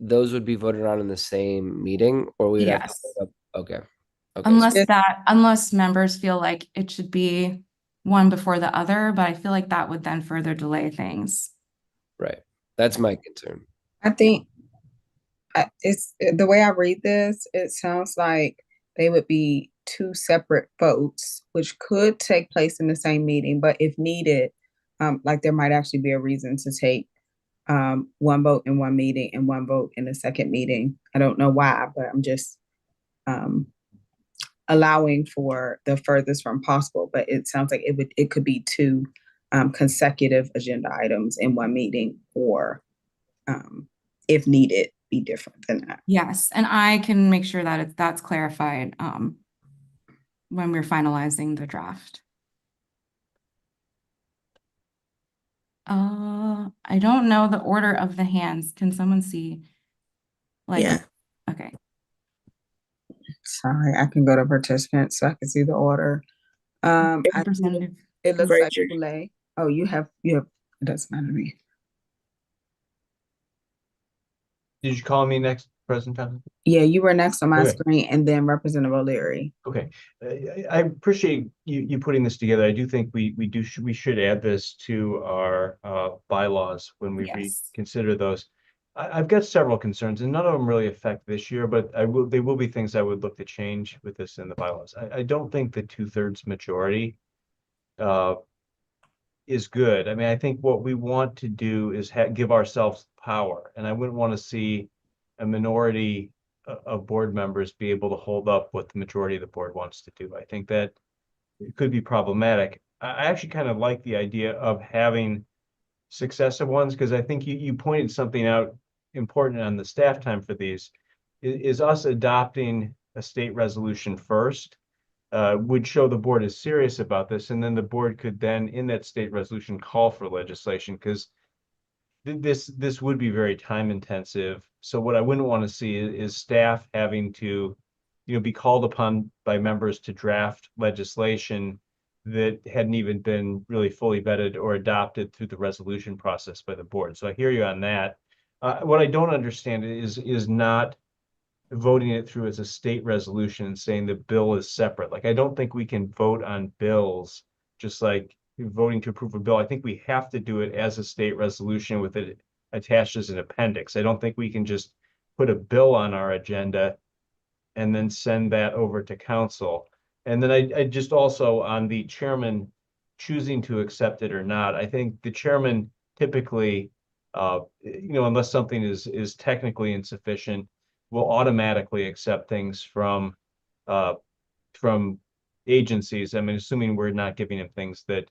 Those would be voted on in the same meeting, or we would have Yes. to okay. Unless members feel like it should be one before the other, but I feel like that would then further delay things. Right. That's my concern. I think it's the way I read this, it sounds like they would be 2 separate votes, which could take place in the same meeting, but if needed, there might actually be a reason to take one vote in one meeting and one vote in the second meeting. I don't know why, but I'm just allowing for the furthest from possible, but it sounds like it could be 2 consecutive agenda items in one meeting, or if needed, be different than that. Yes, and I can make sure that that's clarified when we're finalizing the draft. I don't know the order of the hands. Can someone see? Yeah. Okay. Sorry, I can go to participants so I can see the order. Representative. It looks like Boulay. Oh, you have, it doesn't matter to me. Did you call me next, President Thompson? Yeah, you were next on my Okay. screen, and then Representative O'Leary. Okay, I appreciate you putting this together. I do think we should add this to our bylaws when we reconsider those. I've got several concerns, and none of them really affect this year, but they will be things I would look to change with this in the bylaws. I don't think the 2/3 majority is good. I mean, I think what we want to do is give ourselves power, and I wouldn't want to see a minority of board members be able to hold up what the majority of the board wants to do. I think that it could be problematic. I actually kind of like the idea of having successive ones, because I think you pointed something out important on the staff time for these, is us adopting a state resolution first, would show the board is serious about this, and then the board could then, in that state resolution, call for legislation, because this would be very time intensive. So what I wouldn't want to see is staff having to, be called upon by members to draft legislation that hadn't even been really fully vetted or adopted through the resolution process by the board. So I hear you on that. What I don't understand is not voting it through as a state resolution and saying the bill is separate. Like, I don't think we can vote on bills just like voting to approve a bill. I think we have to do it as a state resolution with it attached as an appendix. I don't think we can just put a bill on our agenda and then send that over to council. And then I just also, on the chairman choosing to accept it or not, I think the chairman typically, unless something is technically insufficient, will automatically accept things from agencies. I mean, assuming we're not giving them things that,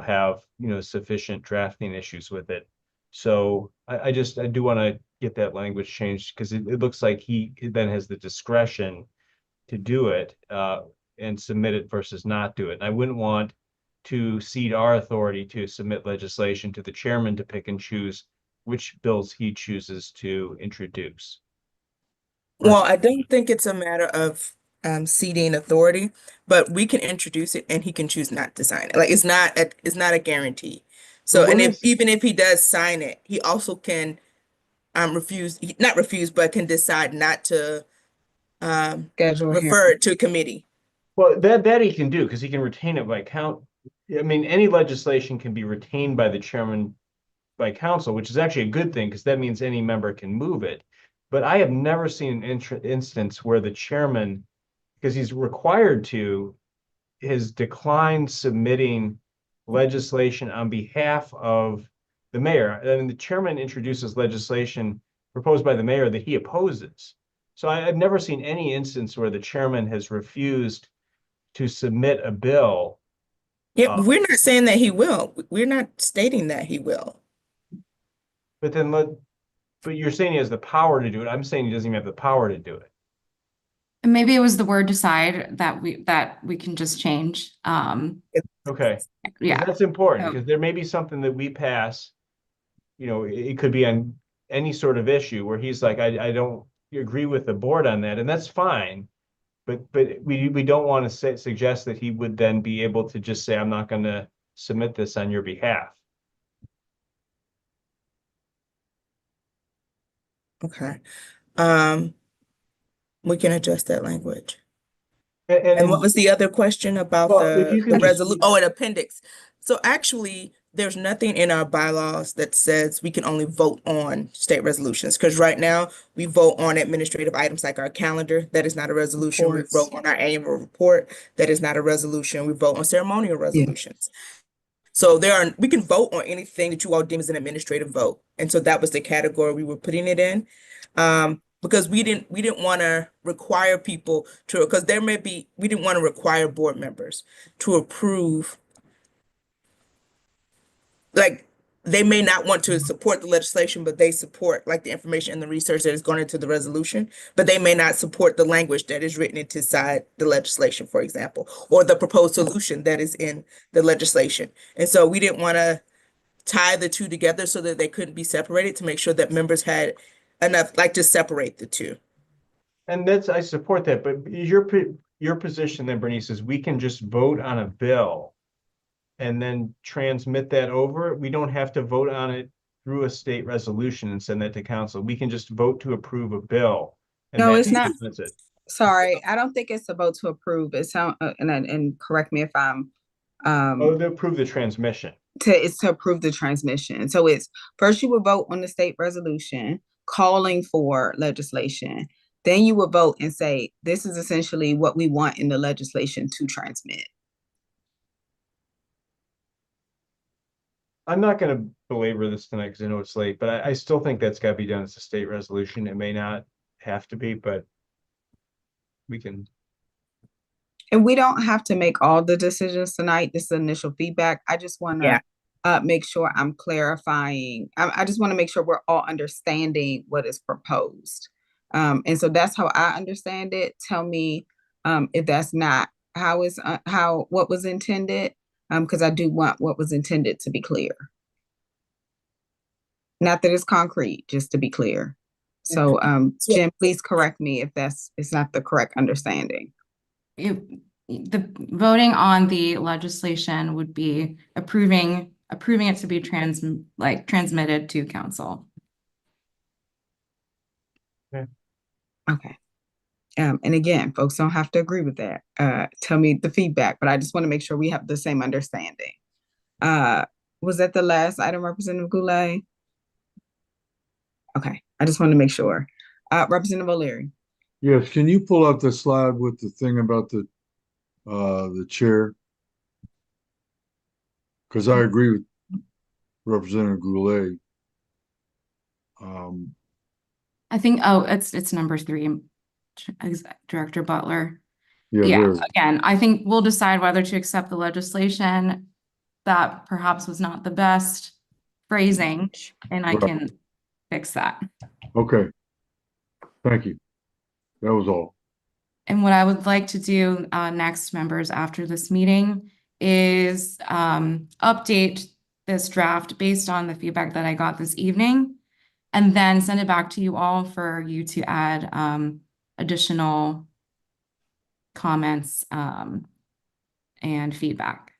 have, sufficient drafting issues with it. So I do want to get that language changed, because it looks like he then has the discretion to do it and submit it versus not do it. And I wouldn't want to cede our authority to submit legislation to the chairman to pick and choose which bills he chooses to introduce. Well, I don't think it's a matter of ceding authority, but we can introduce it and he can choose not to sign it. Like, it's not a guarantee. So, and even if he does sign it, he also can not refuse, but can decide not to Schedule a hearing. refer it to committee. Well, that he can do, because he can retain it by count. I mean, any legislation can be retained by the chairman by council, which is actually a good thing, because that means any member can move it. But I have never seen an instance where the chairman, because he's required to, has declined submitting legislation on behalf of the mayor. And the chairman introduces legislation proposed by the mayor that he opposes. So I've never seen any instance where the chairman has refused to submit a bill. Yeah, we're not saying that he will. We're not stating that he will. But you're saying he has the power to do it. I'm saying he doesn't even have the power to do it. And maybe it was the word decide that we can just change. Okay. Yeah. That's important, because there may be something that we pass, it could be on any sort of issue where he's like, I don't agree with the board on that, and that's fine. But we don't want to suggest that he would then be able to just say, I'm not going to submit this on your behalf. Okay. We can adjust that language. And And what was the other question about if you the can just- resolution? Oh, an appendix. So actually, there's nothing in our bylaws that says we can only vote on state resolutions, because right now we vote on administrative items like our calendar. That is not a resolution. We Reports. vote on our annual report. That is not a resolution. We vote on ceremonial resolutions. So we can vote on anything that you all deem as an administrative vote. And so that was the category we were putting it in. Because we didn't want to require people to, because we didn't want to require board members to approve. Like, they may not want to support the legislation, but they support like the information and the research that is going into the resolution, but they may not support the language that is written inside the legislation, for example, or the proposed solution that is in the legislation. And so we didn't want to tie the two together so that they couldn't be separated, to make sure that members had enough, like, to separate the two. And I support that, but your position then, Bernice, is we can just vote on a bill and then transmit that over. We don't have to vote on it through a state resolution and send that to council. We can just vote to approve a bill. No, it's not. That's it. Sorry, I don't think it's a vote to approve. It sound and correct me if I'm to approve the transmission. It's to approve the transmission. So it's first you would vote on the state resolution calling for legislation. Then you would vote and say, this is essentially what we want in the legislation to transmit. I'm not going to belabor this tonight because I know it's late, but I still think that's got to be done as a state resolution. It may not have to be, but we can. And we don't have to make all the decisions tonight. This is initial feedback. I just want to make sure I'm clarifying. I just want to make sure we're all understanding what is proposed. And so that's how I understand it. Tell me if that's not what was intended, because I do want what was intended to be clear. Not that it's concrete, just to be clear. So Jim, please correct me if it's not the correct understanding. The voting on the legislation would be approving it to be transmitted to council. Okay. And again, folks don't have to agree with that. Tell me the feedback, but I just want to make sure we have the same understanding. Was that the last item, Representative Goulet? Okay, I just want to make sure. Representative O'Leary. Yes, can you pull up the slide with the thing about the chair? Because I agree with Representative Goulet. I think, it's number 3, Director Butler. Yeah, again, I think we'll decide whether to accept the legislation. That perhaps was not the best phrasing, and I can fix that. Okay. Thank you. That was all. And what I would like to do next, members, after this meeting is update this draft based on the feedback that I got this evening, and then send it back to you all for you to add additional comments and feedback.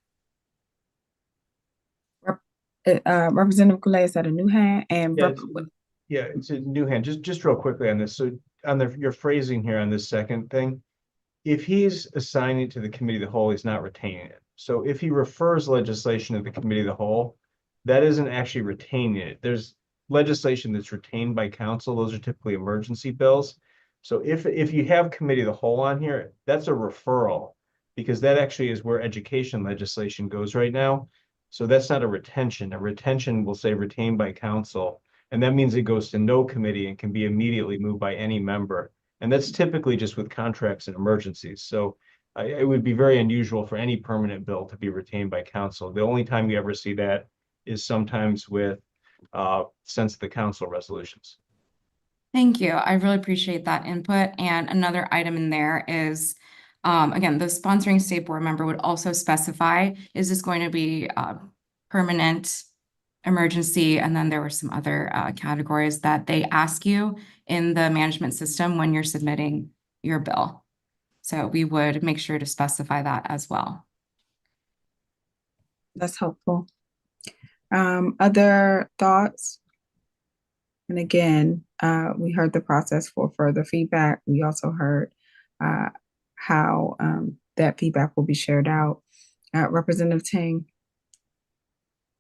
Representative Goulet, is that a new hand? And It's a new hand. Just real quickly on this. So on your phrasing here on this second thing, if he's assigning it to the committee of the whole, he's not retaining it. So if he refers legislation to the committee of the whole, that isn't actually retaining it. There's legislation that's retained by council. Those are typically emergency bills. So if you have committee of the whole on here, that's a referral, because that actually is where education legislation goes right now. So that's not a retention. A retention will say retained by council, and that means it goes to no committee and can be immediately moved by any member. And that's typically just with contracts and emergencies. So it would be very unusual for any permanent bill to be retained by council. The only time you ever see that is sometimes with sense of the council resolutions. Thank you. I really appreciate that input. And another item in there is, again, the sponsoring state board member would also specify, is this going to be permanent, emergency? And then there were some other categories that they ask you in the management system when you're submitting your bill. So we would make sure to specify that as well. That's helpful. Other thoughts? And again, we heard the process for further feedback. We also heard how that feedback will be shared out. Representative Ting.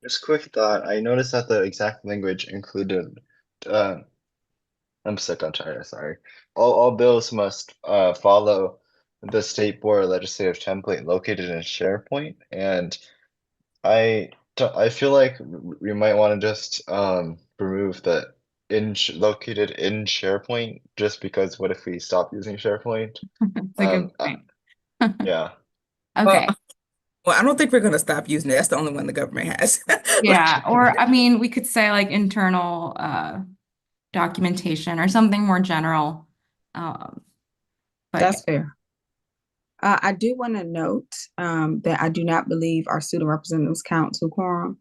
Just quick thought. I noticed that the exact language included. I'm sick on China. Sorry. All bills must follow the state board legislative template located in SharePoint, and I feel like we might want to just remove the located in SharePoint, just because what if we stop using SharePoint? That's a good point. Yeah. Okay. Well, I don't think we're going to stop using it. That's the only one the government has. Yeah, or I mean, we could say like internal documentation or something more general. But That's fair. I do want to note that I do not believe our student representatives count to quorum.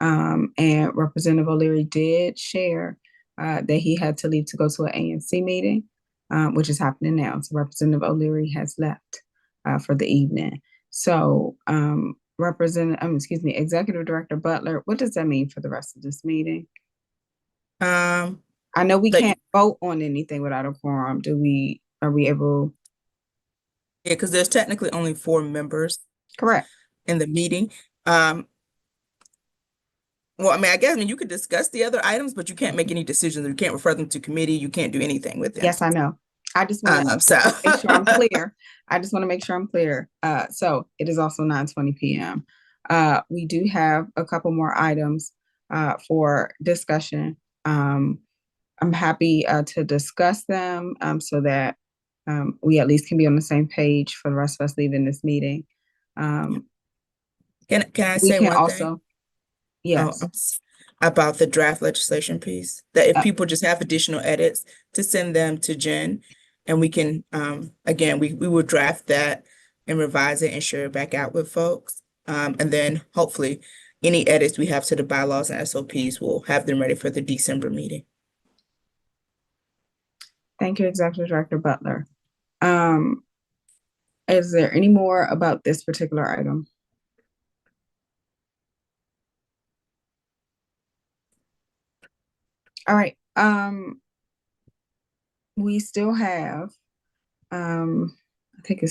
And Representative O'Leary did share that he had to leave to go to an ANC meeting, which is happening now. So Representative O'Leary has left for the evening. So Executive Director Butler, what does that mean for the rest of this meeting? I know we can't vote on anything without a quorum. Are we able? Yeah, because there's technically only 4 members. Correct. In the meeting. Well, I mean, I guess you could discuss the other items, but you can't make any decisions. You can't refer them to committee. You can't do anything with them. Yes, I know. I just want to make sure I'm clear. I just want to make sure I'm clear. So it is also 9:20 p.m. We do have a couple more items for discussion. I'm happy to discuss them so that we at least can be on the same page for the rest of us leaving this meeting. Can I We say can one thing? also, Oh, yes. about the draft legislation piece, that if Uh, people just have additional edits, to send them to Jen, and we can, again, we will draft that and revise it and share it back out with folks. And then hopefully any edits we have to the bylaws and SOPs, we'll have them ready for the December meeting. Thank you, Executive Director Butler. Is there any more about this particular item? All right. We still have, I think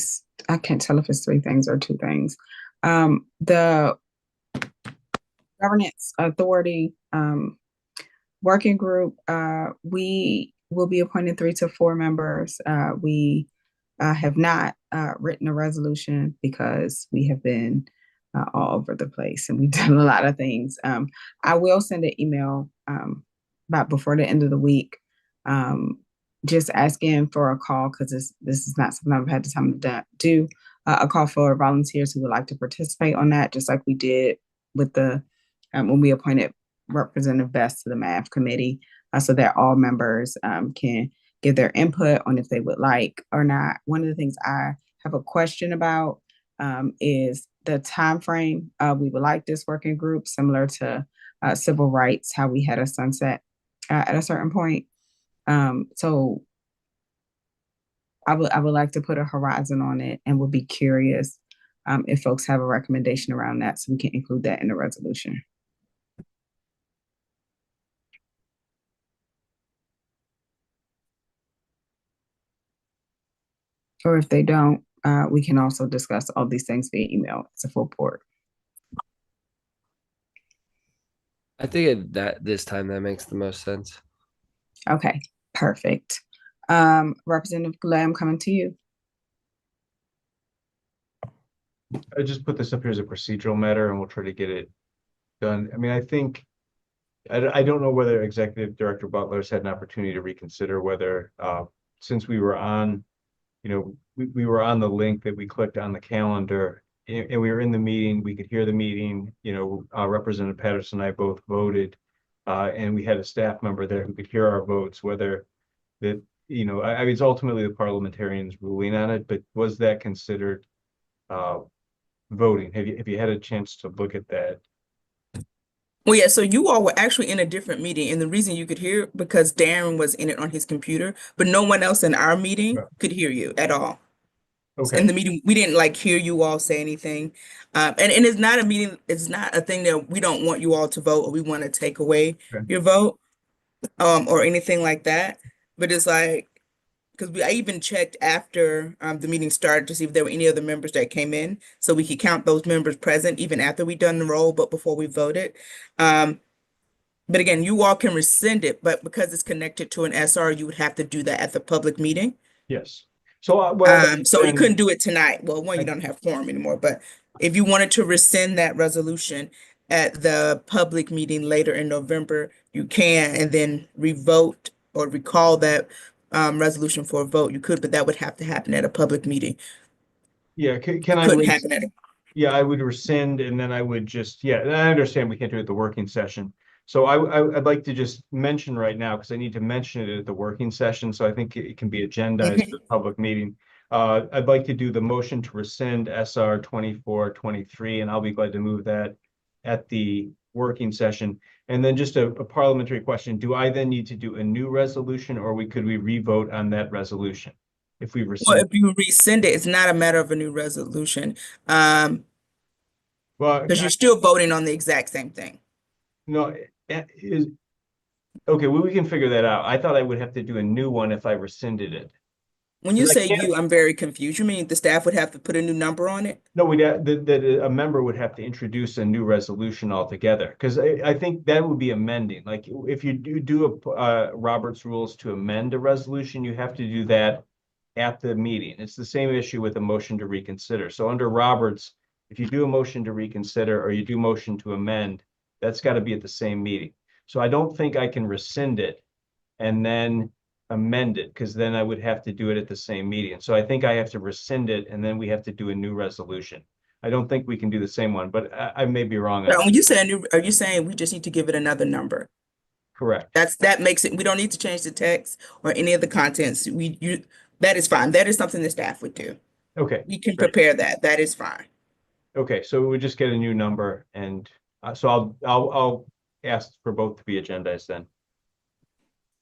I can't tell if it's three things or two things. The Governance Authority working group, we will be appointing 3 to 4 members. We have not written a resolution because we have been all over the place and we've done a lot of things. I will send an email about before the end of the week, just asking for a call because this is not something I've had the time to do. A call for volunteers who would like to participate on that, just like we did with the when we appointed Representative Best to the math committee, so that all members can give their input on if they would like or not. One of the things I have a question about is the time frame. We would like this working group similar to civil rights, how we had a sunset at a certain point. So I would like to put a horizon on it and would be curious if folks have a recommendation around that so we can include that in the resolution. Or if they don't, we can also discuss all these things via email as a full board. I think that this time that makes the most sense. Okay, perfect. Representative Goulet, I'm coming to you. I just put this up here as a procedural matter and we'll try to get it done. I mean, I think, I don't know whether Executive Director Butler's had an opportunity to reconsider whether, since we were on, we were on the link that we clicked on the calendar and we were in the meeting, we could hear the meeting, Representative Patterson and I both voted, and we had a staff member there who could hear our votes, whether that, I mean, it's ultimately the parliamentarians ruling on it, but was that considered voting? Have you had a chance to look at that? Well, yeah, so you all were actually in a different meeting, and the reason you could hear because Darren was in it on his computer, but no one else in our meeting could hear you at all. In the meeting, we didn't like hear you all say anything. And it's not a meeting, it's not a thing that we don't want you all to vote or we want to take away your vote, or anything like that. But it's like, because I even checked after the meeting started to see if there were any other members that came in, so we could count those members present even after we done the roll, but before we voted. But again, you all can rescind it, but because it's connected to an SR, you would have to do that at the public meeting. Yes. So, So you couldn't do it tonight. Well, one, you don't have quorum anymore, but if you wanted to rescind that resolution at the public meeting later in November, you can, and then revote or recall that resolution for a vote. You could, but that would have to happen at a public meeting. Yeah, can I? Couldn't happen at a Yeah, I would rescind and then I would just, yeah, and I understand we can't do it at the working session. So I'd like to just mention right now, because I need to mention it at the working session, so I think it can be agendized for the public meeting. I'd like to do the motion to rescind SR 2423, and I'll be glad to move that at the working session. And then just a parliamentary question, do I then need to do a new resolution or could we re-vote on that resolution? If we Well, rescind? if you rescind it, it's not a matter of a new resolution. Well, Because you're still voting on the exact same thing. no, is, okay, well, we can figure that out. I thought I would have to do a new one if I rescinded it. When you 'Cause I say can't- you, I'm very confused. You mean the staff would have to put a new number on it? No, that a member would have to introduce a new resolution altogether, because I think that would be amending. Like, if you do a Robert's rules to amend a resolution, you have to do that at the meeting. It's the same issue with a motion to reconsider. So under Roberts, if you do a motion to reconsider or you do motion to amend, that's got to be at the same meeting. So I don't think I can rescind it and then amend it, because then I would have to do it at the same meeting. So I think I have to rescind it, and then we have to do a new resolution. I don't think we can do the same one, but I may be wrong on But that. when you say are you saying we just need to give it another number? Correct. That makes it, we don't need to change the text or any of the contents. That is fine. That is something the staff would do. Okay, We can great. prepare that. That is fine. Okay, so we would just get a new number, and so I'll ask for both to be agendized then.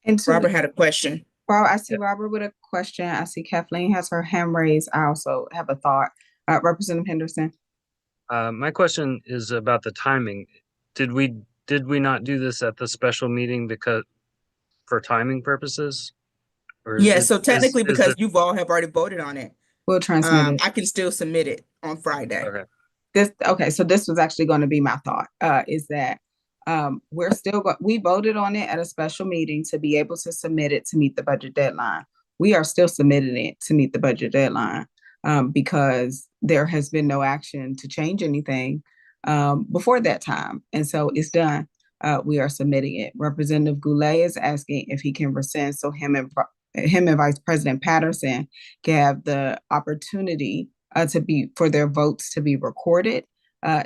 And Robert had a question. I see Robert with a question. I see Kathleen has her hand raised. I also have a thought. Representative Henderson. My question is about the timing. Did we not do this at the special meeting because for timing purposes? Or Yeah, so technically, is because it you've all have already voted on it, We'll transmit it. I can still submit it on Friday. okay? So this was actually going to be my thought, is that we voted on it at a special meeting to be able to submit it to meet the budget deadline. We are still submitting it to meet the budget deadline, because there has been no action to change anything before that time. And so it's done. We are submitting it. Representative Goulet is asking if he can rescind so him and Vice President Patterson can have the opportunity for their votes to be recorded,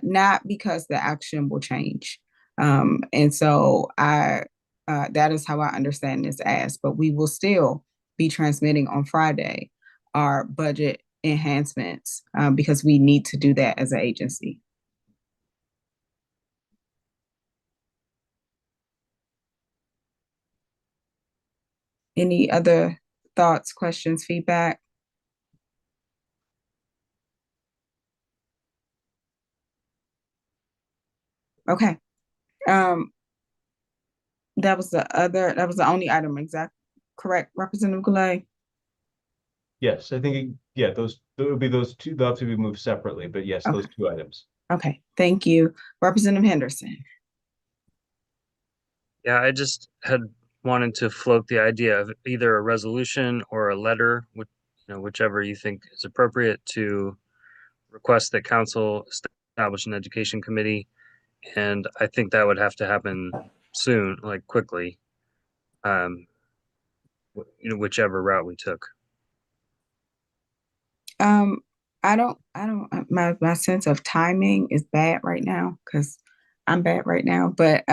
not because the action will change. And so that is how I understand this as, but we will still be transmitting on Friday our budget enhancements, because we need to do that as an agency. Any other thoughts, questions, feedback? Okay. That was the only item, correct, Representative Goulet? Yes, I think, yeah, those would be those two, they'll have to be moved separately, but yes, those two items. Okay, thank you. Representative Henderson. Yeah, I just had wanted to float the idea of either a resolution or a letter, whichever you think is appropriate, to request that council establish an education committee. And I think that would have to happen soon, like quickly, whichever route we took. My sense of timing is bad right now because I'm bad right now. But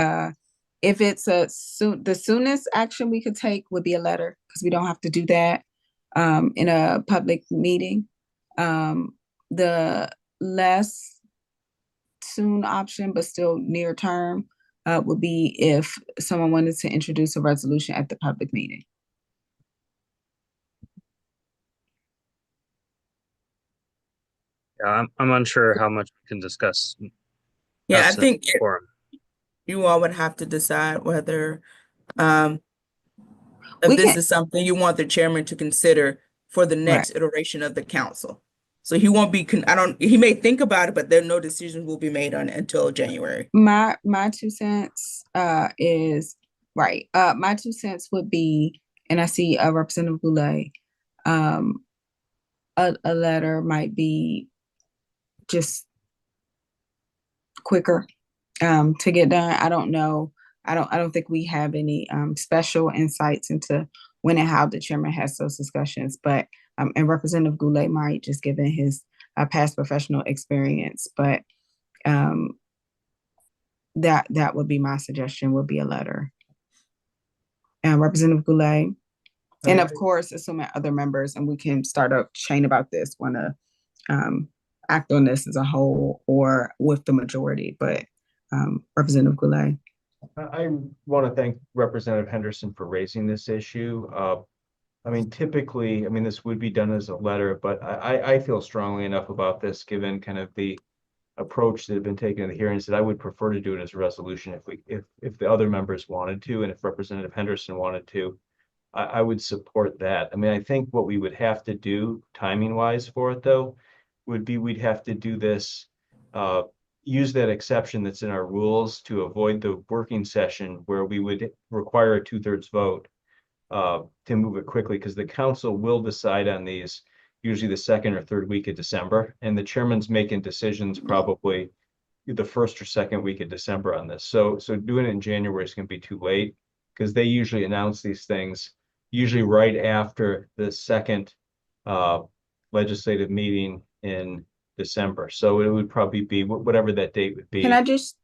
if it's the soonest action we could take would be a letter, because we don't have to do that in a public meeting. The less soon option, but still near term, would be if someone wanted to introduce a resolution at the public meeting. Yeah, I'm unsure how much we can discuss. Yeah, I think you all would have to decide whether if this is something you want the chairman to consider for the next iteration of the council. So he won't be, he may think about it, but then no decision will be made on it until January. My 2 cents is right. My 2 cents would be, and I see Representative Goulet, a letter might be just quicker to get done. I don't know. I don't think we have any special insights into when and how the chairman has those discussions, but and Representative Goulet might, just given his past professional experience, but that would be my suggestion, would be a letter. And Representative Goulet, and of course, assuming other members, and we can start a chain about this, want to act on this as a whole or with the majority, but Representative Goulet. I want to thank Representative Henderson for raising this issue. I mean, typically, this would be done as a letter, but I feel strongly enough about this, given kind of the approach that had been taken in the hearings, that I would prefer to do it as a resolution if the other members wanted to, and if Representative Henderson wanted to, I would support that. I think what we would have to do timing wise for it, though, would be we'd have to do this, use that exception that's in our rules to avoid the working session where we would require a 2/3 vote to move it quickly, because the council will decide on these usually the second or third week of December, and the chairman's making decisions probably the first or second week of December on this. So doing it in January is going to be too late, because they usually announce these things usually right after the second legislative meeting in December. So it would probably be whatever that date would be. Can I just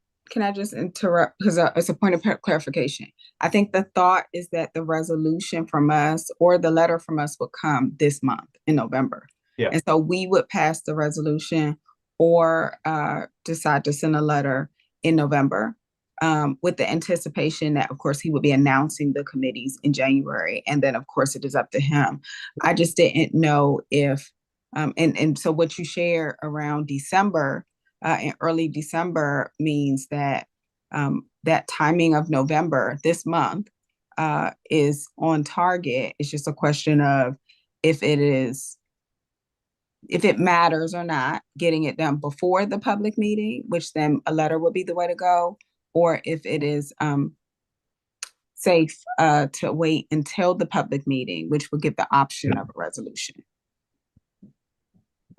interrupt because it's a point of clarification. I think the thought is that the resolution from us or the letter from us would come this month in November. Yeah. And so we would pass the resolution or decide to send a letter in November with the anticipation that, of course, he would be announcing the committees in January. And then, of course, it is up to him. I just didn't know if, and so what you share around December, in early December means that that timing of November, this month, is on target. It's just a question of if it matters or not, getting it done before the public meeting, which then a letter would be the way to go, or if it is safe to wait until the public meeting, which would give the option of a resolution.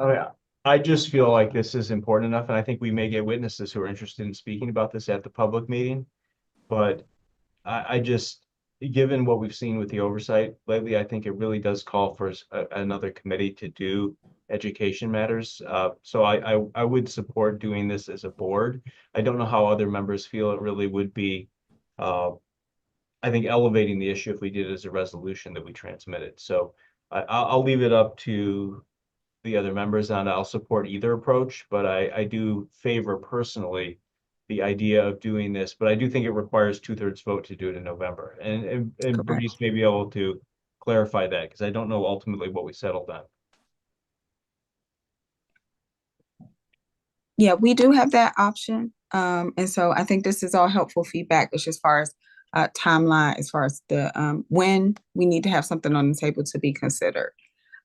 Oh, yeah. I just feel like this is important enough, and I think we may get witnesses who are interested in speaking about this at the public meeting. But I just, given what we've seen with the oversight lately, I think it really does call for another committee to do education matters. So I would support doing this as a board. I don't know how other members feel. It really would be, I think, elevating the issue if we did it as a resolution that we transmitted. So I'll leave it up to the other members, and I'll support either approach, but I do favor personally the idea of doing this, but I do think it requires 2/3 vote to do it in November. And Bernice may be able to clarify that, because I don't know ultimately what we settled on. Yeah, we do have that option. And so I think this is all helpful feedback, just as far as timeline, as far as the when we need to have something on the table to be considered.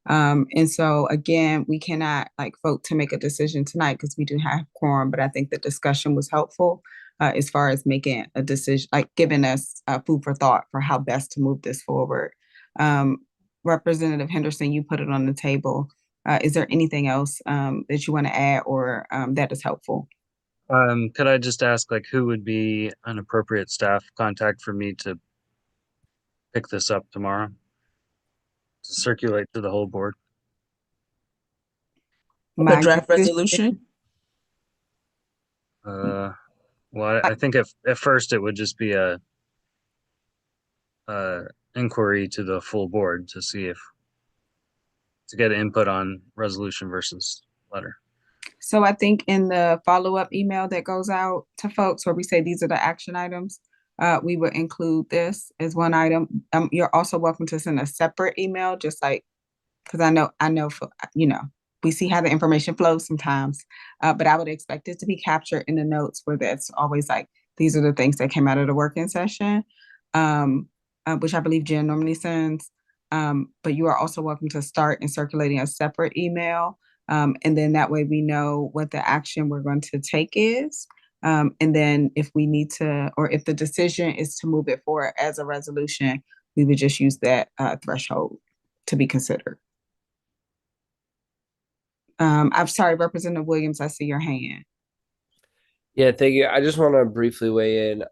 And so again, we cannot like vote to make a decision tonight because we do have quorum, but I think the discussion was helpful as far as making a decision, like giving us food for thought for how best to move this forward. Representative Henderson, you put it on the table. Is there anything else that you want to add or that is helpful? Could I just ask, like, who would be an appropriate staff contact for me to pick this up tomorrow? To circulate to the whole board? The draft resolution? Well, I think at first it would just be a inquiry to the full board to see if to get input on resolution versus letter. So I think in the follow-up email that goes out to folks where we say these are the action items, we would include this as one item. You're also welcome to send a separate email, just like, because I know, we see how the information flows sometimes, but I would expect it to be captured in the notes where that's always like, these are the things that came out of the working session, which I believe Jen normally sends. But you are also welcome to start in circulating a separate email. And then that way we know what the action we're going to take is. And then if we need to, or if the decision is to move it forward as a resolution, we would just use that threshold to be considered. I'm sorry, Representative Williams, I see your hand. Yeah, thank you. I just want to briefly weigh in.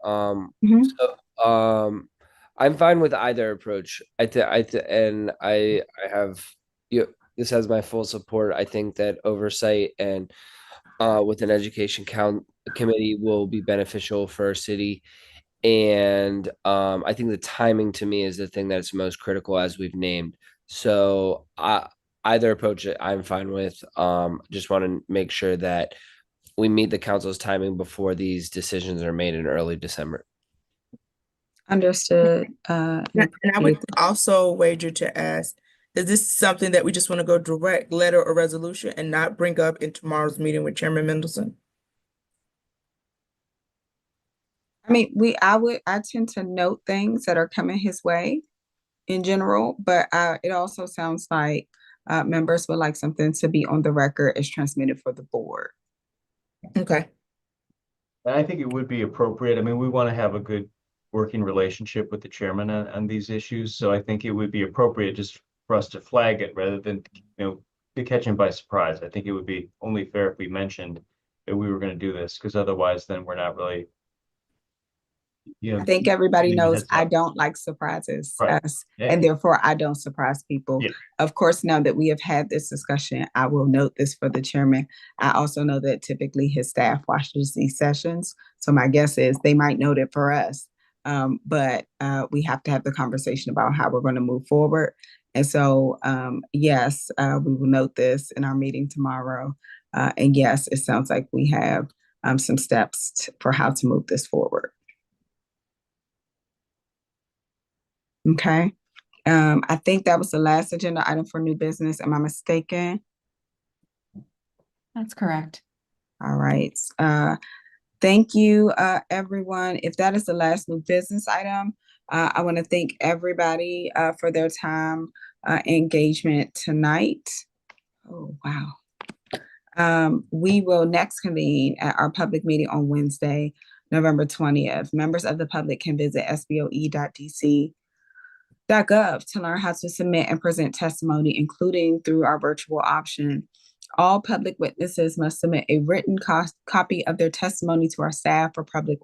I'm fine with either approach. And I have this has my full support. I think that oversight and with an education committee will be beneficial for our city. And I think the timing to me is the thing that's most critical, as we've named. So either approach I'm fine with. Just want to make sure that we meet the council's timing before these decisions are made in early December. Understood. And I would also wager to ask, is this something that we just want to go direct letter or resolution and not bring up in tomorrow's meeting with Chairman Mendelson? I mean, I tend to note things that are coming his way in general, but it also sounds like members would like something to be on the record as transmitted for the board. Okay. And I think it would be appropriate. I mean, we want to have a good working relationship with the chairman on these issues. So I think it would be appropriate just for us to flag it rather than, to catch him by surprise. I think it would be only fair if we mentioned that we were going to do this, because otherwise then we're not really Yeah. I think everybody Give you a knows heads I up. don't like surprises, Right. and therefore I don't surprise people. Yeah. Of course, now that we have had this discussion, I will note this for the chairman. I also know that typically his staff watches these sessions. So my guess is they might note it for us. But we have to have the conversation about how we're going to move forward. And so, yes, we will note this in our meeting tomorrow. And yes, it sounds like we have some steps for how to move this forward. Okay. I think that was the last agenda item for new business. Am I mistaken? That's correct. All right. Thank you, everyone. If that is the last new business item, I want to thank everybody for their time engagement tonight. Oh, wow. We will next convene at our public meeting on Wednesday, November 20th. Members of the public can visit SBOE.dc.gov to learn how to submit and present testimony, including through our virtual option. All public witnesses must submit a written copy of their testimony to our staff for public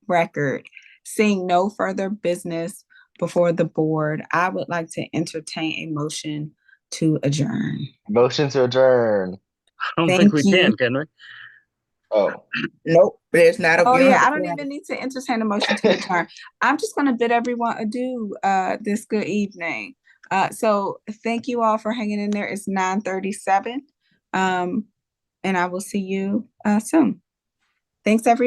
record. Seeing no further business before the board, I would like to entertain a motion to adjourn. Motion to adjourn. I don't think Thank we you. can we? Oh, Nope, there's not a. Oh you don't yeah, have I a don't quorum. even need to entertain a motion to adjourn. I'm just going to bid everyone adieu this good evening. So thank you all for hanging in there. It's 9:37. And I will see you soon. Thanks, everyone.